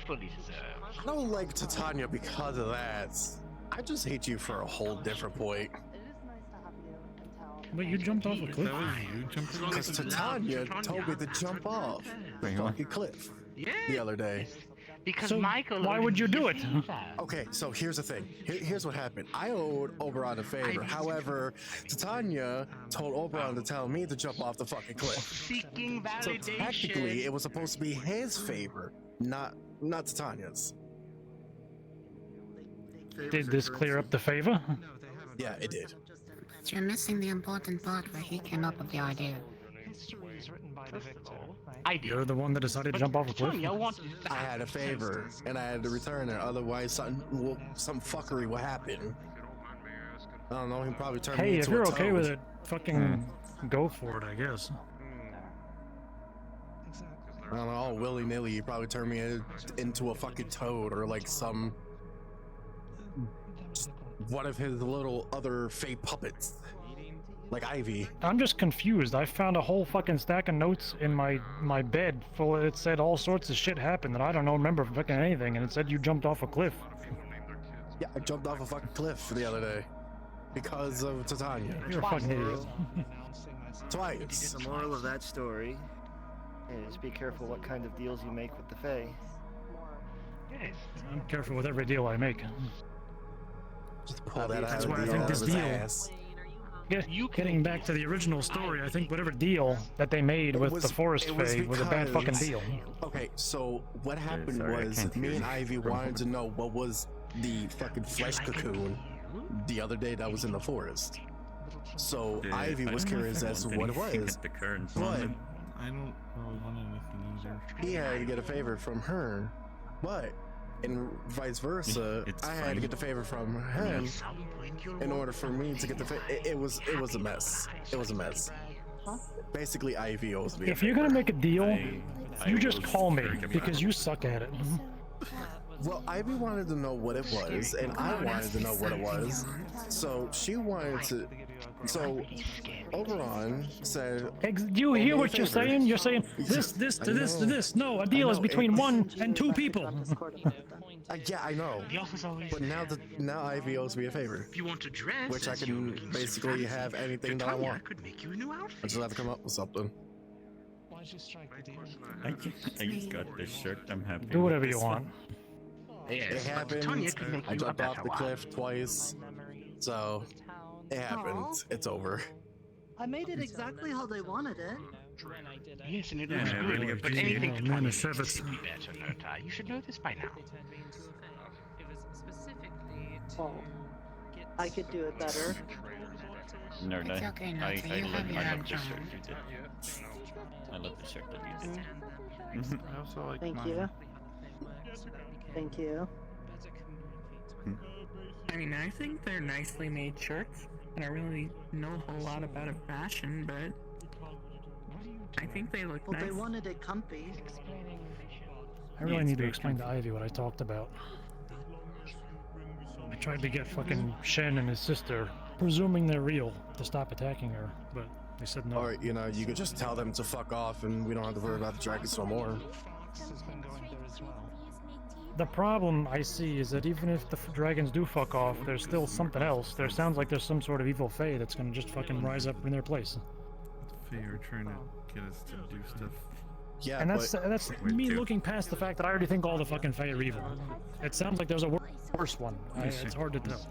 Fully deserved. I don't like Titania because of that. I just hate you for a whole different point. Wait, you jumped off a cliff? That was you jumping off Because the cliff? Titania told me to jump off the Wait, what? fucking cliff Yeah. the other day. Because So Michael. why owed would you me do a it? favor. Okay, so here's the thing. Here's what happened. I owed Oberon a favor. However, Titania told Oberon to tell me to jump off the fucking cliff. Seeking So validation. technically, it was supposed to be his favor, not Titania's. Did this clear up the favor? Yeah, it did. But you're missing the important part where he came up with the idea. History is written by the victor, right? I did. You're the one that decided to jump off a cliff? Titania wanted that. I had a favor, and I had to return it. Otherwise, some fuckery will happen. I don't know. He'll probably turn me Hey, into if you're a okay toad. with it, fucking go for it, I guess. I don't know. All willy nilly, he probably turn me into a fucking toad or like some one of his little other fake puppets, like Ivy. I'm just confused. I found a whole fucking stack of notes in my bed full of, it said all sorts of shit happened that I don't know, remember fucking anything, and it said you jumped off a cliff. Yeah, I jumped off a fucking cliff the other day because of Titania. You're a fucking idiot. Twice. The moral of that story is be careful what kind of deals you make with the Fae. Yes. I'm careful with every deal I make. Just pull that That's out why I of think this his deal. ass. Getting back to the original story, I think whatever deal that they made with the Forest Fae was a bad fucking deal. Okay, so what happened sorry, I was can't me hear and you. Ivy wanted to know what was the fucking flesh cocoon the other day that was in the forest. So Yeah, Ivy I was don't know if curious I as to want what it anything was. at the current But moment. I don't really want anything either. he had to get a favor from her, but and vice versa, It's I had fine. to get the favor from him in order for me to get the favor. It was a mess. It was a mess. Basically, Ivy owes me. If you're gonna make a deal, I you just was call me very because you suck at it. Well, Ivy wanted to know what it was, and I wanted to know what it was. So she wanted to. So Oberon said, Do you hear me a what you're favor. saying? You're saying this to this to this. No, a deal is between 1 and 2 people. yeah, I know. But now Ivy owes me a favor, If you want to dress, which I as you're can looking so basically fancy, have anything that I Titania want. could make you a new outfit. I just have to come up with something. Why'd you strike the deal? I just got this shirt. I'm happy. Do with whatever this you one. want. It happened. I jumped off the cliff twice, so it happened. It's over. I made it exactly how they wanted it. Yes, and it Yeah, looks but good. if But you- anything oh, to man, come it's needs Sabbath. to be better, Nota. You should know this by now. It was specifically to Oh, I could do it better. No, no. It's okay, I Nota, you have your love own the shirt time. you did. I love the shirt that you did. I also like Thank mine. you. Thank you. I mean, I think they're nicely made shirts. I don't really know a whole lot about a fashion, but I think they look Well, nice. they wanted it comfy. I really need to explain to Ivy what I talked about. I tried to get fucking Shen and his sister, presuming they're real, to stop attacking her, but they said no. Or, you know, you could just tell them to fuck off and we don't have to worry about the dragons no more. The problem I see is that even if the dragons do fuck off, there's still something else. There sounds like there's some sort of evil fae that's gonna just fucking rise up in their place. Faye are trying to get us to do stuff. Yeah, And that's me looking past the fact that I already think all the fucking fae are evil. It sounds like there's a worse one. It's hard to tell.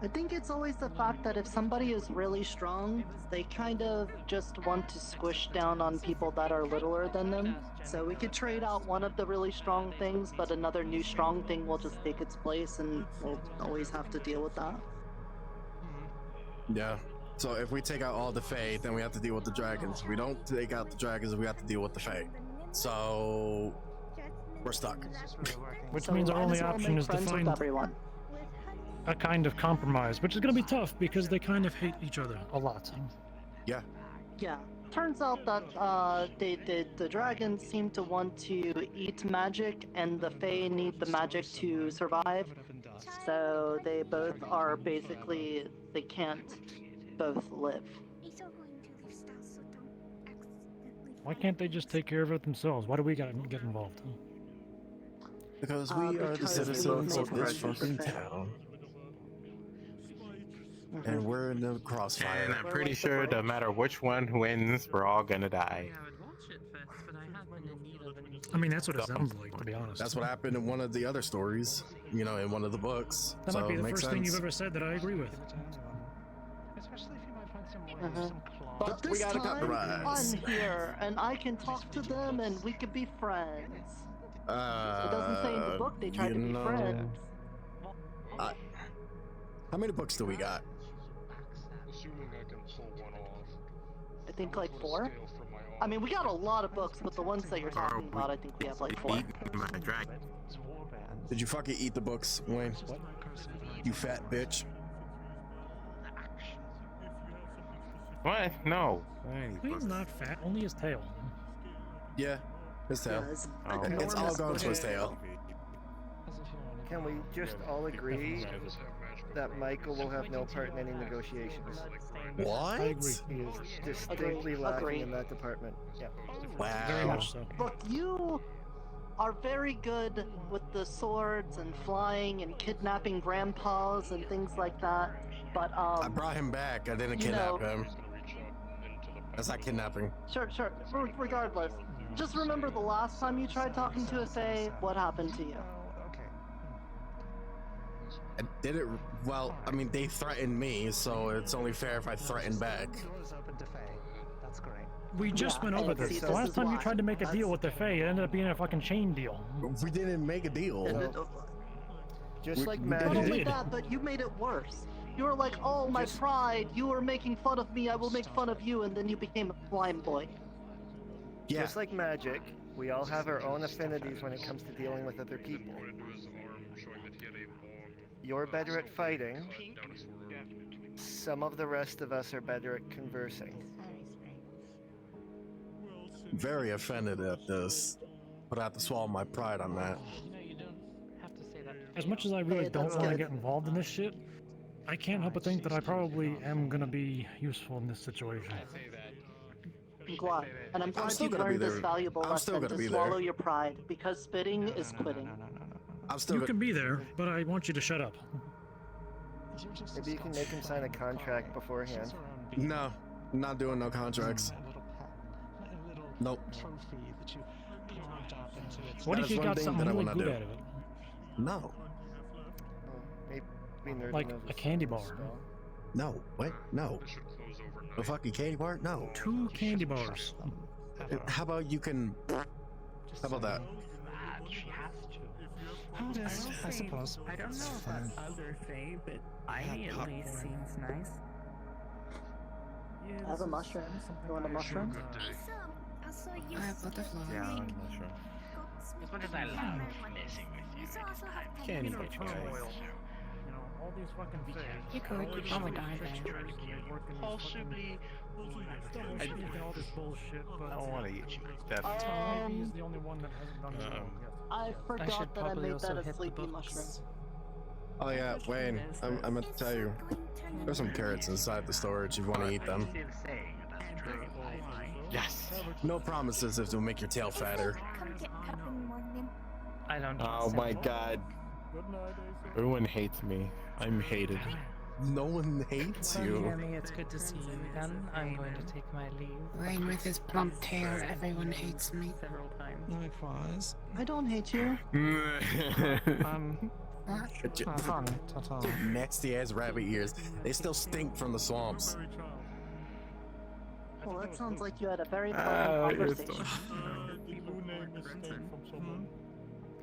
I think it's always the fact that if somebody is really strong, they kind of just want to squish down on people that are littler than them. So we could trade out one of the really strong things, but another new strong thing will just take its place, and we'll always have to deal with that. Yeah. So if we take out all the fae, then we have to deal with the dragons. If we don't take out the dragons, we have to deal with the fae. So we're stuck. Which So means our might only as well option make is to friends with find everyone. a kind of compromise, which is going to be tough because they kind of hate each other a lot. Yeah. Yeah. Turns out that the dragons seem to want to eat magic, and the fae need the magic to survive. So they both are basically, they can't both live. Why can't they just take care of it themselves? Why do we gotta get involved? Because we are the because citizens we of this made friends fucking with the fae. town. And we're in the crossfire. And I'm pretty sure no matter which one wins, we're all gonna die. I mean, that's what it sounds like, to be honest. That's what happened in one of the other stories, you know, in one of the books. That so might be it the makes first sense. thing you've ever said that I agree with. But We this gotta time, compromise. I'm here, and I can talk to them, and we could be friends. It doesn't say in the book they tried to be friends. How many books do we got? I think like 4. I mean, we got a lot of books, but the ones that you're talking about, I think we have like 4. Did you fucking eat the books, Wayne? You fat bitch. What? No. He's not fat, only his tail. Yeah, his tail. Yes. Oh. It's all going to his tail. Can we just all agree that Michael will have no part in any negotiations? What? I agree. He is distinctly lacking in that department. Yeah. Wow. Very much so. Look, you are very good with the swords and flying and kidnapping grandpas and things like that. But I brought him back. I didn't you kidnap know- him. That's not kidnapping. Sure. Regardless, just remember the last time you tried talking to a fae, what happened to you? I did it. Well, I mean, they threatened me, so it's only fair if I threaten back. We just went over this. The this last is time you why. tried to make a deal with the Fae, it ended up being a fucking chain deal. We didn't make a deal. Just like Not magic. only that, but you made it worse. You were like, oh, my pride, you were making fun of me, I will make fun of you, and then you became a slime boy. Yeah. Just like magic, we all have our own affinities when it comes to dealing with other people. You're better at fighting. Some of the rest of us are better at conversing. Very offended at this, but I have to swallow my pride on that. As much as I really don't want to get involved in this shit, I can't help but think that I probably am gonna be useful in this situation. I'm glad. And I'm glad still you gonna be learned this there. valuable I'm still lesson gonna to be swallow there. your pride, because spitting is quitting. I'm still. You can be there, but I want you to shut up. Maybe you can make him sign a contract beforehand. No, not doing no contracts. Nope. What That if is you one got thing something that I really wanna good do. out of it? No. Maybe Like a candy bar. No. What? No. A fucking candy bar? No. 2 candy bars. How about you can... How about that? She has to. I suppose. I don't know about other Fae, but Ivy at least seems nice. I have a mushroom. You want a mushroom? I have butterfly. Yeah, I'm not sure. As much as I love messing with you, Candy bar. You know, all these fucking You could probably die there. Possibly. all this bullshit, but I don't want to eat that. Ivy is the only one that hasn't done it wrong yet. I should forgot that I probably made also that a hit the sleepy books. mushroom. Oh yeah, Wayne, I meant to tell you. There's some carrots inside the storage if you want to eat them. Yes. No promises if it'll make your tail fatter. I don't. Oh my god. Everyone hates me. I'm hated. No one hates Well, you. Yummy, it's good to see you again. I'm going to take my leave. Rain with his plump tail, everyone hates me. Several times. Likewise. I don't hate you. Fun. Ta-ta. Nasty ass rabbit ears. They still stink from the swamps. Well, that sounds like you had a very pleasant conversation.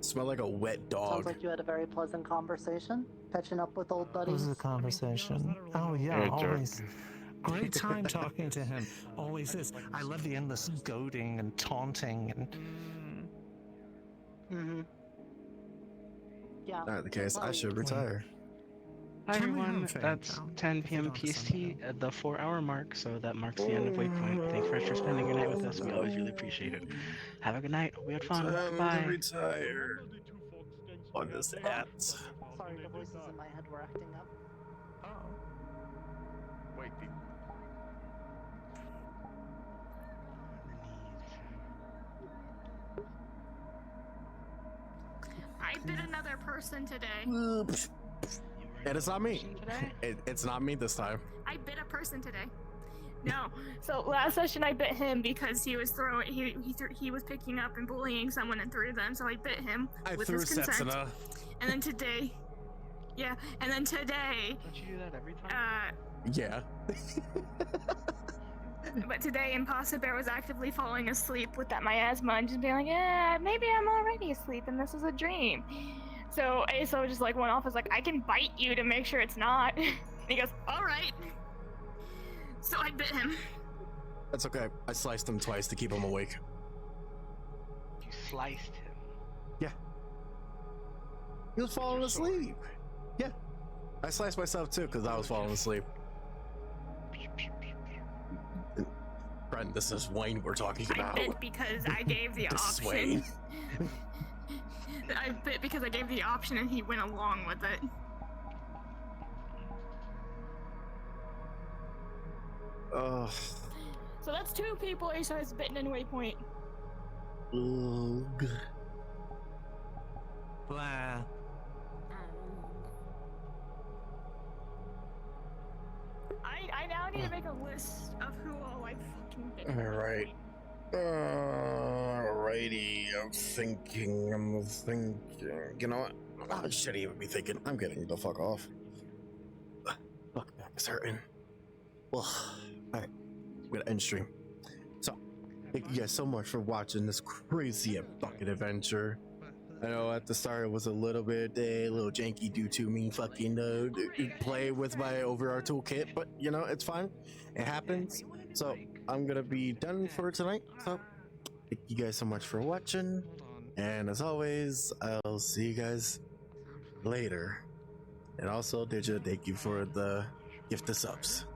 Smell like a wet Sounds dog. like you had a very pleasant conversation. Catching up with old It buddies. was a conversation. Oh yeah, You're a jerk. always. Great time talking to him. Always is. I love the endless goading and taunting and. Mm-hmm. Yeah. Not the case. I should retire. Hi Tell me how everyone, I'm faring, that's pal. 10 p.m. PST at the 4-hour mark, so that marks the end of Waypoint. Thanks for spending your night with us. We always really appreciate it. Have a good night. We had fun. Time Bye. to retire. On this app. Sorry, the voices in my head were acting up. Wait, I bit another person today. And it's not me. It's not me this time. I bit a person today. No. So last session I bit him because he was he was picking up and bullying someone and threw them. So I bit him I with threw his consent. Setsuna. And then today, yeah. And then today, Don't you do that every time? Yeah. But today Imposter Bear was actively falling asleep with that miasma and just being like, yeah, maybe I'm already asleep and this is a dream. So ASO just like went off as like, I can bite you to make sure it's not. And he goes, all right. So I bit him. That's okay. I sliced him twice to keep him awake. You sliced him. Yeah. He was falling asleep. Yeah. I sliced myself too because I was falling asleep. Brent, this is Wayne we're talking I about. bit because I gave the This is option. Wayne. I bit because I gave the option and he went along with it. Ugh. So that's 2 people ASO has bitten in Waypoint. Ugh. Blah. I now need to make a list of who all I fucking bit. Alright. Alrighty. I'm thinking. You know what? I shouldn't even be thinking. I'm getting the fuck off. Fuck, back's hurting. Well, alright. We're gonna end stream. So, thank you guys so much for watching this crazy fucking adventure. I know at the start it was a little bit a little janky due to me fucking play with my overall toolkit, but you know, it's fine. It happens. So I'm gonna be done for tonight. So thank you guys so much for watching. And as always, I'll see you guys later. And also, Digi, thank you for the gift of subs.